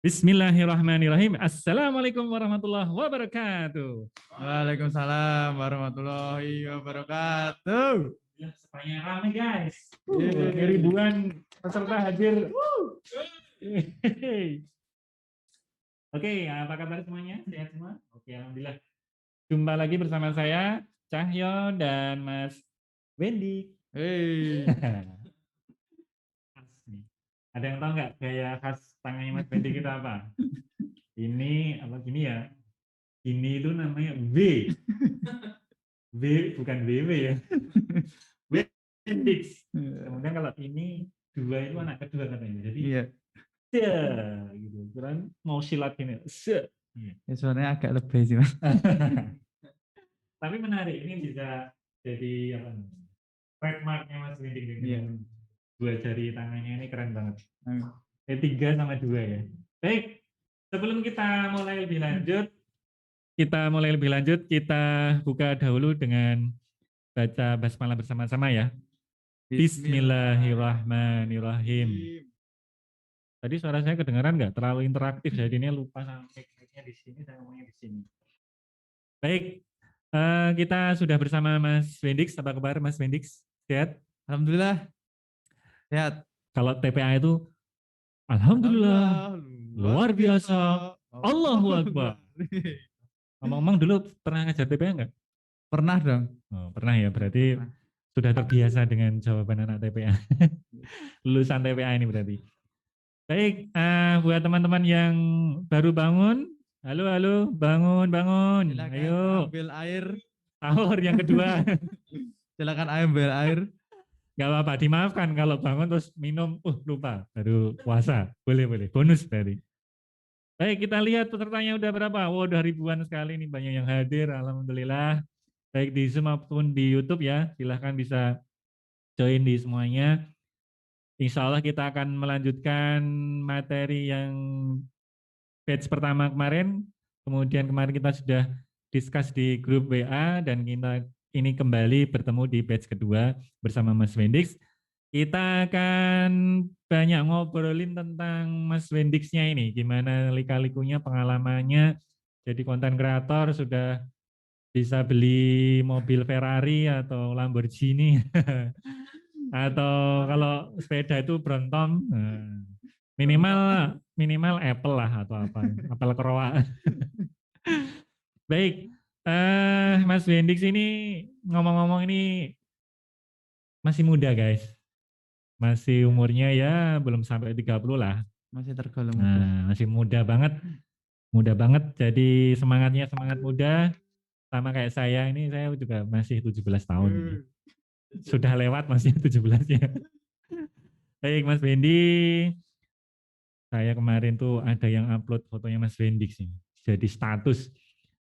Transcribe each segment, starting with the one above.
Bismillahirrahmanirrahim. Assalamualaikum warahmatullahi wabarakatuh. Waalaikumsalam warahmatullahi wabarakatuh. Ya, supaya ramai guys. Ribuan peserta hadir. Oke, apa kabar semuanya? Sehat semua? Oke, alhamdulillah. Jumpa lagi bersama saya, Cahyo dan Mas Wendy. Hei. Ada yang tahu nggak gaya khas tangannya Mas Wendy kita apa? Ini apa gini ya? Ini itu namanya W. W bukan WW ya. Wendix. Kemudian kalau ini dua itu anak kedua katanya. Jadi Iya. gitu. Keren mau silat ini. Ya, suaranya agak lebih sih Mas. Tapi menarik, ini bisa jadi apa namanya? Trademarknya Mas Wendix ini. Iya. Dua jari tangannya ini keren banget. 3 sama 2 ya. Baik, sebelum kita mulai lebih lanjut, kita buka dahulu dengan baca basmalah bersama-sama ya. Bismillahirrahmanirrahim. Tadi suara saya kedengaran nggak? Terlalu interaktif, jadinya lupa sama mic-nya di sini, saya ngomongnya di sini. Baik, kita sudah bersama Mas Wendix. Apa kabar Mas Wendix? Sehat? Alhamdulillah. Sehat. Kalau TPA itu Alhamdulillah, luar biasa, Allahu Akbar. Ngomong-ngomong dulu pernah ngajar TPA nggak? Pernah dong. Oh, pernah ya, berarti sudah terbiasa dengan jawaban anak TPA. Lulusan TPA ini berarti. Baik, buat teman-teman yang baru bangun, halo, bangun. Silakan Ayo. ambil air. Sahur yang kedua. Silakan ambil air. Gak apa-apa, dimaafkan kalau bangun terus minum, lupa, baru puasa. Boleh, bonus berarti. Baik, kita lihat pesertanya udah berapa. Udah ribuan sekali nih, banyak yang hadir, alhamdulillah. Baik di Zoom maupun di YouTube ya, silahkan bisa join di semuanya. Insya Allah kita akan melanjutkan materi yang batch pertama kemarin, kemudian kemarin kita sudah discuss di grup WA dan kita ini kembali bertemu di batch kedua bersama Mas Wendix. Kita akan banyak ngobrolin tentang Mas Wendix-nya ini, gimana lika-likunya pengalamannya jadi konten kreator, sudah bisa beli mobil Ferrari atau Lamborghini atau kalau sepeda itu Brompton, minimal Apple lah atau apa, Apple Crowa. Baik, Mas Wendix ini ngomong-ngomong ini masih muda guys, masih umurnya ya belum sampai 30 lah. Masih tergolong muda. Masih muda banget, jadi semangat muda, sama kayak saya ini, saya juga masih 17 tahun. Sudah lewat masih 17-nya. Baik Mas Wendy, saya kemarin tuh ada yang upload fotonya Mas Wendix ini, jadi status.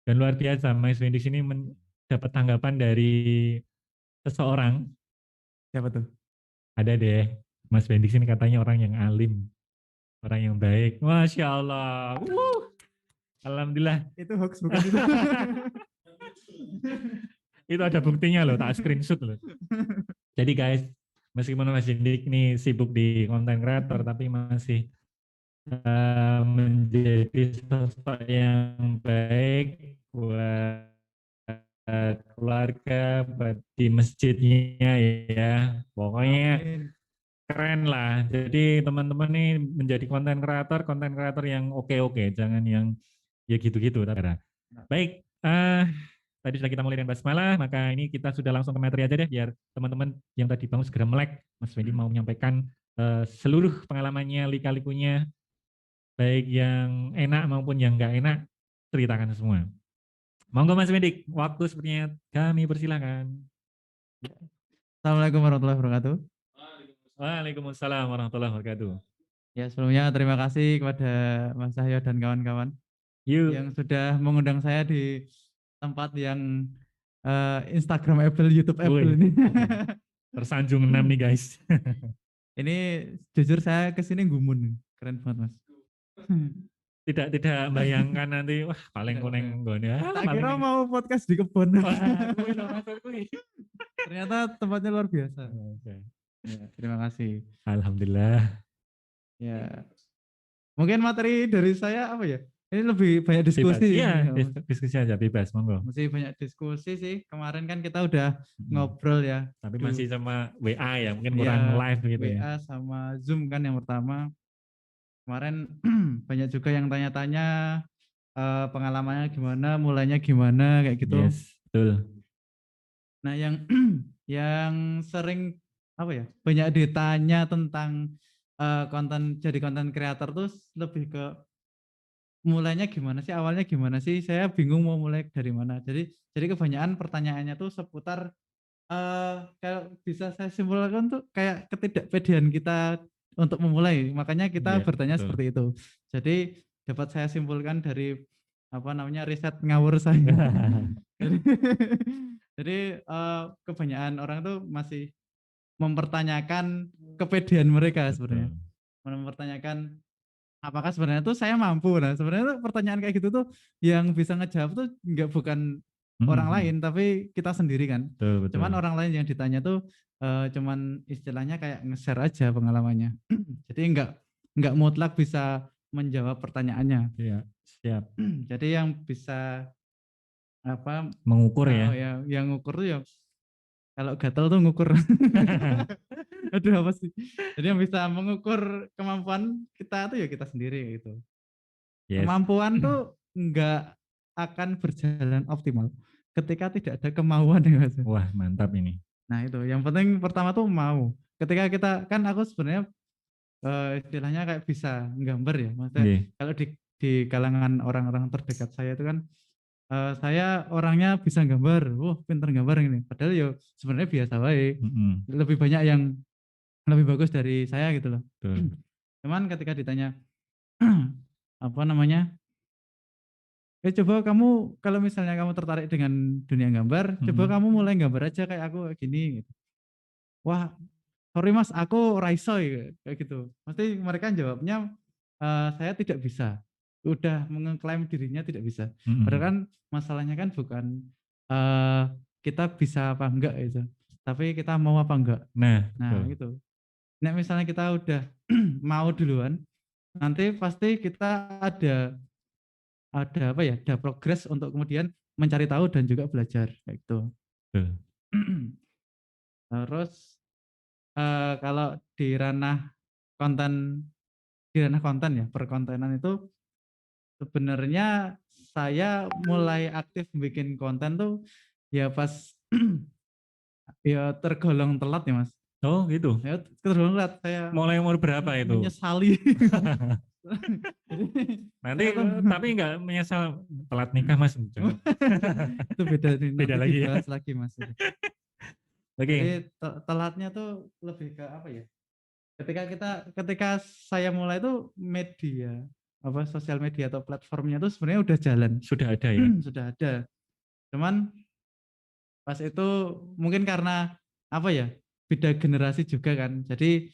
Dan luar biasa, Mas Wendix ini mendapat tanggapan dari seseorang. Siapa tuh? Ada deh, Mas Wendix ini katanya orang yang alim, orang yang baik. Masya Allah. Alhamdulillah. Itu hoax bukan itu. Itu ada buktinya loh, tak screenshot loh. Jadi guys, meskipun Mas Wendix ini sibuk di konten kreator, tapi masih menjadi sosok yang baik buat keluarga, buat di masjidnya ya. Pokoknya keren lah. Jadi teman-teman nih menjadi konten kreator yang oke, jangan yang ya gitu-gitu. Baik, tadi sudah kita mulai dengan basmalah, maka ini kita sudah langsung ke materi aja deh, biar teman-teman yang tadi bangun segera melek. Mas Wendy mau menyampaikan seluruh pengalamannya, lika-likunya, baik yang enak maupun yang enggak enak, ceritakan semua. Monggo Mas Wendy, waktu sepertinya kami persilakan. Assalamualaikum warahmatullahi wabarakatuh. Waalaikumsalam warahmatullahi wabarakatuh. Ya, sebelumnya terima kasih kepada Mas Cahyo dan kawan-kawan yang sudah mengundang saya di tempat yang Instagramable, YouTubeable ini. Tersanjung 6 nih guys. Ini jujur saya kesini gumun, keren banget Mas. Tidak bayangkan nanti wah paling kuning gone. Tak kira mau podcast di kebun. Ternyata tempatnya luar biasa. Ya, terima kasih. Alhamdulillah. Ya. Mungkin materi dari saya apa ya? Ini lebih banyak Bebas. diskusi. Iya, diskusi aja bebas, monggo. Masih banyak diskusi sih. Kemarin kan kita udah ngobrol ya. Tapi masih sama WA ya, mungkin kurang Ya, live gitu ya. WA sama Zoom kan yang pertama. Kemarin banyak juga yang tanya-tanya pengalamannya gimana, mulainya gimana kayak gitu. Yes, betul. Nah, yang yang sering apa ya? Banyak ditanya tentang jadi konten kreator tuh lebih ke mulainya gimana sih, awalnya gimana sih? Saya bingung mau mulai dari mana. Jadi kebanyakan pertanyaannya tuh seputar kalau bisa saya simpulkan tuh kayak ketidakpedean kita untuk memulai. Makanya kita Iya, bertanya betul. seperti itu. Jadi dapat saya simpulkan dari apa namanya riset ngawur saya. Jadi kebanyakan orang tuh masih mempertanyakan kepedean mereka sebenarnya. Betul. Mempertanyakan apakah sebenarnya tuh saya mampu. Nah, sebenarnya tuh pertanyaan kayak gitu tuh yang bisa ngejawab tuh bukan orang lain tapi kita sendiri kan. Betul, betul. Cuman orang lain yang ditanya tuh cuman istilahnya kayak nge-share aja pengalamannya. Jadi enggak mutlak bisa menjawab pertanyaannya. Iya, siap. Jadi yang bisa apa Mengukur ya. ya yang ngukur tuh ya kalau gatel tuh ngukur. Aduh apa sih? Jadi yang bisa mengukur kemampuan kita tuh ya kita sendiri gitu. Yes. Kemampuan tuh enggak akan berjalan optimal ketika tidak ada kemauan ya Mas. Wah, mantap ini. Nah itu yang penting pertama tuh mau. Ketika kita kan aku sebenarnya istilahnya kayak bisa nggambar ya. Maksudnya kalau di kalangan orang-orang terdekat saya itu kan saya orangnya bisa gambar, pinter gambar ini. Padahal ya sebenarnya biasa baik. Lebih banyak yang lebih bagus dari saya gitu loh. Cuman ketika ditanya apa namanya? Coba kamu kalau misalnya kamu tertarik dengan dunia gambar, coba kamu mulai gambar aja kayak aku kayak gini. Gitu. Wah, sorry mas, aku raiso kayak gitu. Pasti mereka jawabnya saya tidak bisa. Udah mengklaim dirinya tidak bisa. Padahal kan masalahnya kan bukan kita bisa apa enggak itu, tapi kita mau apa enggak. Nah itu. Nah misalnya kita udah mau duluan, nanti pasti kita ada apa ya, ada progres untuk kemudian mencari tahu dan juga belajar kayak gitu. Terus kalau di ranah konten ya, perkontenan itu sebenarnya saya mulai aktif bikin konten tuh ya pas ya tergolong telat ya Mas. Oh gitu. Ya tergolong telat saya. Mulai umur berapa itu? Menyesali. Nanti tapi enggak menyesal telat nikah Mas. Itu beda nih. Beda lagi ya. Lagi Mas. Oke. Jadi telatnya tuh lebih ke apa ya? Ketika saya mulai tuh media apa sosial media atau platformnya tuh sebenarnya udah jalan. Sudah ada ya. Sudah ada. Cuman pas itu mungkin karena apa ya? Beda generasi juga kan. Jadi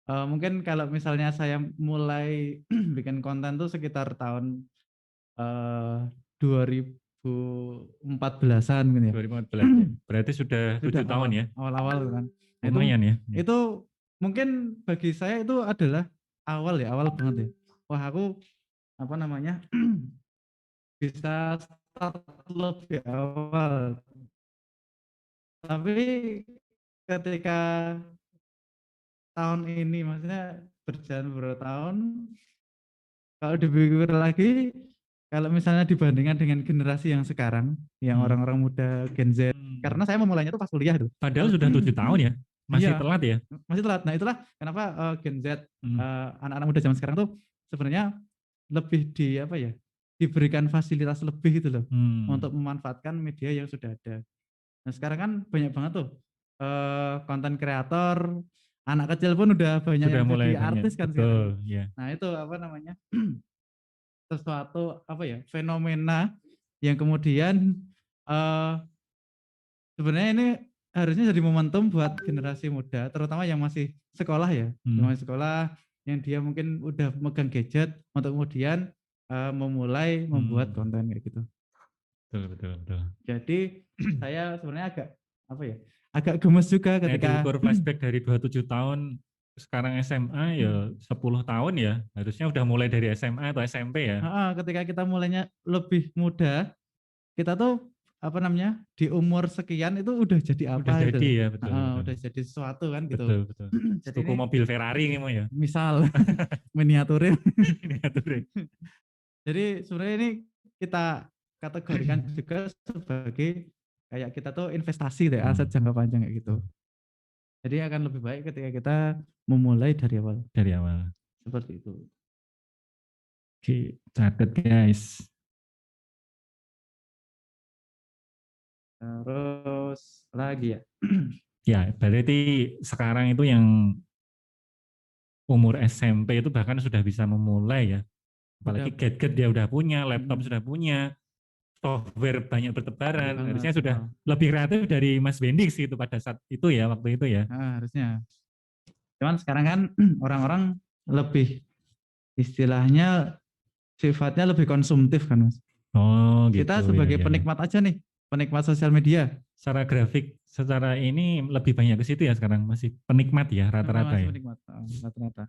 mungkin kalau misalnya saya mulai bikin konten tuh sekitar tahun 2014-an gitu ya. 2014 ya. Berarti sudah 7 tahun ya. Awal-awal kan. Lumayan ya. Itu mungkin bagi saya itu adalah awal banget ya. Wah aku apa namanya bisa start lebih awal. Tapi ketika tahun ini maksudnya berjalan beberapa tahun, kalau dipikir lagi, kalau misalnya dibandingkan dengan generasi yang sekarang, yang orang-orang muda Gen Z, karena saya memulainya tuh pas kuliah tuh. Padahal sudah 7 tahun ya, masih telat ya. Masih telat. Nah itulah kenapa Gen Z, anak-anak muda zaman sekarang tuh sebenarnya lebih diberikan fasilitas lebih gitu loh, untuk memanfaatkan media yang sudah ada. Nah sekarang kan banyak banget tuh konten kreator, anak kecil pun udah banyak yang jadi artis kan sekarang. Nah itu apa namanya sesuatu fenomena yang kemudian sebenarnya ini harusnya jadi momentum buat generasi muda, terutama yang masih sekolah ya, yang masih sekolah, yang dia mungkin udah megang gadget untuk kemudian memulai membuat konten kayak gitu. Betul. Jadi saya sebenarnya agak gemes juga ketika diukur flashback dari 27 tahun sekarang SMA ya 10 tahun ya, harusnya udah mulai dari SMA atau SMP ya. Ketika kita mulainya lebih muda, kita tuh apa namanya di umur sekian itu udah jadi Udah apa itu jadi loh. ya, betul betul. Udah jadi sesuatu kan gitu. Betul betul. Jadi Tuku ini mobil Ferrari gitu ya. misal miniaturin. Miniatur. Jadi sebenarnya ini kita kategorikan juga sebagai kayak kita tuh investasi deh, aset jangka panjang kayak gitu. Jadi akan lebih baik ketika kita memulai dari awal. Dari awal. Seperti itu. Oke, catat guys. Terus lagi ya. Ya, berarti sekarang itu yang umur SMP itu bahkan sudah bisa memulai ya. Apalagi Udah gadget dia udah punya, laptop sudah punya, software banyak bertebaran. banget. Harusnya sudah lebih kreatif dari Mas Bendix gitu pada saat itu ya, waktu itu ya. Harusnya. Cuman sekarang kan orang-orang lebih istilahnya sifatnya lebih konsumtif kan Mas. Oh gitu. Kita ya, sebagai ya, ya. penikmat aja nih, penikmat sosial media. Secara grafik, secara ini lebih banyak ke situ ya sekarang, masih penikmat ya rata-rata Masih ya. penikmat rata-rata.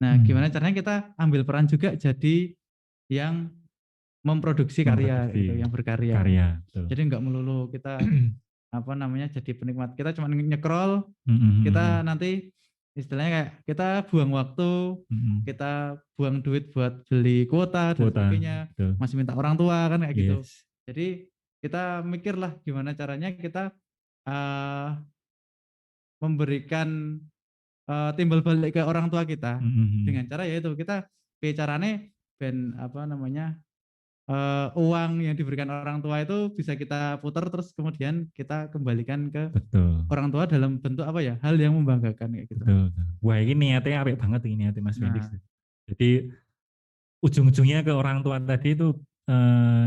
Nah, gimana caranya kita ambil peran juga jadi yang memproduksi karya gitu, yang berkarya. Karya, betul. Jadi nggak melulu kita apa namanya jadi penikmat. Kita cuma nyekrol, kita nanti istilahnya kayak kita buang waktu, kita buang duit buat beli kuota dan sebagainya, betul. masih minta orang tua kan kayak gitu. Yes. Jadi kita mikirlah gimana caranya kita memberikan timbal balik ke orang tua kita dengan cara yaitu kita bicarane ben apa namanya uang yang diberikan orang tua itu bisa kita putar terus kemudian kita kembalikan ke Betul. orang tua dalam bentuk apa ya, hal yang membanggakan kayak gitu. Betul. Wah ini niatnya apik banget ini niatnya Mas Bendix. Jadi ujung-ujungnya ke orang tua tadi itu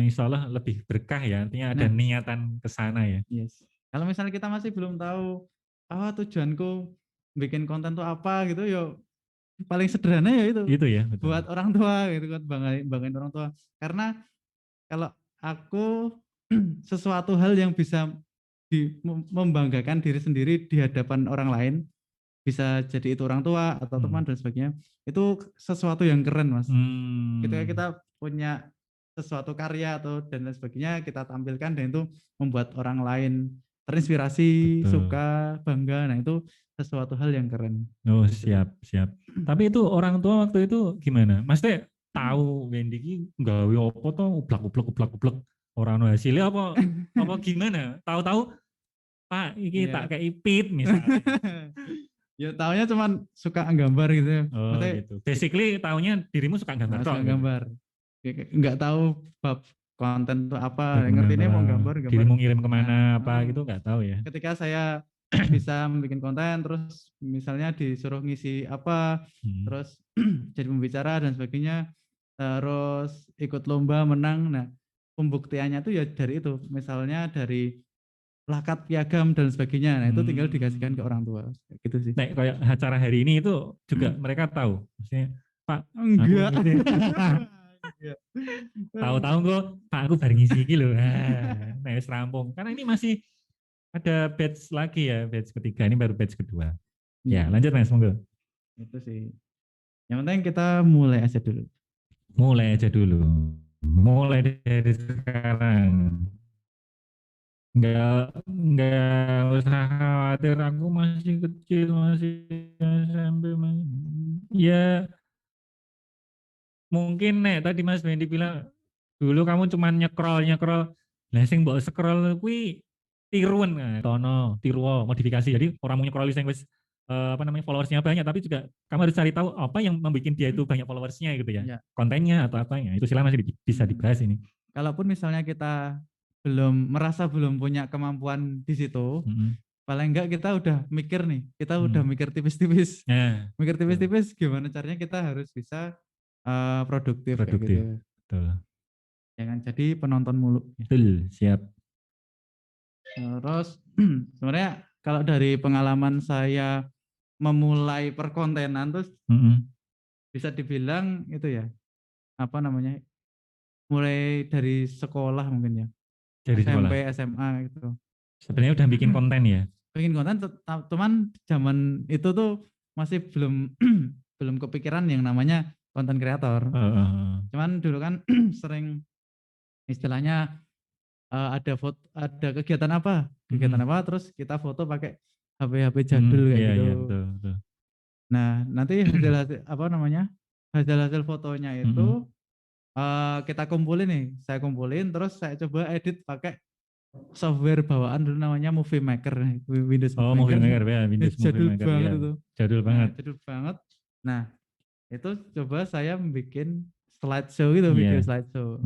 insya Allah lebih berkah ya, artinya ada niatan ke sana ya. Yes. Kalau misalnya kita masih belum tahu tujuanku bikin konten tuh apa gitu, yo paling sederhana ya itu. Itu ya. Betul. Buat orang tua gitu kan, banggain orang tua. Karena kalau aku sesuatu hal yang bisa membanggakan diri sendiri di hadapan orang lain, bisa jadi itu orang tua atau teman dan sebagainya, itu sesuatu yang keren Mas. Ketika kita punya sesuatu karya atau dan lain sebagainya kita tampilkan dan itu membuat orang lain terinspirasi, suka, bangga, nah itu sesuatu hal yang keren. Oh siap. Tapi itu orang tua waktu itu gimana? Maksudnya tahu Wendy ki gawe apa tuh ublak orang hasilnya apa gimana? Tahu-tahu Pak iki tak kayak pit misalnya. Ya taunya cuman suka gambar gitu. Oh gitu. Basically taunya dirimu suka gambar. Suka gambar. Nggak tahu bab konten itu apa. Ngertinya mau gambar. Dirimu ngirim kemana apa gitu nggak tahu ya. Ketika saya bisa bikin konten terus misalnya disuruh ngisi apa, terus jadi pembicara dan sebagainya, terus ikut lomba menang. Nah pembuktiannya tuh ya dari itu. Misalnya dari plakat piagam dan sebagainya. Nah, itu tinggal dikasihkan ke orang tua. Gitu sih. Nah, kayak acara hari ini itu juga mereka tahu. Maksudnya, Pak, enggak. Tahu-tahu kok, Pak aku bareng ngisi iki loh. Nah, wis rampung. Karena ini masih ada batch lagi ya, batch ketiga. Ini baru batch kedua. Ya, lanjut Mas, monggo. Itu sih. Yang penting kita mulai aja dulu. Mulai dari sekarang. Nggak usah khawatir, aku masih kecil, masih SMP, ya mungkin tadi Mas Bendi bilang dulu kamu cuma nyekrol lah sing mbok scroll kuwi tiruan tiruan modifikasi, jadi orang mau nyekrol sing wis followersnya banyak, tapi juga kamu harus cari tahu apa yang membuat dia itu banyak followersnya gitu ya, kontennya atau apanya, itu silakan masih bisa dibahas ini. Kalaupun misalnya kita merasa belum punya kemampuan di situ, paling enggak kita udah mikir nih, kita udah mikir tipis-tipis, mikir tipis-tipis gimana caranya kita harus bisa produktif. Gitu. Betul. Jangan jadi penonton mulu. Betul, siap. Terus sebenarnya kalau dari pengalaman saya memulai perkontenan terus bisa dibilang itu ya, apa namanya, mulai dari sekolah mungkin ya. Dari SMP, SMA gitu. Sebenarnya udah bikin konten ya? Bikin konten, cuman zaman itu tuh masih belum belum kepikiran yang namanya konten kreator. Cuman dulu kan sering istilahnya ada kegiatan apa, terus kita foto pakai HP jadul kayak gitu. Iya, betul. Nah, nanti hasil fotonya itu kita kumpulin nih, saya kumpulin terus saya coba edit pakai software bawaan dulu namanya Movie Maker, Windows Movie Maker ya, Windows Movie jadul Maker banget ya. itu. Jadul banget. Jadul banget. Nah, itu coba saya bikin slideshow gitu, video slideshow.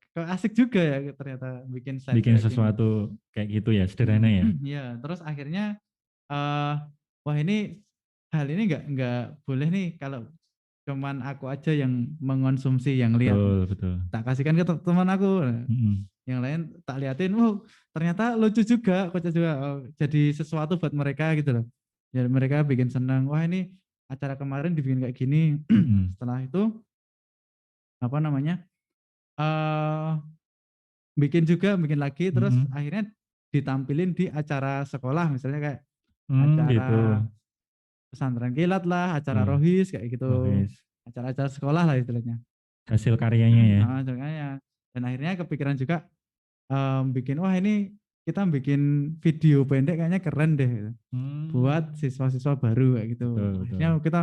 Kok asik juga ya ternyata bikin slideshow. Bikin sesuatu kayak gitu ya, sederhana ya. Iya, terus akhirnya wah ini hal ini nggak boleh nih kalau cuman aku aja yang mengonsumsi, yang lihat. Betul. Tak kasihkan ke teman aku. Yang lain tak liatin, ternyata lucu juga, kocak juga. Jadi sesuatu buat mereka gitu loh. Ya mereka bikin senang. Wah ini acara kemarin dibikin kayak gini. Setelah itu bikin lagi, terus akhirnya ditampilin di acara sekolah, misalnya kayak acara gitu. pesantren kilat lah, acara rohis kayak gitu, acara-acara sekolah lah istilahnya. Hasil karyanya ya. Hasil karyanya. Dan akhirnya kepikiran juga bikin, wah ini kita bikin video pendek kayaknya keren deh gitu. Buat siswa-siswa baru kayak gitu. Akhirnya kita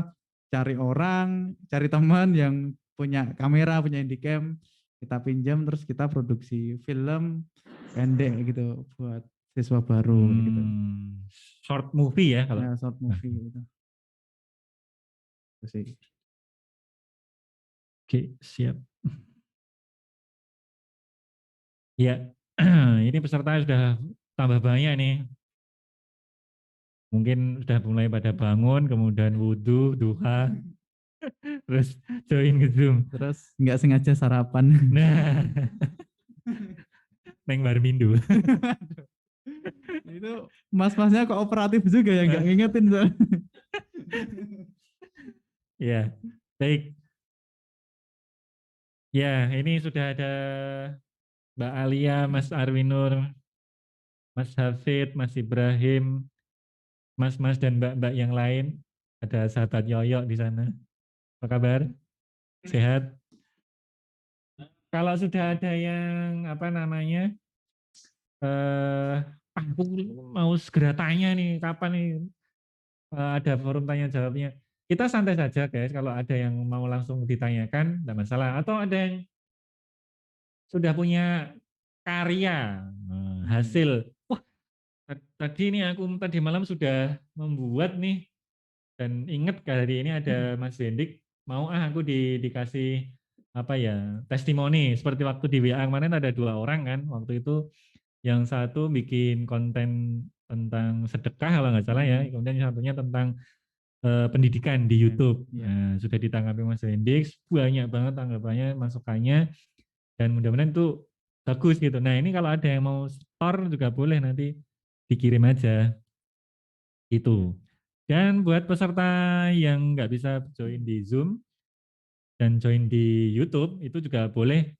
cari teman yang punya kamera, punya handycam, kita pinjam terus kita produksi film pendek gitu buat siswa baru gitu. Short movie ya kalau. Ya, short movie gitu. Itu sih. Oke, siap. Ya, ini peserta sudah tambah banyak nih. Mungkin sudah mulai pada bangun, kemudian wudhu, duha, terus join ke Zoom. Terus nggak sengaja sarapan. Nah, neng Barmindu. Itu mas-masnya kooperatif juga ya, nggak ngingetin. Ya, baik. Ya, ini sudah ada Mbak Alia, Mas Arwinur, Mas Hafid, Mas Ibrahim, Mas-mas dan mbak-mbak yang lain. Ada sahabat Yoyo di sana. Apa kabar? Sehat? Kalau sudah ada yang aku mau segera tanya nih, kapan nih ada forum tanya jawabnya. Kita santai saja guys, kalau ada yang mau langsung ditanyakan, tidak masalah. Atau ada yang sudah punya karya, hasil. Wah, tadi malam sudah membuat nih, dan ingat hari ini ada Mas Bendik, mau aku dikasih testimoni. Seperti waktu di WA kemarin ada 2 orang kan, waktu itu yang satu bikin konten tentang sedekah kalau nggak salah ya, kemudian yang satunya tentang pendidikan di YouTube. Nah, sudah ditanggapi Mas Bendik, banyak banget tanggapannya, masukannya, dan mudah-mudahan itu bagus gitu. Nah ini kalau ada yang mau store juga boleh, nanti dikirim aja itu. Dan buat peserta yang nggak bisa join di Zoom dan join di YouTube, itu juga boleh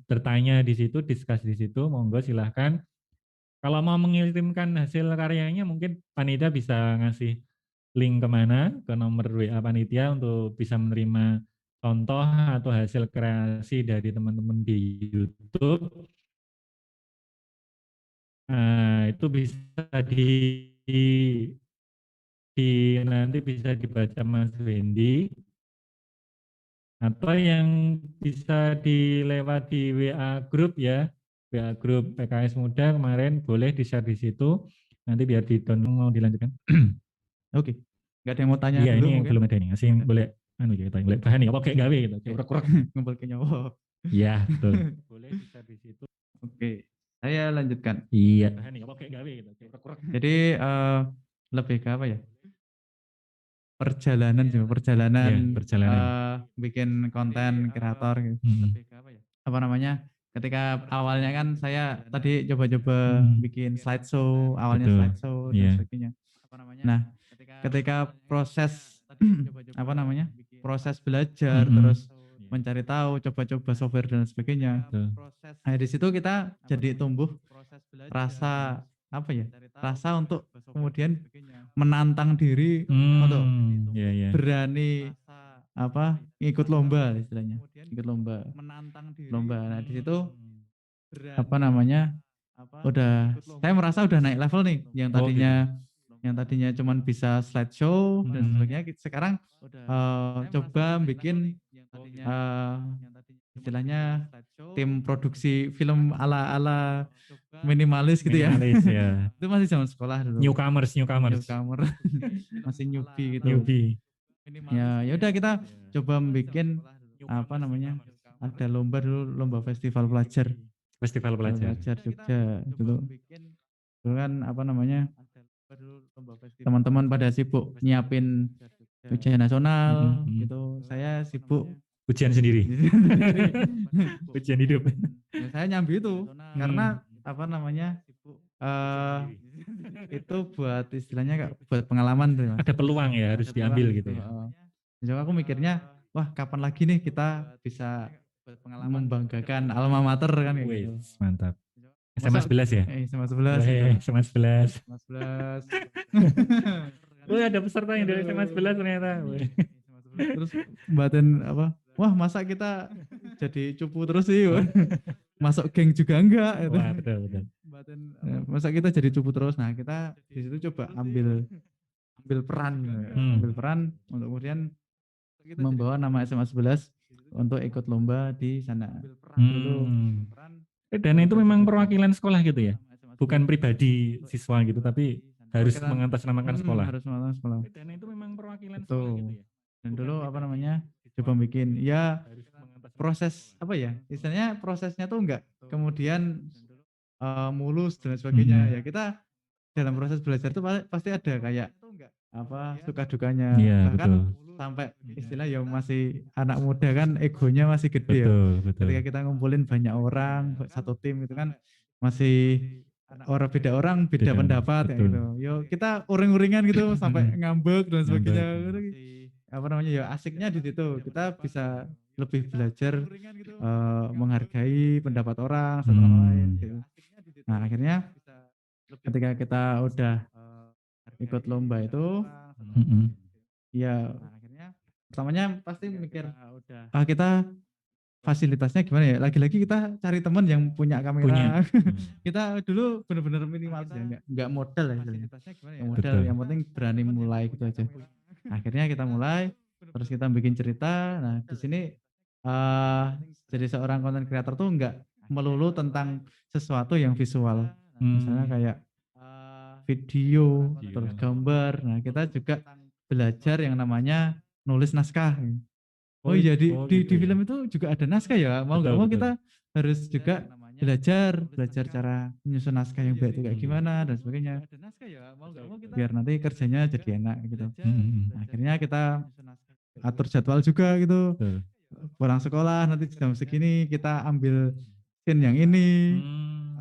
bertanya di situ, diskusi di situ, monggo silahkan. Kalau mau mengirimkan hasil karyanya, mungkin panitia bisa ngasih link kemana, ke nomor WA panitia untuk bisa menerima contoh atau hasil kreasi dari teman-teman di YouTube. Nah, itu bisa nanti bisa dibaca Mas Wendy, atau yang bisa dilewat di WA grup ya, WA grup PKS Muda kemarin, boleh di-share di situ, nanti biar di-download. Mau dilanjutkan? Oke, nggak ada yang mau tanya iya, dulu ini mungkin? belum ada nih, asing boleh boleh bahan nih, apa kayak gawe gitu, kayak urak-urak. Ngumpul ke nyawa. Iya, betul. Boleh di-share di situ. Oke, saya lanjutkan. Iya. Bahan nih, apa kayak gawe gitu, kayak urak-urak. Jadi lebih ke apa ya? Perjalanan bikin konten kreator gitu. Apa namanya? Ketika awalnya kan saya tadi coba-coba bikin slideshow, awalnya slideshow dan sebagainya. Nah, ketika proses proses belajar, terus mencari tahu, coba-coba software dan sebagainya. Nah, di situ kita jadi tumbuh rasa apa ya, rasa untuk kemudian menantang diri untuk Iya, iya. berani apa ikut lomba istilahnya, ikut lomba. Nah di situ apa namanya udah saya merasa udah naik level nih, yang Oh gitu. tadinya cuman bisa slideshow dan sebagainya, sekarang coba bikin istilahnya tim produksi film ala minimalis gitu ya. Minimalis ya. Itu masih zaman sekolah dulu. Newcomers. Newcomer. Masih newbie gitu. Newbie. Ya udah kita coba bikin apa namanya? Ada lomba dulu, lomba festival pelajar. Festival pelajar. Jogja dulu. Dulu kan apa namanya? Teman-teman pada sibuk nyiapin ujian nasional gitu. Saya sibuk ujian sendiri. Ujian hidup. Ya, saya nyambi itu karena apa namanya? Itu buat istilahnya buat pengalaman tuh. Ada peluang ya, harus diambil gitu ya. Jadi aku mikirnya, wah kapan lagi nih kita bisa membanggakan alma mater kan kayak gitu. Mantap. SMA 11 ya? SMA 11. SMA 11. SMA 11. Wih, ada peserta yang dari SMA 11 ternyata. Terus batin apa? Wah, masa kita jadi cupu terus sih? Masuk geng juga enggak gitu. Wah, betul. Masa kita jadi cupu terus? Nah, kita di situ coba ambil peran untuk kemudian membawa nama SMA 11 untuk ikut lomba di sana. Dan itu memang perwakilan sekolah gitu ya? Bukan pribadi siswa gitu, tapi harus mengatasnamakan sekolah. Harus mengatasnamakan sekolah. Dan itu memang perwakilan sekolah gitu ya? Dan dulu apa namanya, coba bikin, ya proses apa ya, istilahnya prosesnya tuh enggak kemudian mulus dan sebagainya. Ya kita dalam proses belajar tuh pasti ada kayak apa suka dukanya. Bahkan sampai istilah ya masih anak muda kan, egonya masih gede ya. Ketika kita ngumpulin banyak orang satu tim itu kan masih beda orang beda pendapat kayak gitu. Yo kita uring-uringan gitu sampai ngambek dan sebagainya. Apa namanya ya, asiknya di situ kita bisa lebih belajar menghargai pendapat orang satu sama lain gitu. Nah akhirnya ketika kita udah ikut lomba itu ya pertamanya pasti mikir kita fasilitasnya gimana ya, lagi-lagi kita cari teman yang punya kamera. Kita dulu benar-benar minimal ya, nggak modal ya, modal yang penting berani mulai gitu aja. Akhirnya kita mulai, terus kita bikin cerita. Nah di sini jadi seorang content creator tuh nggak melulu tentang sesuatu yang visual, misalnya kayak video, terus gambar. Nah kita juga belajar yang namanya nulis naskah. Oh iya di film itu juga ada naskah ya, mau nggak mau kita harus juga belajar cara menyusun naskah yang baik itu kayak gimana dan sebagainya, biar nanti kerjanya jadi enak gitu. Akhirnya kita atur jadwal juga gitu, pulang sekolah nanti jam segini kita ambil scene yang ini.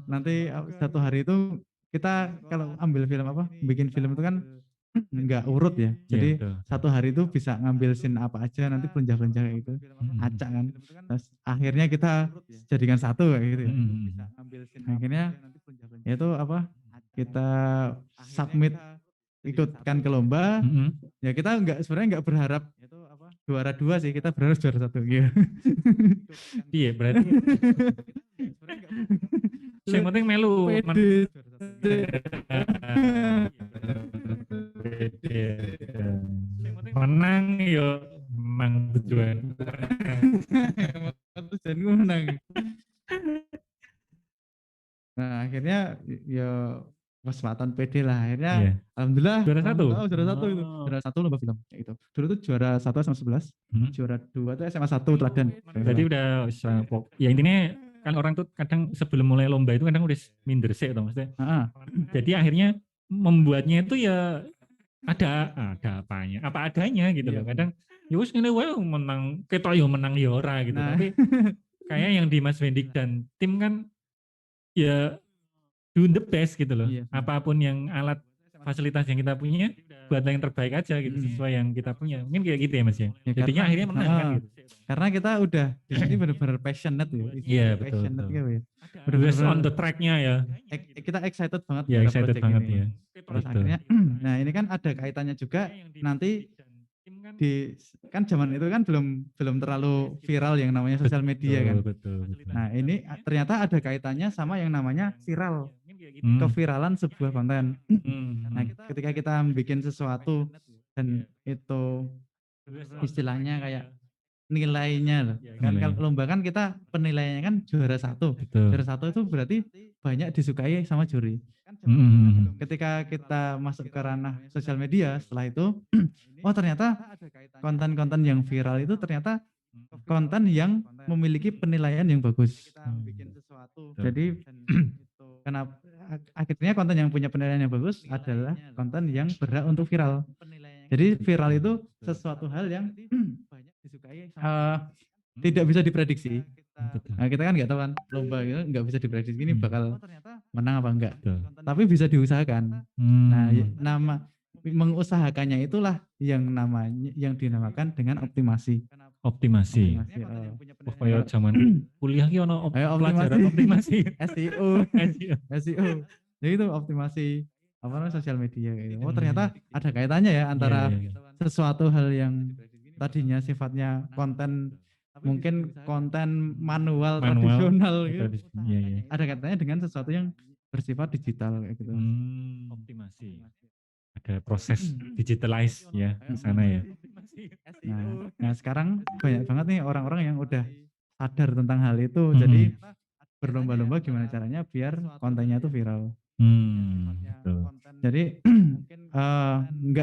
Nanti satu hari itu kita kalau ambil film apa, bikin film itu kan nggak urut ya, jadi satu hari itu bisa ngambil scene apa aja, nanti pelenjah-pelenjah kayak gitu, acak kan. Terus akhirnya kita jadikan satu kayak gitu ya. Akhirnya itu apa, kita submit ikutkan ke lomba. Ya kita sebenarnya nggak berharap juara 2 sih, kita berharap juara 1 gitu. Iya berarti yang penting melu menang yo, memang tujuan. Tujuanku menang. Nah akhirnya ya kesempatan PD lah, akhirnya alhamdulillah juara 1. Juara 1 itu. Juara 1 lomba film kayak gitu. Dulu tuh juara 1 SMA 11, juara 2 tuh SMA 1 Teladan. Berarti udah ya intinya kan orang tuh kadang sebelum mulai lomba itu kadang udah minder sih atau maksudnya. Jadi akhirnya membuatnya itu ya ada apanya, apa adanya gitu loh. Kadang ya wis ngene wae menang, ketok yo menang yo ora gitu. Tapi kayak yang di Mas Wendik dan tim kan ya do the best gitu loh. Apapun yang alat fasilitas yang kita punya buat yang terbaik aja gitu sesuai yang kita punya. Mungkin kayak gitu ya Mas ya. Jadinya akhirnya menang kan gitu. Karena kita udah di sini benar-benar passionate ya. Iya betul. Passionate gitu ya. Udah on the track-nya ya. Kita excited banget Ya excited banget ini. ya. Terus akhirnya nah ini kan ada kaitannya juga nanti di kan zaman itu kan belum terlalu viral yang namanya sosial media kan. Betul. Nah ini ternyata ada kaitannya sama yang namanya viral, keviralan sebuah konten. Nah ketika kita bikin sesuatu dan itu istilahnya kayak nilainya loh. Kan kalau lomba kan kita penilaiannya kan juara 1. Juara 1 itu berarti banyak disukai sama juri. Ketika kita masuk ke ranah sosial media setelah itu, oh ternyata konten-konten yang viral itu ternyata konten yang memiliki penilaian yang bagus. Jadi kenapa akhirnya konten yang punya penilaian yang bagus adalah konten yang berhak untuk viral. Jadi viral itu sesuatu hal yang tidak bisa diprediksi. Nah, kita kan nggak tahu kan lomba gitu nggak bisa diprediksi ini bakal menang apa enggak. Tapi bisa diusahakan. Nah, nama mengusahakannya itulah yang dinamakan dengan optimasi. Optimasi. Oh, kayak zaman kuliah ki ono pelajaran optimasi. SEO. Jadi itu optimasi apa namanya sosial media gitu. Oh ternyata ada kaitannya ya antara sesuatu hal yang tadinya sifatnya konten mungkin konten manual tradisional gitu. Ada kaitannya dengan sesuatu yang bersifat digital kayak gitu. Optimasi. Ada proses digitalize ya di sana ya. Nah sekarang banyak banget nih orang-orang yang udah sadar tentang hal itu. Jadi berlomba-lomba gimana caranya biar kontennya itu viral. Jadi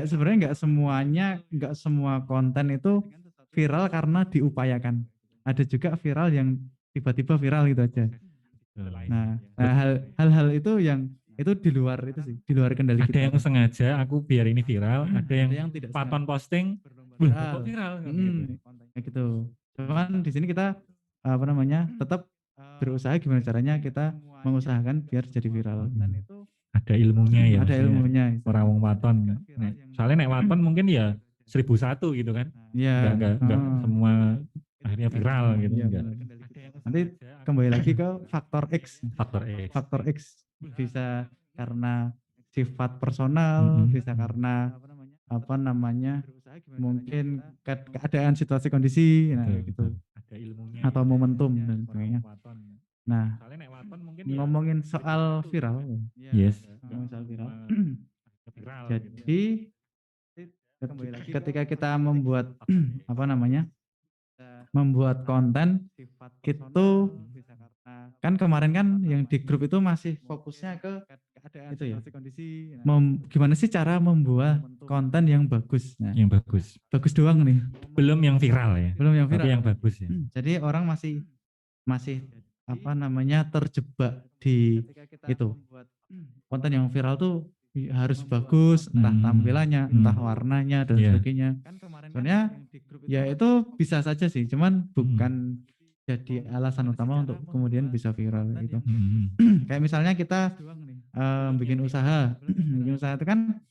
sebenarnya nggak semua konten itu viral karena diupayakan. Ada juga viral yang tiba-tiba viral gitu aja. Nah hal-hal itu yang itu di luar itu sih, di luar kendali kita. Ada yang sengaja aku biar ini viral, ada yang tidak paton posting viral gitu. Cuman di sini kita apa namanya tetap berusaha gimana caranya kita mengusahakan biar jadi viral. Ada ilmunya ya. Ada ilmunya. Orang wong waton. Soalnya nek waton mungkin ya 1001 gitu kan. Iya. Enggak semua akhirnya viral gitu. Nanti kembali lagi ke faktor X. Faktor X. Bisa karena sifat personal, bisa karena apa namanya mungkin keadaan situasi kondisi, nah gitu. Ada ilmunya. Atau momentum dan sebagainya. Nah, ngomongin soal viral, ngomongin soal viral. Jadi ketika kita membuat apa namanya, membuat konten itu kan kemarin kan yang di grup itu masih fokusnya ke itu ya. Gimana sih cara membuat konten yang bagus? Nah, yang bagus doang nih. Belum yang viral ya. Belum yang viral. Tapi yang bagus ya. Jadi orang masih apa namanya terjebak di itu. Konten yang viral tuh harus bagus, entah tampilannya, entah warnanya dan sebagainya. Sebenarnya ya itu bisa saja sih, cuman bukan jadi alasan utama untuk kemudian bisa viral gitu. Kayak misalnya kita bikin usaha itu kan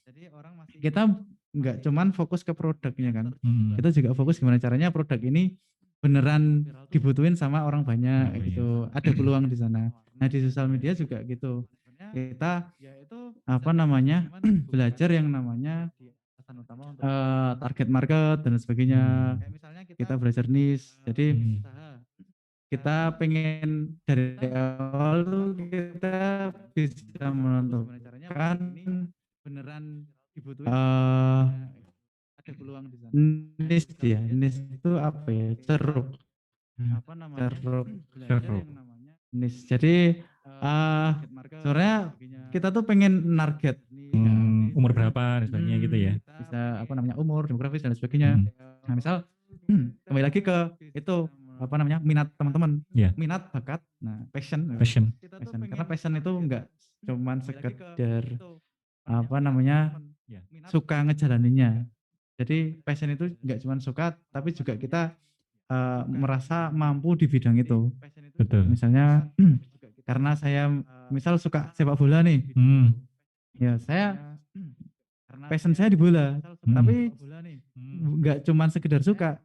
kita nggak cuman fokus ke produknya kan, kita juga fokus gimana caranya produk ini beneran dibutuhin sama orang banyak gitu. Ada peluang di sana. Nah di sosial media juga gitu. Kita apa namanya belajar yang namanya target market dan sebagainya. Kita belajar niche. Jadi kita pengen dari awal tuh kita bisa menentukan beneran dibutuhin ada peluang di sana. Niche ya, niche itu apa ya? Ceruk. Niche. Jadi sebenarnya kita tuh pengen target umur berapa dan sebagainya gitu ya. Bisa apa namanya umur, demografis dan sebagainya. Nah misal kembali lagi ke itu apa namanya minat teman-teman, minat bakat, nah passion. Karena passion itu enggak cuman sekedar apa namanya suka ngejalaninnya. Jadi passion itu enggak cuman suka, tapi juga kita merasa mampu di bidang itu. Betul. Misalnya karena saya misal suka sepak bola nih, ya saya passion saya di bola, tapi nggak cuman sekedar suka.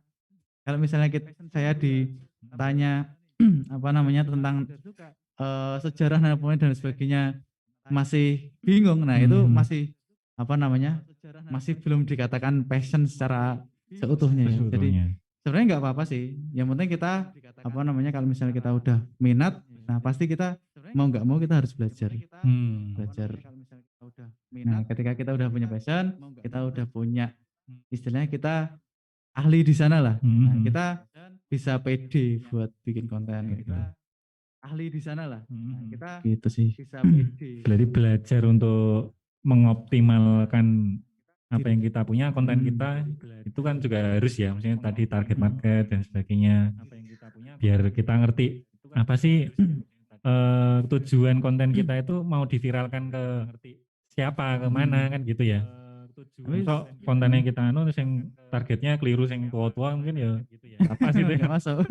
Kalau misalnya saya ditanya apa namanya tentang sejarah dan sebagainya masih bingung, nah itu masih apa namanya masih belum dikatakan passion secara seutuhnya ya. Jadi sebenarnya nggak apa-apa sih, yang penting kita apa namanya kalau misalnya kita udah minat, nah pasti kita mau nggak mau kita harus belajar. Nah ketika kita udah punya passion, kita udah punya istilahnya kita ahli di sana lah, nah kita bisa pede buat bikin konten gitu. Ahli di sana lah. Nah, kita gitu sih. Bisa pede. Berarti belajar untuk mengoptimalkan apa yang kita punya, konten kita itu kan juga harus ya, maksudnya tadi target market dan sebagainya. Biar kita ngerti apa sih tujuan konten kita itu mau diviralkan ke siapa, kemana kan gitu ya. So konten yang kita terus yang targetnya keliru, yang tua-tua mungkin ya apa sih itu ya. Masuk.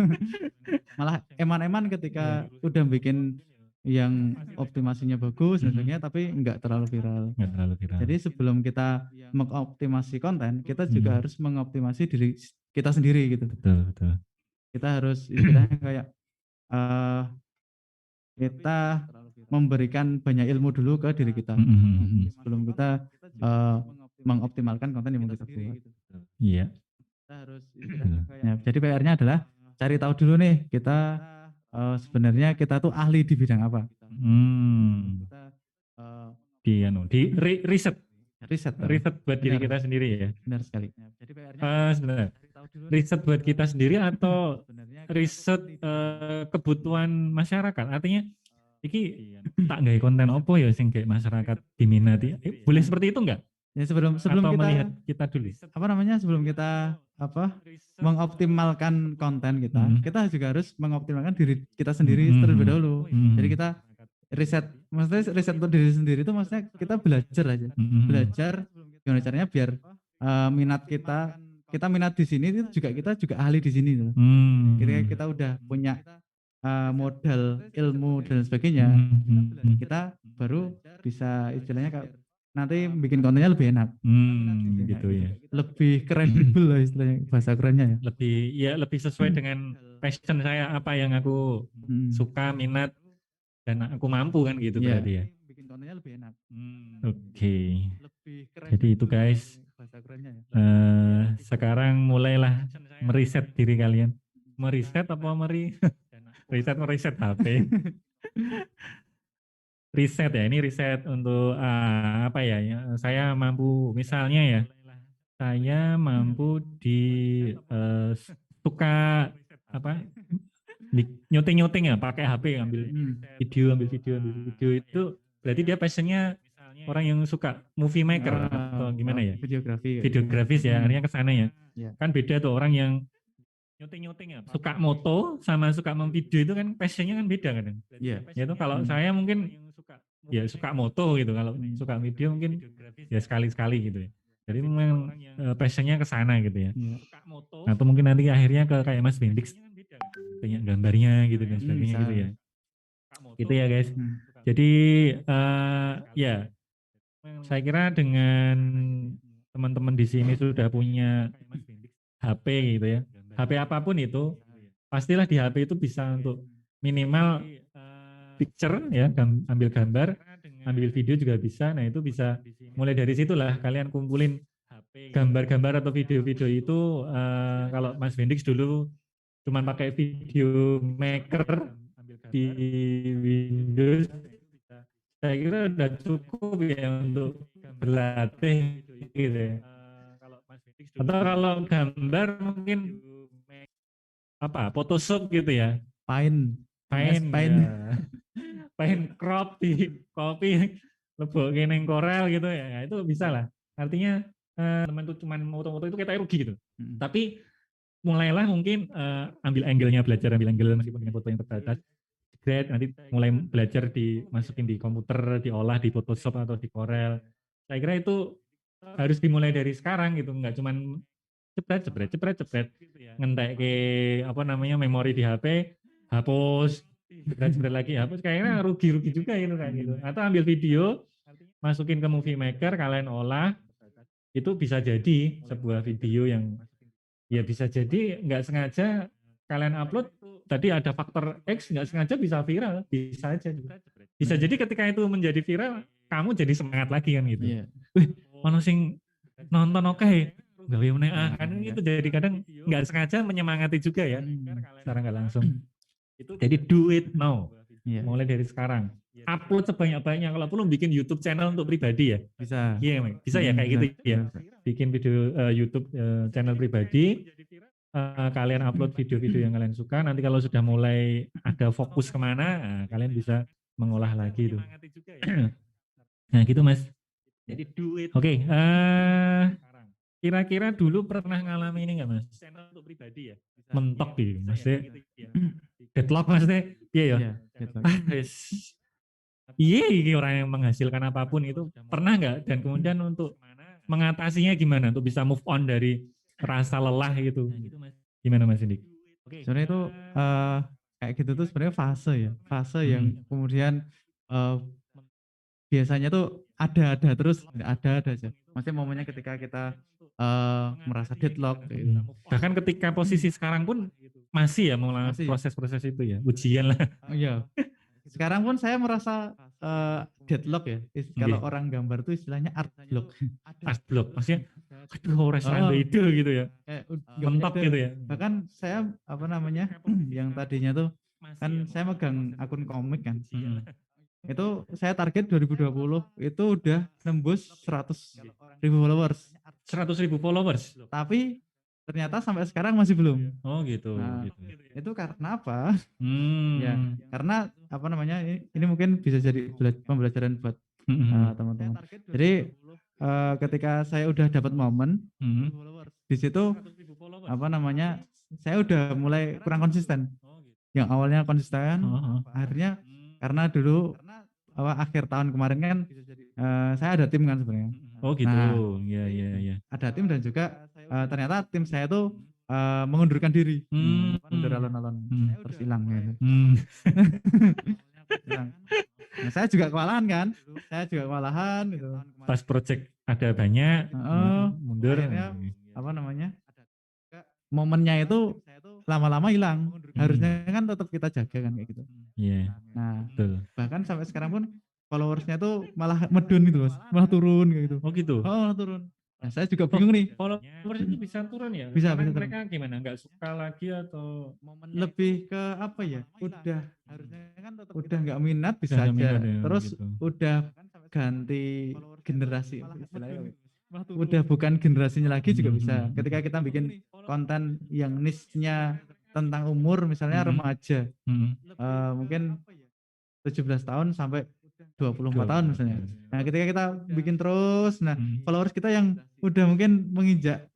Malah eman-eman ketika udah bikin yang optimasinya bagus dan sebagainya tapi nggak terlalu viral. Jadi sebelum kita mengoptimasi konten, kita juga harus mengoptimasi diri kita sendiri gitu. Betul. Kita harus istilahnya kayak kita memberikan banyak ilmu dulu ke diri kita sebelum kita mengoptimalkan konten yang mau kita buat. Iya. Kita harus ya, jadi PR-nya adalah cari tahu dulu nih kita sebenarnya kita tuh ahli di bidang apa. Riset buat diri kita sendiri ya. Benar sekali. Jadi sebenarnya riset buat kita sendiri atau riset kebutuhan masyarakat. Artinya iki tak gawe konten opo ya sing kayak masyarakat diminati. Boleh seperti itu enggak? Ya sebelum atau kita melihat kita dulu. Apa namanya? Sebelum kita mengoptimalkan konten kita, kita juga harus mengoptimalkan diri kita sendiri terlebih dahulu. Jadi kita maksudnya riset untuk diri sendiri itu maksudnya kita belajar aja. Belajar gimana caranya biar minat kita minat di sini itu kita juga ahli di sini tuh. Ketika kita udah punya modal ilmu dan sebagainya, kita baru bisa istilahnya nanti bikin kontennya lebih enak. Gitu ya. Lebih kredibel lah istilahnya, bahasa kerennya ya. Lebih sesuai dengan passion saya, apa yang aku suka, minat dan aku mampu kan gitu berarti ya. Bikin kontennya lebih enak. Oke. Jadi itu guys. Sekarang mulailah meriset diri kalian. Meriset apa meriset HP. Riset ya, ini riset untuk apa ya, saya mampu misalnya ya, saya mampu suka apa nyuting ya pakai HP, ambil video itu berarti dia passionnya orang yang suka movie maker atau gimana ya, videografis ya, artinya kesana ya. Kan beda tuh orang yang nyuting ya, suka moto sama suka memvideo itu kan passionnya kan beda kan. Ya itu kalau saya mungkin ya suka moto gitu, kalau suka video mungkin ya sekali-sekali gitu ya. Jadi memang passionnya ke sana gitu ya. Atau mungkin nanti akhirnya ke kayak Mas Bendix, banyak gambarnya gitu dan sebagainya gitu ya. Gitu ya guys. Jadi ya saya kira dengan teman-teman di sini sudah punya HP gitu ya. HP apapun itu, pastilah di HP itu bisa untuk minimal picture ya, ambil gambar, ambil video juga bisa. Nah itu bisa mulai dari situlah kalian kumpulin gambar-gambar atau video-video itu. Kalau Mas Bendix dulu cuma pakai video maker di Windows, saya kira udah cukup ya untuk berlatih gitu ya. Atau kalau gambar mungkin apa Photoshop gitu ya, Paint crop di copy lebok ning Corel gitu ya, itu bisa lah. Artinya teman tuh cuman moto-moto itu kita rugi gitu. Tapi mulailah mungkin ambil angle-nya, belajar ambil angle meskipun dengan foto yang terbatas. Nanti mulai belajar dimasukin di komputer, diolah di Photoshop atau di Corel. Saya kira itu harus dimulai dari sekarang gitu, nggak cuman cepret ngentek ke apa namanya memori di HP, hapus jebret lagi hapus, kayaknya rugi juga itu kayak gitu. Atau ambil video, masukin ke movie maker, kalian olah, itu bisa jadi sebuah video yang ya bisa jadi nggak sengaja kalian upload, tadi ada faktor X nggak sengaja bisa viral, bisa aja. Bisa jadi ketika itu menjadi viral, kamu jadi semangat lagi kan gitu. Iya. Wih, ono sing nonton oke, nggak meneh kan Iya. itu jadi kadang nggak sengaja menyemangati juga ya, secara nggak langsung. Jadi do it now, Iya. mulai dari sekarang. Upload sebanyak-banyaknya, kalau perlu bikin YouTube channel untuk pribadi ya. Bisa. Iya, bisa ya kayak gitu ya. Bisa. Bikin video YouTube channel pribadi, kalian upload video-video yang kalian suka. Nanti kalau sudah mulai ada fokus kemana, kalian bisa mengolah lagi itu. Nah gitu Mas. Jadi do it. Oke, kira-kira dulu pernah ngalami ini nggak Mas? Channel untuk pribadi ya. Mentok gitu, maksudnya deadlock maksudnya. Iya ya. Iya, deadlock. Iya, ini orang yang menghasilkan apapun itu pernah nggak? Dan kemudian untuk mengatasinya gimana? Untuk bisa move on dari rasa lelah gitu. Gimana Mas Indik? Sebenarnya itu kayak gitu tuh sebenarnya fase ya, fase yang kemudian biasanya tuh ada terus, ada aja. Maksudnya momennya ketika kita merasa deadlock gitu. Bahkan ketika posisi sekarang pun masih ya mengalami Masih. proses-proses itu ya, ujian lah. Oh, iya. Sekarang pun saya merasa deadlock ya. Kalau Oke. orang gambar tuh istilahnya art block. Art block, maksudnya aduh restoran itu gitu ya. Kayak Mentok gitu ya. Bahkan saya apa namanya yang tadinya tuh kan saya megang akun komik kan. Itu saya target 2020 itu udah nembus 100.000 followers. 100.000 followers. Tapi ternyata sampai sekarang masih belum. Oh gitu. Nah, gitu. itu karena apa? Ya, karena apa namanya ini mungkin bisa jadi pembelajaran buat teman-teman. Jadi ketika saya udah dapat momen di situ apa namanya saya udah mulai kurang konsisten. Yang awalnya konsisten, akhirnya karena dulu akhir tahun kemarin kan saya ada tim kan sebenarnya. Oh gitu. Nah, ya. ada tim dan juga ternyata tim saya tuh mengundurkan diri, mundur alon-alon, terus hilang gitu. Hilang. Nah, saya juga kewalahan kan, gitu. Pas project ada banyak, mundur. Akhirnya apa namanya? Momennya itu lama-lama hilang. Harusnya kan tetap kita jaga kan kayak gitu. Iya. Nah, betul. bahkan sampai sekarang pun followersnya tuh malah medun gitu Mas, malah turun kayak gitu. Oh gitu. Oh, turun. Nah, saya juga bingung nih. Followers itu bisa turun ya? Bisa mereka gimana? Nggak suka lagi atau lebih ke apa ya? Udah nggak minat bisa aja. minat ya, Terus gitu. udah ganti generasi istilahnya. Udah bukan generasinya lagi juga bisa. Ketika kita bikin konten yang niche-nya tentang umur misalnya remaja. Mungkin 17 tahun sampai 24 tahun misalnya. Nah, ketika kita bikin terus, nah followers kita yang udah mungkin menginjak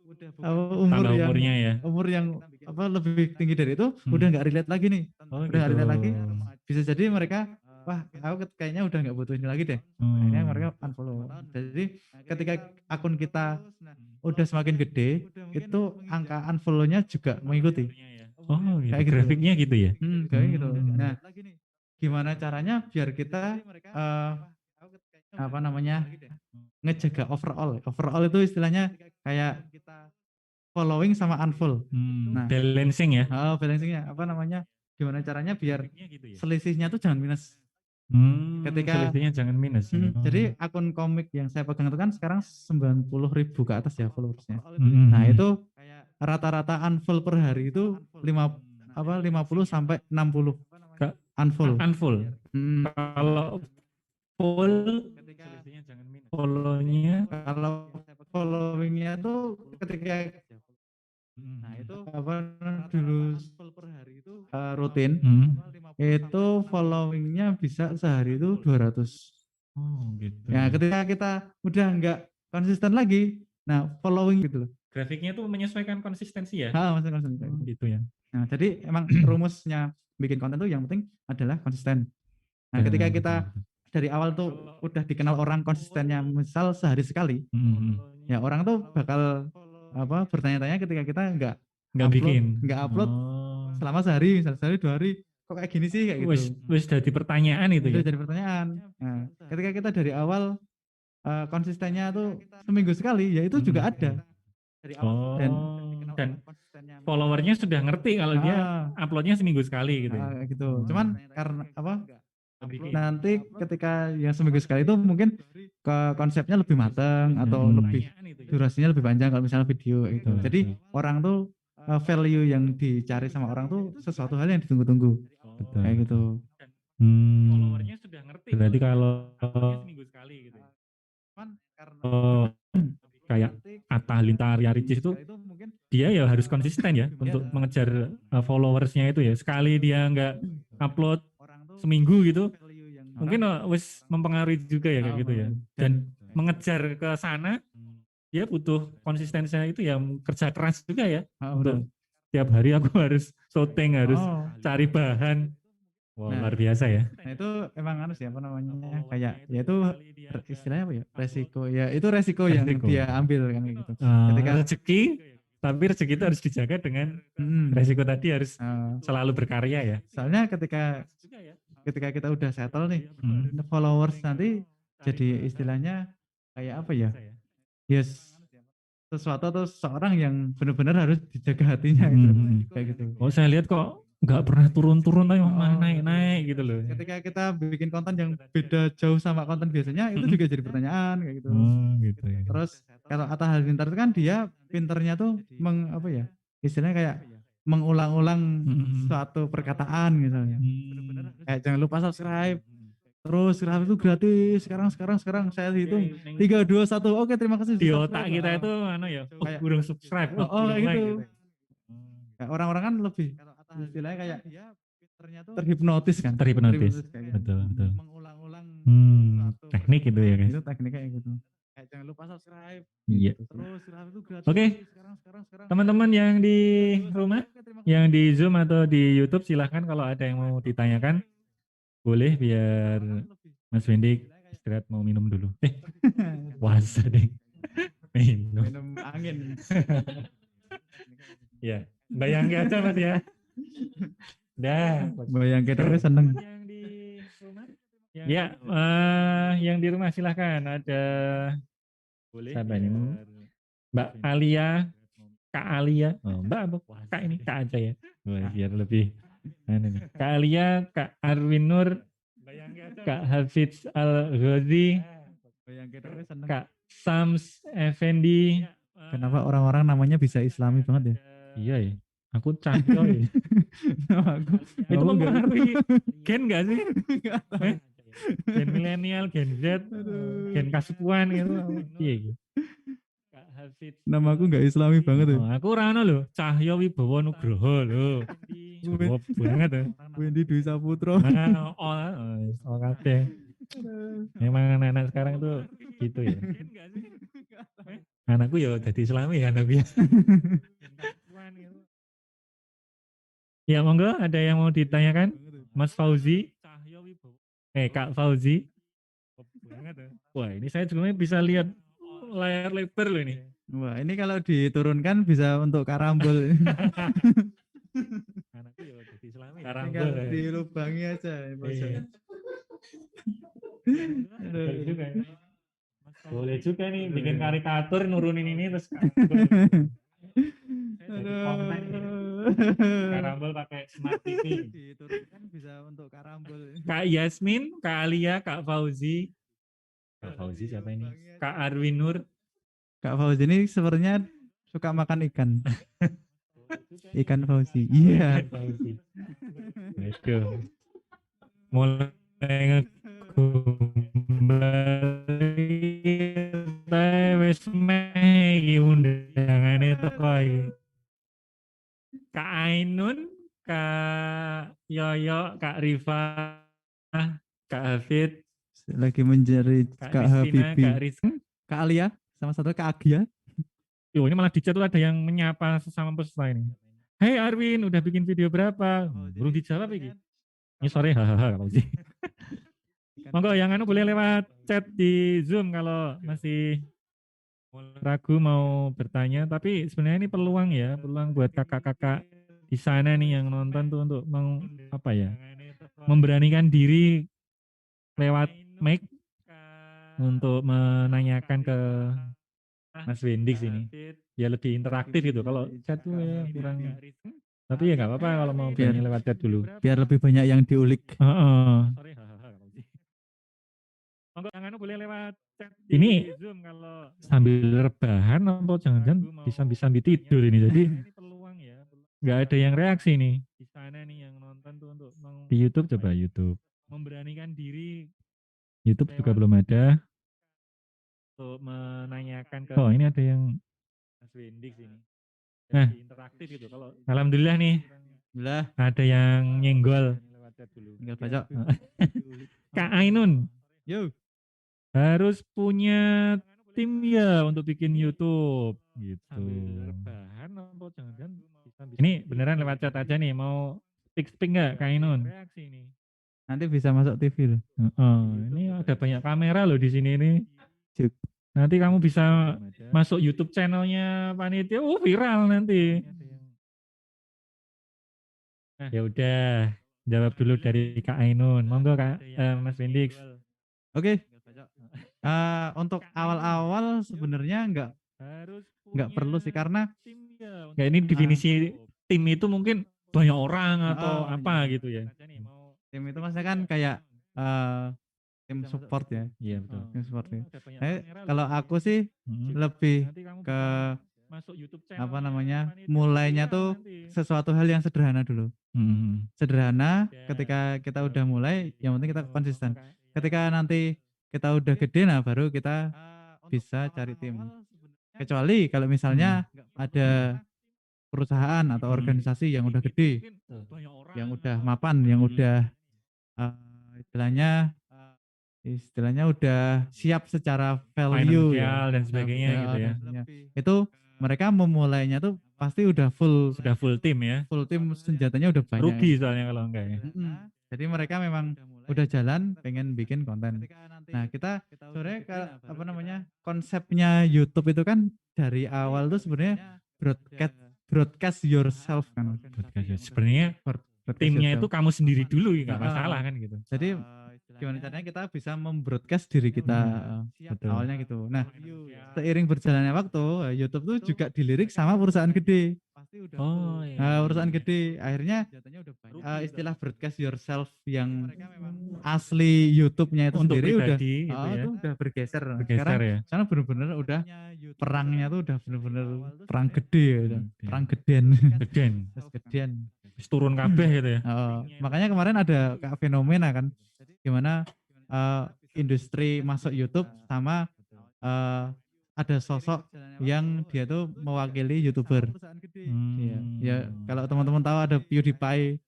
umur yang apa lebih tinggi dari itu udah nggak relate lagi nih. Udah nggak relate lagi. Bisa jadi mereka wah aku kayaknya udah nggak butuh ini lagi deh. Akhirnya mereka unfollow. Jadi ketika akun kita udah semakin gede, itu angka unfollow-nya juga mengikuti. Oh, gitu. Kayak gitu. Grafiknya gitu ya? Kayak gitu. Nah, gimana caranya biar kita apa namanya ngejaga overall. Overall itu istilahnya kayak following sama unfollow. Nah, balancing ya? Balancingnya apa namanya? Gimana caranya biar selisihnya tuh jangan minus. Ketika selisihnya jangan minus. Jadi akun komik yang saya pegang itu kan sekarang 90.000 ke atas ya followersnya. Nah itu rata-rata unfollow per hari itu 50 sampai 60 unfollow. Kalau full follow-nya, kalau following-nya tuh ketika itu apa dulu rutin itu following-nya bisa sehari itu 200. Oh gitu. Ya ketika kita udah nggak konsisten lagi, nah following gitu loh. Grafiknya tuh menyesuaikan konsistensi ya? Maksudnya konsisten. Gitu ya. Nah jadi emang rumusnya bikin konten tuh yang penting adalah konsisten. Nah ketika kita dari awal tuh udah dikenal orang konsistennya misal sehari sekali, ya orang tuh bakal apa bertanya-tanya ketika kita nggak upload selama sehari, misal sehari 2 hari, kok kayak gini sih kayak gitu. Wis jadi pertanyaan itu ya. Jadi pertanyaan. Nah, ketika kita dari awal konsistennya tuh seminggu sekali, ya itu juga ada dari awal dan followernya sudah ngerti kalau dia uploadnya seminggu sekali gitu. Gitu. Cuman karena apa? Nanti ketika yang seminggu sekali itu mungkin ke konsepnya lebih matang atau lebih durasinya lebih panjang kalau misalnya video gitu. Jadi orang tuh value yang dicari sama orang tuh sesuatu hal yang ditunggu-tunggu. Kayak gitu. Followernya sudah ngerti. Berarti kalau seminggu sekali gitu. Kayak Atta Halilintar, Ria Ricis itu dia ya harus konsisten ya untuk mengejar followersnya itu ya. Sekali dia nggak upload seminggu gitu, mungkin wis mempengaruhi juga ya kayak gitu ya. Dan mengejar ke sana, dia butuh konsistensinya itu ya kerja keras juga ya. Untuk tiap hari aku harus syuting, harus cari bahan. Wow, luar biasa ya. Nah itu emang harus ya apa namanya kayak ya itu istilahnya apa ya resiko ya itu resiko yang dia ambil kan gitu. Ketika rezeki, tapi rezeki itu harus dijaga dengan resiko tadi harus selalu berkarya ya. Soalnya ketika kita udah settle nih followers nanti jadi istilahnya kayak apa ya? Yes, sesuatu atau seorang yang benar-benar harus dijaga hatinya gitu. Kayak gitu. Oh saya lihat kok nggak pernah turun-turun tapi malah naik-naik gitu loh. Ketika kita bikin konten yang beda jauh sama konten biasanya itu juga jadi pertanyaan kayak gitu. Gitu ya. Terus kalau Atta Halilintar itu kan dia pinternya tuh apa ya? Istilahnya kayak mengulang-ulang suatu perkataan misalnya. Kayak jangan lupa subscribe. Terus subscribe itu gratis. Sekarang saya hitung 3 2 1. Oke, terima kasih. Di otak kita itu kayak burung subscribe. Kayak gitu. Kayak orang-orang kan lebih istilahnya kayak terhipnotis kan. Terhipnotis. Betul. Mengulang-ulang teknik itu ya guys. Itu teknik kayak gitu. Kayak jangan lupa subscribe. Iya. Terus subscribe itu gratis. Oke. Teman-teman yang di rumah, yang di Zoom atau di YouTube silahkan kalau ada yang mau ditanyakan. Boleh biar Mas Wendy istirahat mau minum dulu. Puasa deh. Minum angin. Ya, bayangin aja Mas ya. Dah. Bayangin aja seneng. Ya, yang di rumah silahkan ada. Siapa ini? Mbak Alia, Kak Alia. Oh, Mbak apa? Kak ini Kak aja ya. Biar lebih. Kak Alia, Kak Arwin Nur, Kak Hafiz Al-Ghazi, Kak Sams Effendi. Kenapa orang-orang namanya bisa islami banget ya? Iya ya, aku cahyo ya. Itu mempengaruhi gen gak sih? Gen milenial, gen Z, gen kasukuan gitu. Iya gitu. Nama aku nggak islami banget ya. Aku rano loh, Cahyo Wibowo Nugroho loh. Jawab banget ya. Wendy Dwi Saputro. Oh kabeh. Memang anak-anak sekarang tuh gitu ya. Anakku ya jadi Islami ya anakku ya. Ya monggo ada yang mau ditanyakan? Mas Fauzi. Kak Fauzi. Wah ini saya juga bisa lihat layar lebar loh ini. Wah ini kalau diturunkan bisa untuk karambol. Anakku ya jadi Islami. Tinggal dilubangi aja. Boleh juga nih bikin karikatur nurunin ini terus karambol pakai smart TV. Diturunkan bisa untuk karambol. Kak Yasmin, Kak Alia, Kak Fauzi. Kak Fauzi siapa ini? Kak Arwin Nur. Kak Fauzi ini sebenarnya suka makan ikan. Ikan Fauzi. Iya. Let's go. Mulai kembali wis meh iki undangane teko iki. Kak Ainun, Kak Yoyo, Kak Rifa, Kak Hafid lagi mencari Kak Habibi. Kak Rizky, Kak Alia, sama satu Kak Agia. Yo, ini malah di chat tuh ada yang menyapa sesama peserta ini. Hei Arwin, udah bikin video berapa? Belum dijawab iki. Ini sore hahaha kalau sih. Monggo yang anu boleh lewat chat di Zoom kalau masih ragu mau bertanya, tapi sebenarnya ini peluang ya, peluang buat kakak-kakak di sana nih yang nonton tuh untuk memberanikan diri lewat mic untuk menanyakan ke Mas Wendik sini. Ya lebih interaktif gitu. Kalau chat tuh ya kurang. Tapi ya nggak apa-apa kalau mau Biar- banyak lewat chat dulu. biar lebih banyak yang diulik. Heeh. Monggo jangan boleh lewat chat ini Zoom kalau sambil rebahan atau jangan-jangan bisa tidur ini. Jadi peluang ya. Nggak ada yang reaksi nih. Di sana nih yang nonton tuh untuk di YouTube coba YouTube. Memberanikan diri. YouTube juga belum ada. Untuk menanyakan ke oh ini ada yang Mas Wendik sini. Nah, interaktif gitu. Kalau alhamdulillah nih Alhamdulillah. ada yang nyenggol. Tinggal baca. Kak Ainun Yo. harus punya tim ya untuk bikin YouTube gitu. Ini beneran lewat chat aja nih, mau speak nggak Kak Ainun? Nanti bisa masuk TV loh. Ini ada banyak kamera loh di sini nih. Juk. Nanti kamu bisa masuk YouTube channelnya panitia, viral nanti. Nah, ya udah, jawab dulu dari Kak Ainun. Monggo Kak, Mas Wendik. Oke. Untuk awal-awal sebenarnya nggak perlu sih karena nggak ini definisi tim itu mungkin banyak orang atau apa iya. gitu ya. Tim itu maksudnya kan kayak tim support ya. Iya betul. Tim support ya. Kalau aku sih lebih ke apa namanya mulainya tuh sesuatu hal yang sederhana dulu. Sederhana ketika kita udah mulai yang penting kita konsisten. Ketika nanti kita udah gede nah baru kita bisa cari tim. Kecuali kalau misalnya ada perusahaan atau organisasi yang udah gede, yang udah mapan, yang udah istilahnya udah siap secara value ya dan sebagainya gitu ya. Itu mereka memulainya tuh pasti udah full tim ya. Full tim senjatanya udah banyak. Rugi soalnya kalau enggak ya. Jadi mereka memang udah jalan pengen bikin konten. Nah, kita sebenarnya apa namanya? Konsepnya YouTube itu kan dari awal tuh sebenarnya broadcast yourself kan. Sebenarnya timnya itu kamu sendiri dulu ya nggak masalah kan gitu. Jadi gimana caranya kita bisa membroadcast diri kita awalnya gitu. Nah, seiring berjalannya waktu, YouTube tuh juga dilirik sama perusahaan gede. Oh iya. Nah, perusahaan gede akhirnya istilah broadcast yourself yang asli YouTube-nya itu untuk sendiri pribadi, udah gitu ya. itu udah bergeser. Sekarang ya. Karena benar-benar udah perangnya tuh udah benar-benar perang gede ya, perang geden. Geden. Turun kabeh gitu ya. Makanya kemarin ada kayak fenomena kan gimana industri masuk YouTube sama ada sosok yang dia tuh mewakili YouTuber. Ya kalau teman-teman tahu ada PewDiePie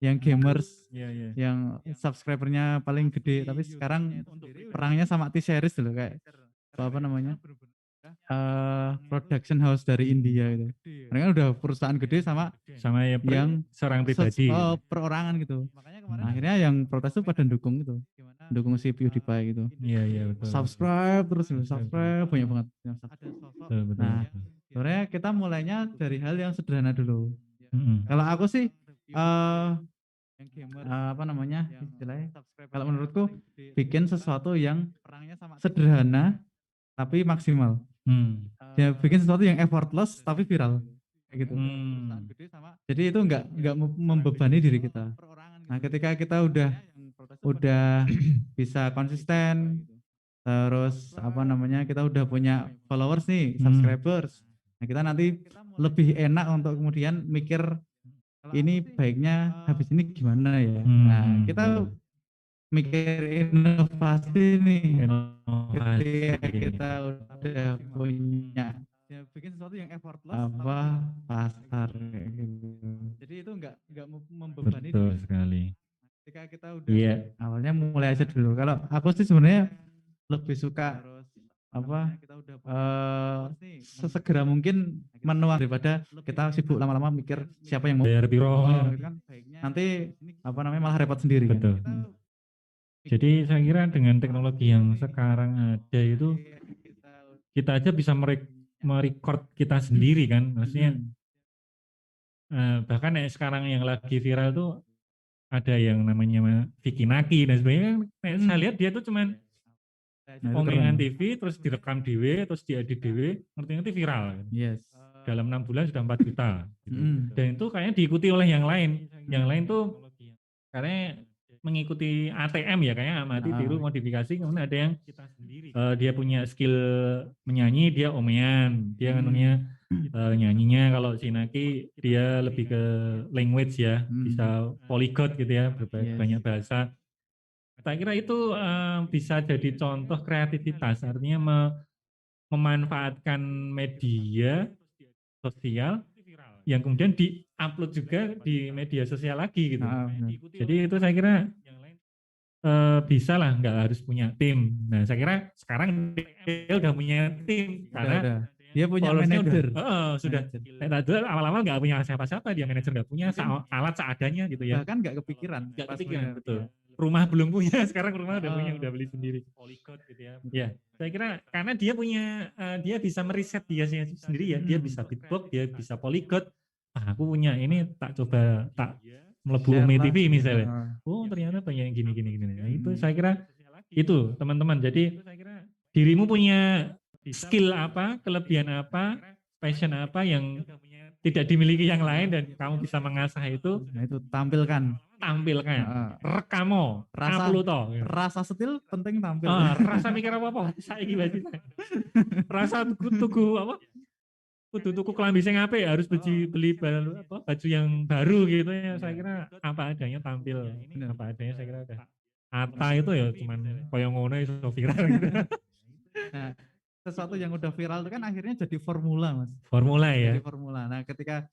yang gamers, yang subscribernya paling gede, tapi sekarang perangnya sama T-Series dulu kayak apa namanya production house dari India itu. Mereka udah perusahaan gede sama yang seorang pribadi. Perorangan gitu. Nah, akhirnya yang protes tuh pada dukung gitu. Dukung si PewDiePie gitu. Iya betul. Subscribe terus subscribe banyak banget. Nah, sebenarnya kita mulainya dari hal yang sederhana dulu. Kalau aku sih apa namanya istilahnya? Kalau menurutku bikin sesuatu yang sederhana tapi maksimal. Ya bikin sesuatu yang effortless tapi viral kayak gitu. Jadi itu enggak membebani diri kita. Nah, ketika kita udah bisa konsisten, terus apa namanya kita udah punya followers nih, subscribers. Nah, kita nanti lebih enak untuk kemudian mikir ini baiknya habis ini gimana ya. Nah, kita mikir inovasi nih. Ketika kita udah punya bikin sesuatu yang effortless apa pasar gitu. Jadi itu enggak membebani betul sekali. Ketika kita udah awalnya mulai aja dulu. Kalau aku sih sebenarnya lebih suka apa sesegera mungkin menuang daripada kita sibuk lama-lama mikir siapa yang mau bayar piro kan nanti apa namanya malah repot sendiri. Betul. Kan? Jadi saya kira dengan teknologi yang sekarang ada itu kita aja bisa merecord kita sendiri kan, maksudnya bahkan sekarang yang lagi viral tuh ada yang namanya Vicky Naki dan sebagainya. Saya lihat dia tuh cuman Nah, itu ongengan keren. TV terus direkam dewe terus diedit dewe ngerti-ngerti viral Yes. dalam 6 bulan sudah 4 juta gitu. Mm. Dan itu kayaknya diikuti oleh yang lain tuh karena mengikuti ATM ya kayaknya amati tiru modifikasi, kemudian ada yang dia punya skill menyanyi, dia omean, dia anunya nyanyinya kalau si Naki dia lebih ke language ya, bisa polyglot gitu ya, banyak bahasa. Saya kira itu bisa jadi contoh kreativitas, artinya memanfaatkan media sosial yang kemudian di-upload juga di media sosial lagi gitu. Jadi itu saya kira bisa lah, nggak harus punya tim. Nah saya kira sekarang dia udah punya tim karena dia punya followersnya manajer. Sudah. Saya awal-awal nggak punya siapa-siapa, dia manajer nggak punya, alat seadanya gitu ya. Bahkan nggak kepikiran. Nggak kepikiran, betul. Rumah belum punya, sekarang rumah udah punya, udah beli sendiri. Gitu ya. Ya, saya kira karena dia punya, dia bisa meriset dia sendiri ya, dia bisa beatbox, dia bisa polyglot. Aku punya ini, tak coba tak melebu Umi TV misalnya. Oh ternyata banyak yang gini. Nah, itu saya kira itu teman-teman. Jadi dirimu punya skill apa, kelebihan apa, passion apa yang tidak dimiliki yang lain dan kamu bisa mengasah itu. Nah itu tampilkan, rekamo, rasa setil penting tampil. Rasa mikir apa saya gimana? Rasa tuku apa? Kudu tuku kelambi sing apik, harus beli baju yang baru gitu ya. Saya kira apa adanya tampil, apa adanya saya kira udah. Ata itu ya cuman koyo ngono iso viral gitu. Nah, sesuatu yang udah viral itu kan akhirnya jadi formula, Mas. Formula ya. Jadi formula. Nah, ketika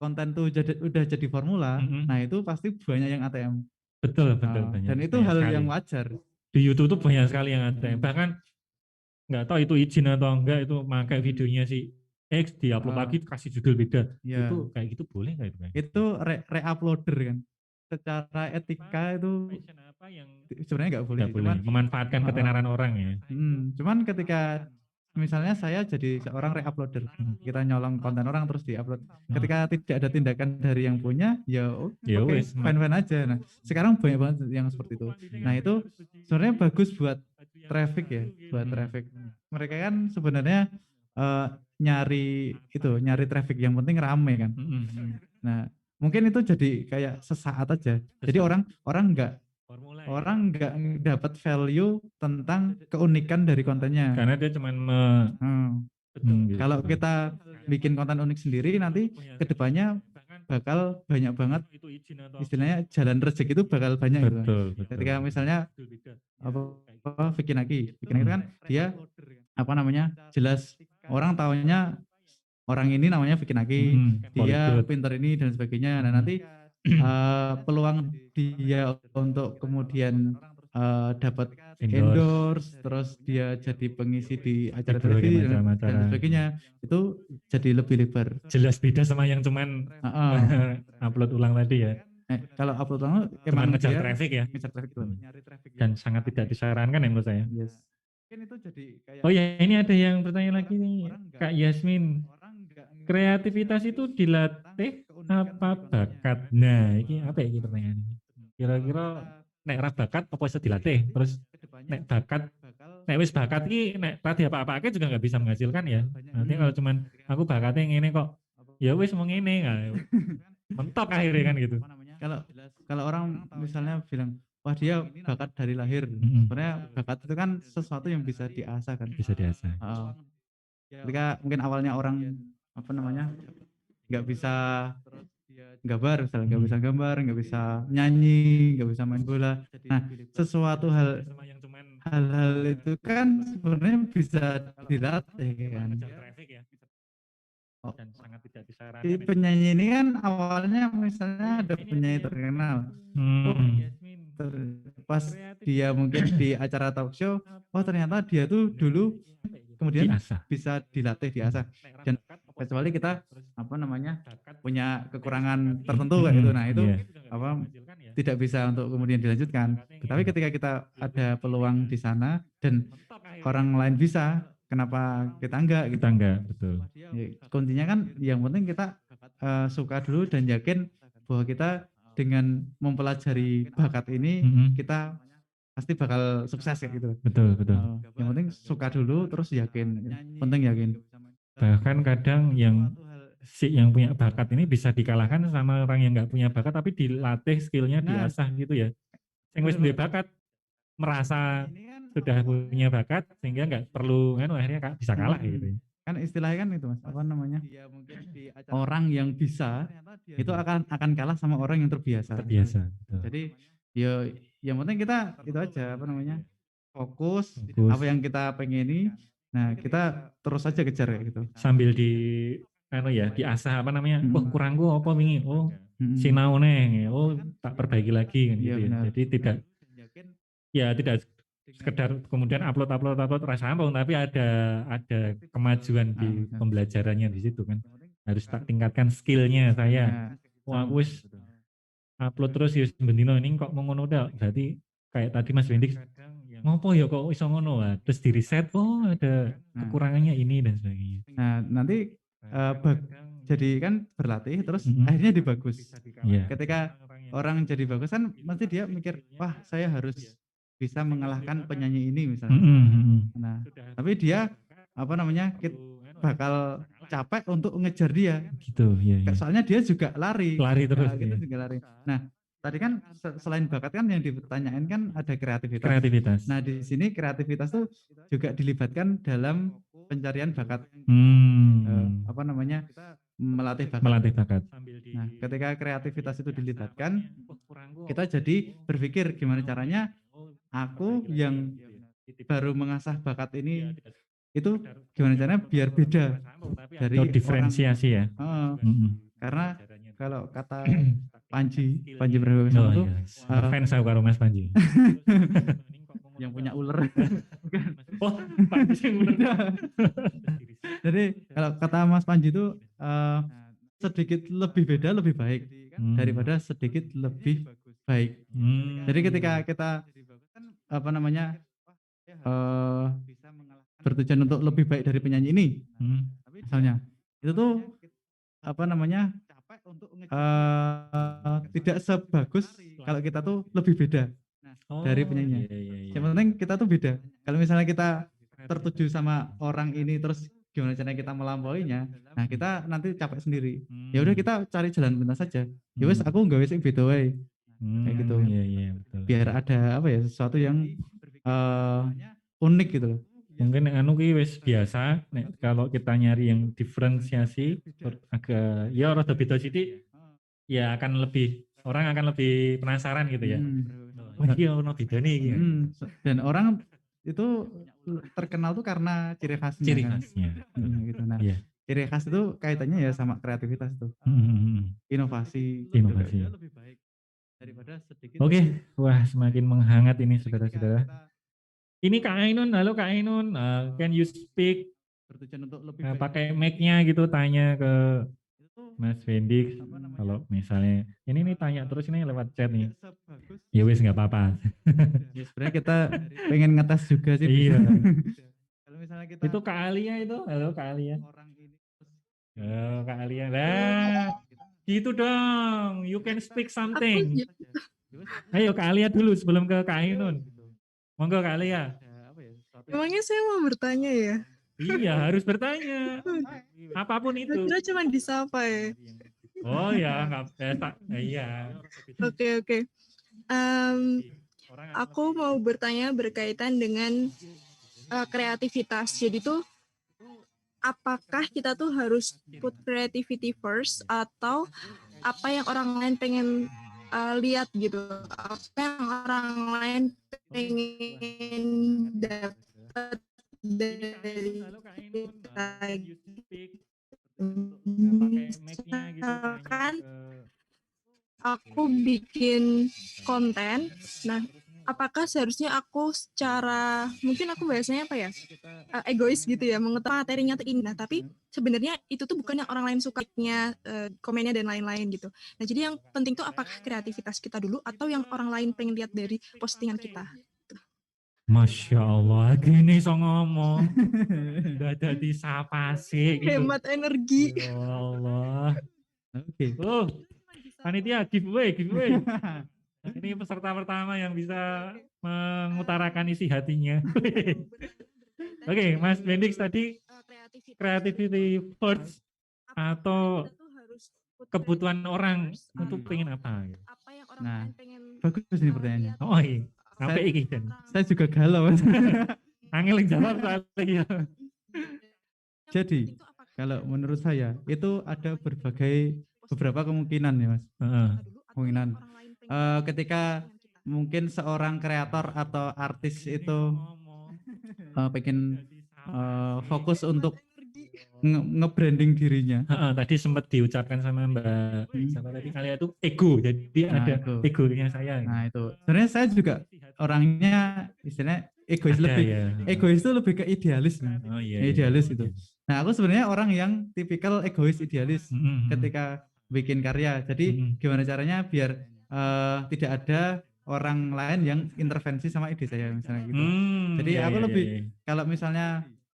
konten tuh udah jadi formula, nah itu pasti banyak yang ATM. Betul banyak. Dan itu hal yang wajar. Di YouTube tuh banyak sekali yang ATM. Bahkan nggak tahu itu izin atau enggak, itu pakai videonya si X diupload lagi kasih judul beda. Itu kayak gitu boleh nggak itu? Itu re-uploader kan. Secara etika itu sebenarnya nggak boleh. Cuman memanfaatkan ketenaran orang ya. Cuman ketika misalnya saya jadi seorang re-uploader, kita nyolong konten orang terus di-upload. Ketika tidak ada tindakan dari yang punya, ya oke, fine-fine aja. Nah, sekarang banyak banget yang seperti itu. Nah, itu sebenarnya bagus buat traffic ya, buat traffic. Mereka kan sebenarnya nyari traffic, yang penting rame kan. Nah, mungkin itu jadi kayak sesaat aja. Jadi orang nggak dapat value tentang keunikan dari kontennya. Karena dia cuma kalau kita bikin konten unik sendiri, nanti kedepannya bakal banyak banget, istilahnya jalan rezeki itu bakal banyak. Betul. Ketika misalnya Vicky Naki itu kan dia jelas orang tahunya orang ini namanya Vicky Naki, dia pinter ini dan sebagainya. Nah nanti peluang dia untuk kemudian dapat endorse, terus dia jadi pengisi di acara televisi dan sebagainya, itu jadi lebih lebar. Jelas beda sama yang cuman upload ulang tadi ya. Kalau upload ulang emang ngejar traffic ya. Dan sangat tidak disarankan ya menurut saya. Yes. Oh ya, ini ada yang bertanya lagi nih, Kak Yasmin. Kreativitas itu dilatih apa bakat? Nah, ini apa ya ini pertanyaannya? Kira-kira nek ra bakat apa bisa dilatih? Terus nek bakat, nek wis bakat iki nek tadi apa-apa juga nggak bisa menghasilkan ya. Nanti kalau cuman aku bakatnya ngene kok, ya wis mau ngene, mentok akhirnya kan gitu. Kalau orang misalnya bilang, wah dia bakat dari lahir, sebenarnya bakat itu kan sesuatu yang bisa diasah kan. Bisa diasah. Ketika mungkin awalnya orang nggak bisa gambar, misalnya nggak bisa gambar, nggak bisa nyanyi, nggak bisa main bola. Nah, sesuatu hal-hal itu kan sebenarnya bisa dilatih kan. Dan sangat tidak disarankan. Penyanyi ini kan awalnya misalnya ada penyanyi terkenal. Pas dia mungkin di acara talk show, ternyata dia tuh dulu kemudian bisa dilatih, diasah. Dan kecuali kita punya kekurangan tertentu kayak gitu, nah itu tidak bisa untuk kemudian dilanjutkan. Tapi ketika kita ada peluang di sana dan orang lain bisa, kenapa kita enggak? Kita enggak, betul. Ya, kuncinya kan yang penting kita suka dulu dan yakin bahwa kita dengan mempelajari bakat ini kita pasti bakal sukses kayak gitu. Betul, betul. Yang penting suka dulu terus yakin, penting yakin. Bahkan kadang yang punya bakat ini bisa dikalahkan sama orang yang nggak punya bakat tapi dilatih skillnya Nah, diasah gitu ya. Yang wis duwe bakat merasa sudah punya bakat sehingga nggak perlu kan akhirnya bisa kalah gitu ya. Kan istilahnya kan itu Mas, apa namanya? Orang yang bisa itu akan kalah sama orang yang terbiasa. Terbiasa. Betul. Jadi ya yang penting kita itu aja apa namanya? Fokus apa yang kita pengini. Nah, kita terus aja kejar kayak gitu. Sambil diasah apa namanya? Oh, kurangku apa wingi? Oh, sinau neh. Oh, tak perbaiki lagi kan gitu ya. Jadi tidak sekedar kemudian upload rasa ampun, tapi ada kemajuan di pembelajarannya di situ kan. Harus tak tingkatkan skillnya saya. Wah, aku wis upload terus ya bendino ini kok mau ngono dak. Berarti kayak tadi Mas Wendik ngopo ya kok iso ngono, terus di reset, oh ada kekurangannya ini dan sebagainya. Nah, nanti jadi kan berlatih terus akhirnya dibagus. Ketika orang jadi bagus kan mesti dia mikir, wah saya harus bisa mengalahkan penyanyi ini misalnya. Nah, tapi dia apa namanya bakal capek untuk ngejar dia. Gitu, ya. Soalnya dia juga lari terus. Nah, gitu juga lari. Nah, tadi kan selain bakat kan yang ditanyain kan ada kreativitas. Nah, di sini kreativitas tuh juga dilibatkan dalam pencarian bakat. Apa namanya? Melatih bakat. Nah, ketika kreativitas itu dilibatkan, kita jadi berpikir gimana caranya aku yang baru mengasah bakat ini itu gimana caranya biar beda dari diferensiasi ya. Karena kalau kata Panji Pragiwaksono itu fans aku karo Mas Panji. Yang punya ular. Oh, Panji yang ular. Jadi kalau kata Mas Panji itu sedikit lebih beda lebih baik daripada sedikit lebih baik. Jadi ketika kita apa namanya bertujuan untuk lebih baik dari penyanyi ini, misalnya itu tuh apa namanya tidak sebagus kalau kita tuh lebih beda dari penyanyinya. Yang penting kita tuh beda. Kalau misalnya kita tertuju sama orang ini terus gimana caranya kita melampauinya, nah kita nanti capek sendiri. Ya udah kita cari jalan pintas saja. Ya wes aku nggak wes beda wae. Kayak gitu. Betul. Biar ada apa ya sesuatu yang unik gitu loh. Mungkin anu ki wis biasa kalau kita nyari yang diferensiasi agak ya rada beda sithik ya orang akan lebih penasaran gitu ya. Oh iya ono bedane iki. Dan orang itu terkenal tuh karena ciri khasnya. Gitu. Nah, ciri khas itu kaitannya ya sama kreativitas tuh. Inovasi. Lebih baik daripada sedikit. Oke, wah semakin menghangat ini saudara-saudara. Ini Kak Ainun, halo Kak Ainun, can you speak? Bertujuan untuk lebih pakai mic-nya gitu, tanya ke Mas Wendik. Kalau misalnya ini nih tanya terus ini lewat chat nih. Ya wis nggak apa-apa. Ya sebenarnya kita pengen ngetes juga sih. Iya. Kalau misalnya kita itu Kak Alia itu, halo Kak Alia. Kak Alia, lah gitu dong, you can speak something. Ayo Kak Alia dulu sebelum ke Kak Ainun. Monggo Kak Alia. Emangnya saya mau bertanya ya? Iya harus bertanya. Apapun itu. Kira cuma disapa ya. Oh ya nggak iya. Oke. Aku mau bertanya berkaitan dengan kreativitas. Jadi tuh apakah kita tuh harus put creativity first atau apa yang orang lain pengen lihat gitu, apa yang orang lain pengen dapat dari kita misalkan aku bikin konten, nah apakah seharusnya aku secara mungkin aku bahasanya apa ya egois gitu ya mengetahui materinya tuh ini, nah tapi sebenarnya itu tuh bukan yang orang lain sukanya komennya dan lain-lain gitu. Nah jadi yang penting tuh apakah kreativitas kita dulu atau yang orang lain pengen lihat dari postingan kita. Masya Allah, gini so ngomong udah jadi sapa sih gitu. Hemat energi. Ya Allah. Oke. Panitia giveaway. Ini peserta pertama yang bisa mengutarakan isi hatinya. Oke, Mas Bendix tadi creativity first atau kebutuhan orang itu pengen apa? Nah, bagus ini pertanyaannya. Oh iya, sampai iki kan. Saya juga galau. Angel yang jawab soalnya. Jadi, kalau menurut saya itu ada beberapa kemungkinan ya Mas. Kemungkinan. Ketika mungkin seorang kreator atau artis itu pengen fokus untuk nge-branding dirinya. Tadi sempat diucapkan sama Mbak siapa tadi kalian itu ego, jadi ada egonya saya. Nah itu sebenarnya saya juga orangnya istilahnya egois Ada, lebih ya. Egois itu lebih ke idealis kan? Oh, iya, Idealis iya, gitu. iya. Nah aku sebenarnya orang yang tipikal egois idealis ketika bikin karya. Jadi gimana caranya biar tidak ada orang lain yang intervensi sama ide saya misalnya gitu. Jadi Iya, aku iya, lebih iya. kalau misalnya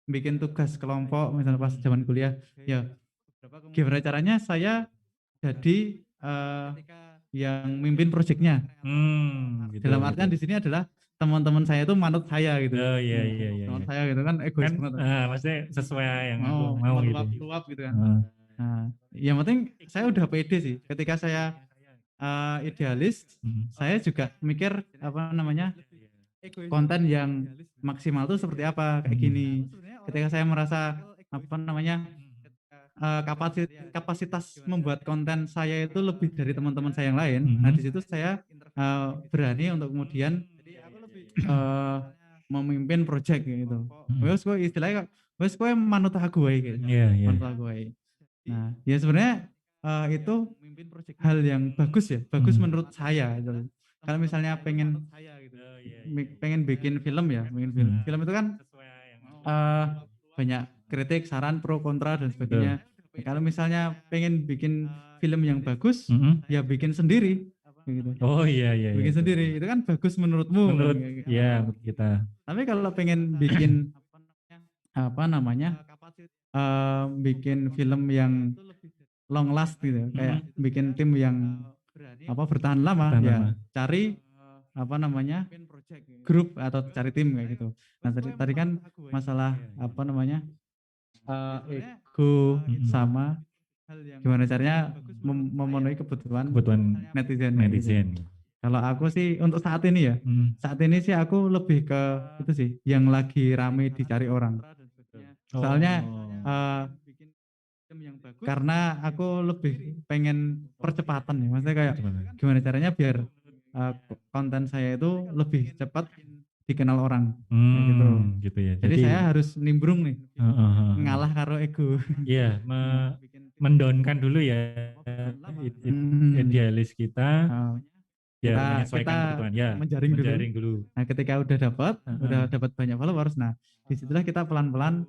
bikin tugas kelompok misalnya pas zaman kuliah, ya gimana caranya saya jadi yang mimpin proyeknya. Gitu, Dalam artian di sini adalah teman-teman saya itu manut saya gitu. Oh iya, iya, iya. Manut saya gitu kan egois Kan, banget. maksudnya sesuai yang aku mau gitu. Luap gitu kan. Nah, yang penting saya udah pede sih. Ketika saya idealis, saya juga mikir apa namanya konten yang maksimal itu seperti apa kayak gini. Ketika saya merasa apa namanya kapasitas membuat konten saya itu lebih dari teman-teman saya yang lain. Nah di situ saya berani untuk kemudian memimpin project gitu. Wes gue istilahnya wes gue manut aku gitu. Manut aku. Nah ya sebenarnya itu hal yang bagus ya, bagus menurut saya. Gitu. Kalau misalnya pengen bikin film ya, film itu kan banyak kritik, saran, pro, kontra dan sebagainya. Kalau misalnya pengen bikin film yang bagus, ya bikin sendiri. Gitu. Oh iya, iya. Bikin sendiri, itu kan bagus menurutmu. Menurut kan, ya menurut kita. Tapi kalau pengen bikin apa namanya, bikin film yang long last gitu, kayak bikin tim yang bertahan lama, cari apa namanya grup atau cari tim kayak gitu. Nah tadi kan masalah apa namanya ego sama gimana caranya memenuhi kebutuhan netizen. Kalau aku sih untuk saat ini ya, saat ini sih aku lebih ke itu sih yang lagi rame dicari orang. Soalnya karena aku lebih pengen percepatan ya, maksudnya kayak gimana caranya biar konten saya itu lebih cepat dikenal orang gitu ya. Jadi saya harus nimbrung nih, ngalah karo ego. Iya, mendownkan dulu ya idealis kita. Kita menjaring dulu. Nah, ketika udah dapat banyak followers, nah disitulah kita pelan-pelan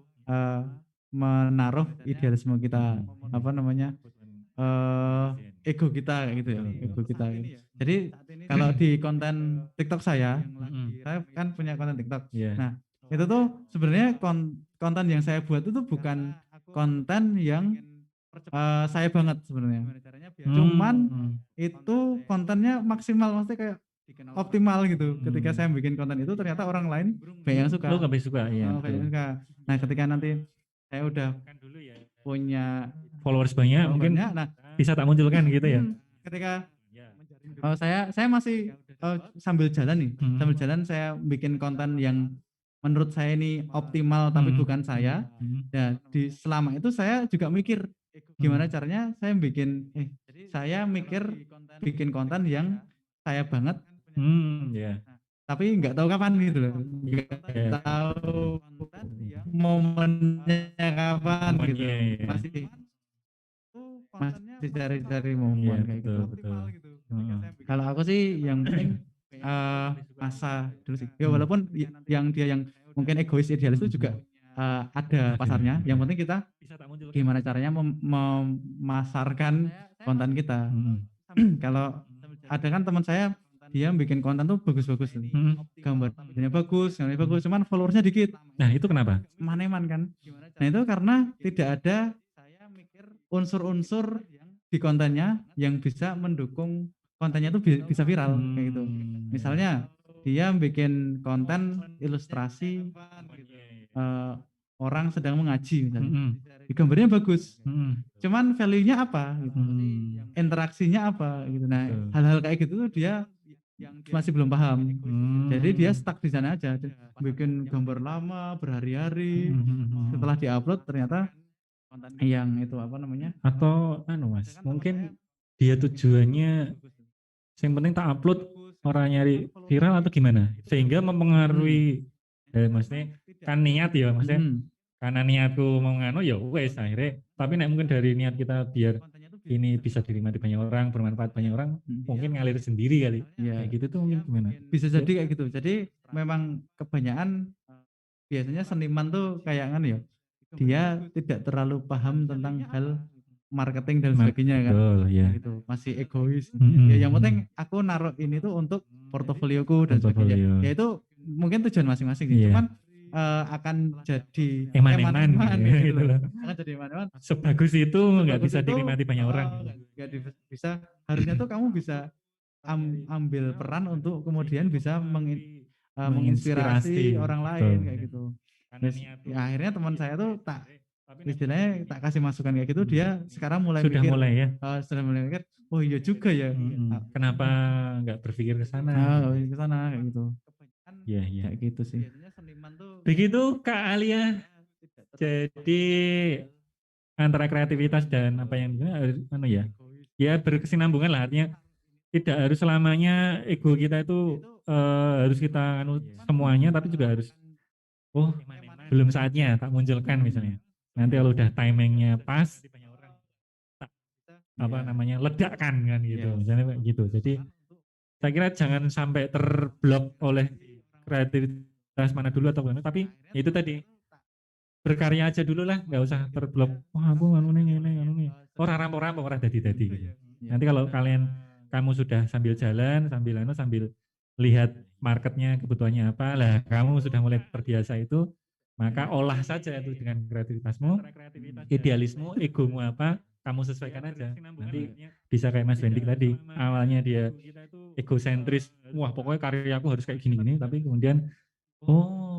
menaruh idealisme kita, apa namanya ego kita gitu ya, ego kita. Jadi kalau di konten TikTok saya kan punya konten TikTok. Nah, itu tuh sebenarnya konten yang saya buat itu bukan konten yang saya banget sebenarnya. Cuman itu kontennya maksimal, maksudnya kayak optimal gitu. Ketika saya bikin konten itu ternyata orang lain banyak yang suka. Lebih suka, iya. Nah, ketika nanti saya udah punya followers banyak, mungkin bisa tak munculkan gitu ya. Ketika saya masih sambil jalan nih, sambil jalan saya bikin konten yang menurut saya ini optimal tapi bukan saya. Ya, selama itu saya juga mikir gimana caranya saya bikin konten yang saya banget. Tapi nggak tahu kapan gitu loh. Nggak tahu momennya kapan gitu. Masih cari-cari momen kayak gitu. Kalau aku sih yang penting masa dulu sih. Ya walaupun yang mungkin egois idealis itu juga ada pasarnya. Yang penting kita gimana caranya memasarkan konten kita. Kalau ada kan teman saya dia bikin konten tuh bagus-bagus, gambarnya bagus, cuman followersnya dikit. Nah itu kenapa? Maneman kan. Nah itu karena tidak ada unsur-unsur di kontennya yang bisa mendukung kontennya tuh bisa viral kayak gitu. Misalnya dia bikin konten ilustrasi orang sedang mengaji misalnya. Gambarnya bagus. Cuman value-nya apa gitu. Interaksinya apa gitu. Nah, hal-hal kayak gitu tuh dia masih belum paham. Jadi dia stuck di sana aja. Bikin gambar lama berhari-hari. Setelah diupload ternyata yang itu apa namanya? Atau Mas, mungkin dia tujuannya yang penting tak upload orang nyari viral atau gimana? Sehingga mempengaruhi maksudnya kan niat ya, maksudnya karena niatku mau nganu ya wes akhirnya, tapi mungkin dari niat kita biar ini bisa dinikmati banyak orang, bermanfaat banyak orang, mungkin ngalir sendiri kali. Ya. Kayak gitu tuh mungkin gimana? Bisa jadi kayak gitu. Jadi memang kebanyakan biasanya seniman tuh kayak kan ya, dia tidak terlalu paham tentang hal marketing dan sebagainya kan. Ya. Gitu. Masih egois. Ya yang penting aku naruh ini tuh untuk portofolioku dan sebagainya. Ya itu mungkin tujuan masing-masing sih. Cuman akan jadi eman-eman gitu loh. Akan jadi eman-eman. Sebagus itu nggak bisa dinikmati banyak orang. Nggak bisa. Harusnya tuh kamu bisa ambil peran untuk kemudian bisa menginspirasi orang lain kayak gitu. Ya, akhirnya teman saya tuh istilahnya tak kasih masukan kayak gitu, dia sekarang sudah mulai mikir, oh iya juga ya. Kenapa nggak berpikir ke sana? Ke sana kayak gitu. Iya. Kayak gitu sih. Begitu Kak Alia. Jadi antara kreativitas dan apa yang ya berkesinambungan lah, artinya tidak harus selamanya ego kita itu harus kita semuanya, tapi juga harus belum saatnya tak munculkan misalnya. Nanti kalau udah timingnya pas, ledakkan kan gitu, misalnya kayak gitu. Jadi saya kira jangan sampai terblok oleh kreativitas mana dulu atau mana, tapi itu tadi berkarya aja dulu lah, nggak usah terblok. Wah aku ini. Orang dadi gitu. Nanti kalau kamu sudah sambil jalan, sambil lihat marketnya, kebutuhannya apa, lah kamu sudah mulai terbiasa itu, maka olah saja itu dengan kreativitasmu, idealismu, egomu apa, kamu sesuaikan aja. Nanti bisa kayak Mas Wendik tadi, awalnya dia egosentris, wah pokoknya karyaku harus kayak gini-gini, tapi kemudian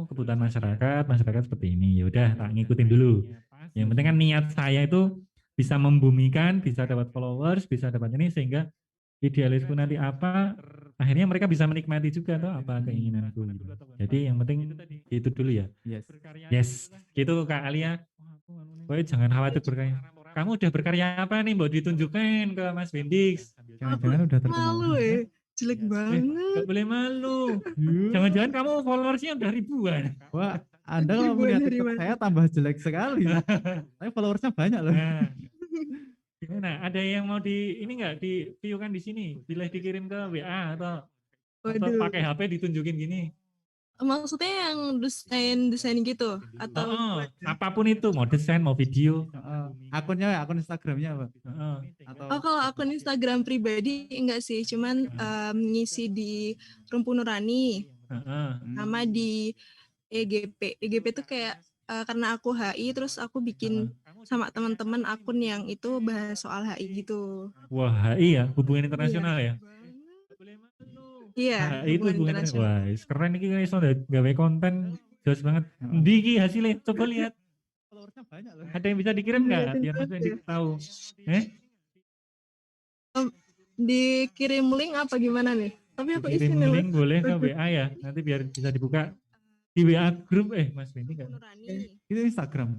kebutuhan masyarakat seperti ini, yaudah tak ngikutin dulu. Yang penting kan niat saya itu bisa membumikan, bisa dapat followers, bisa dapat ini, sehingga idealisku nanti apa, akhirnya mereka bisa menikmati juga tuh apa keinginanku gitu. Jadi yang penting itu dulu ya. Yes, gitu Kak Alia. Pokoknya jangan khawatir berkarya. Kamu udah berkarya apa nih, mau ditunjukkan ke Mas Wendik? Jangan-jangan udah terkenal. Malu jelek banget. Gak boleh malu. Jangan-jangan kamu followersnya udah ribuan. Wah, Anda kalau melihat TikTok saya tambah jelek sekali. Tapi followersnya banyak loh. Gimana? Ada yang mau ini nggak di view kan di sini? Bila dikirim ke WA atau pakai HP ditunjukin gini? Maksudnya yang desain gitu atau apapun itu, mau desain mau video. Akun Instagramnya apa? Kalau akun Instagram pribadi enggak sih, cuman ngisi di Rumpu Nurani sama di EGP itu kayak karena aku HI, terus aku bikin sama teman-teman akun yang itu bahas soal HI gitu. Wah, HI ya, hubungan internasional ya? Iya, itu hubungan internasional. Wah, keren ini iso gawe konten jelas banget. Diki hasilnya, coba lihat. Followersnya banyak loh. Ada yang bisa dikirim nggak? Biar Mas Wendik tahu. Dikirim link apa gimana nih? Tapi aku kirim link boleh ke WA ya, nanti biar bisa dibuka di WA grup. Mas Wendik nggak? Itu Instagram.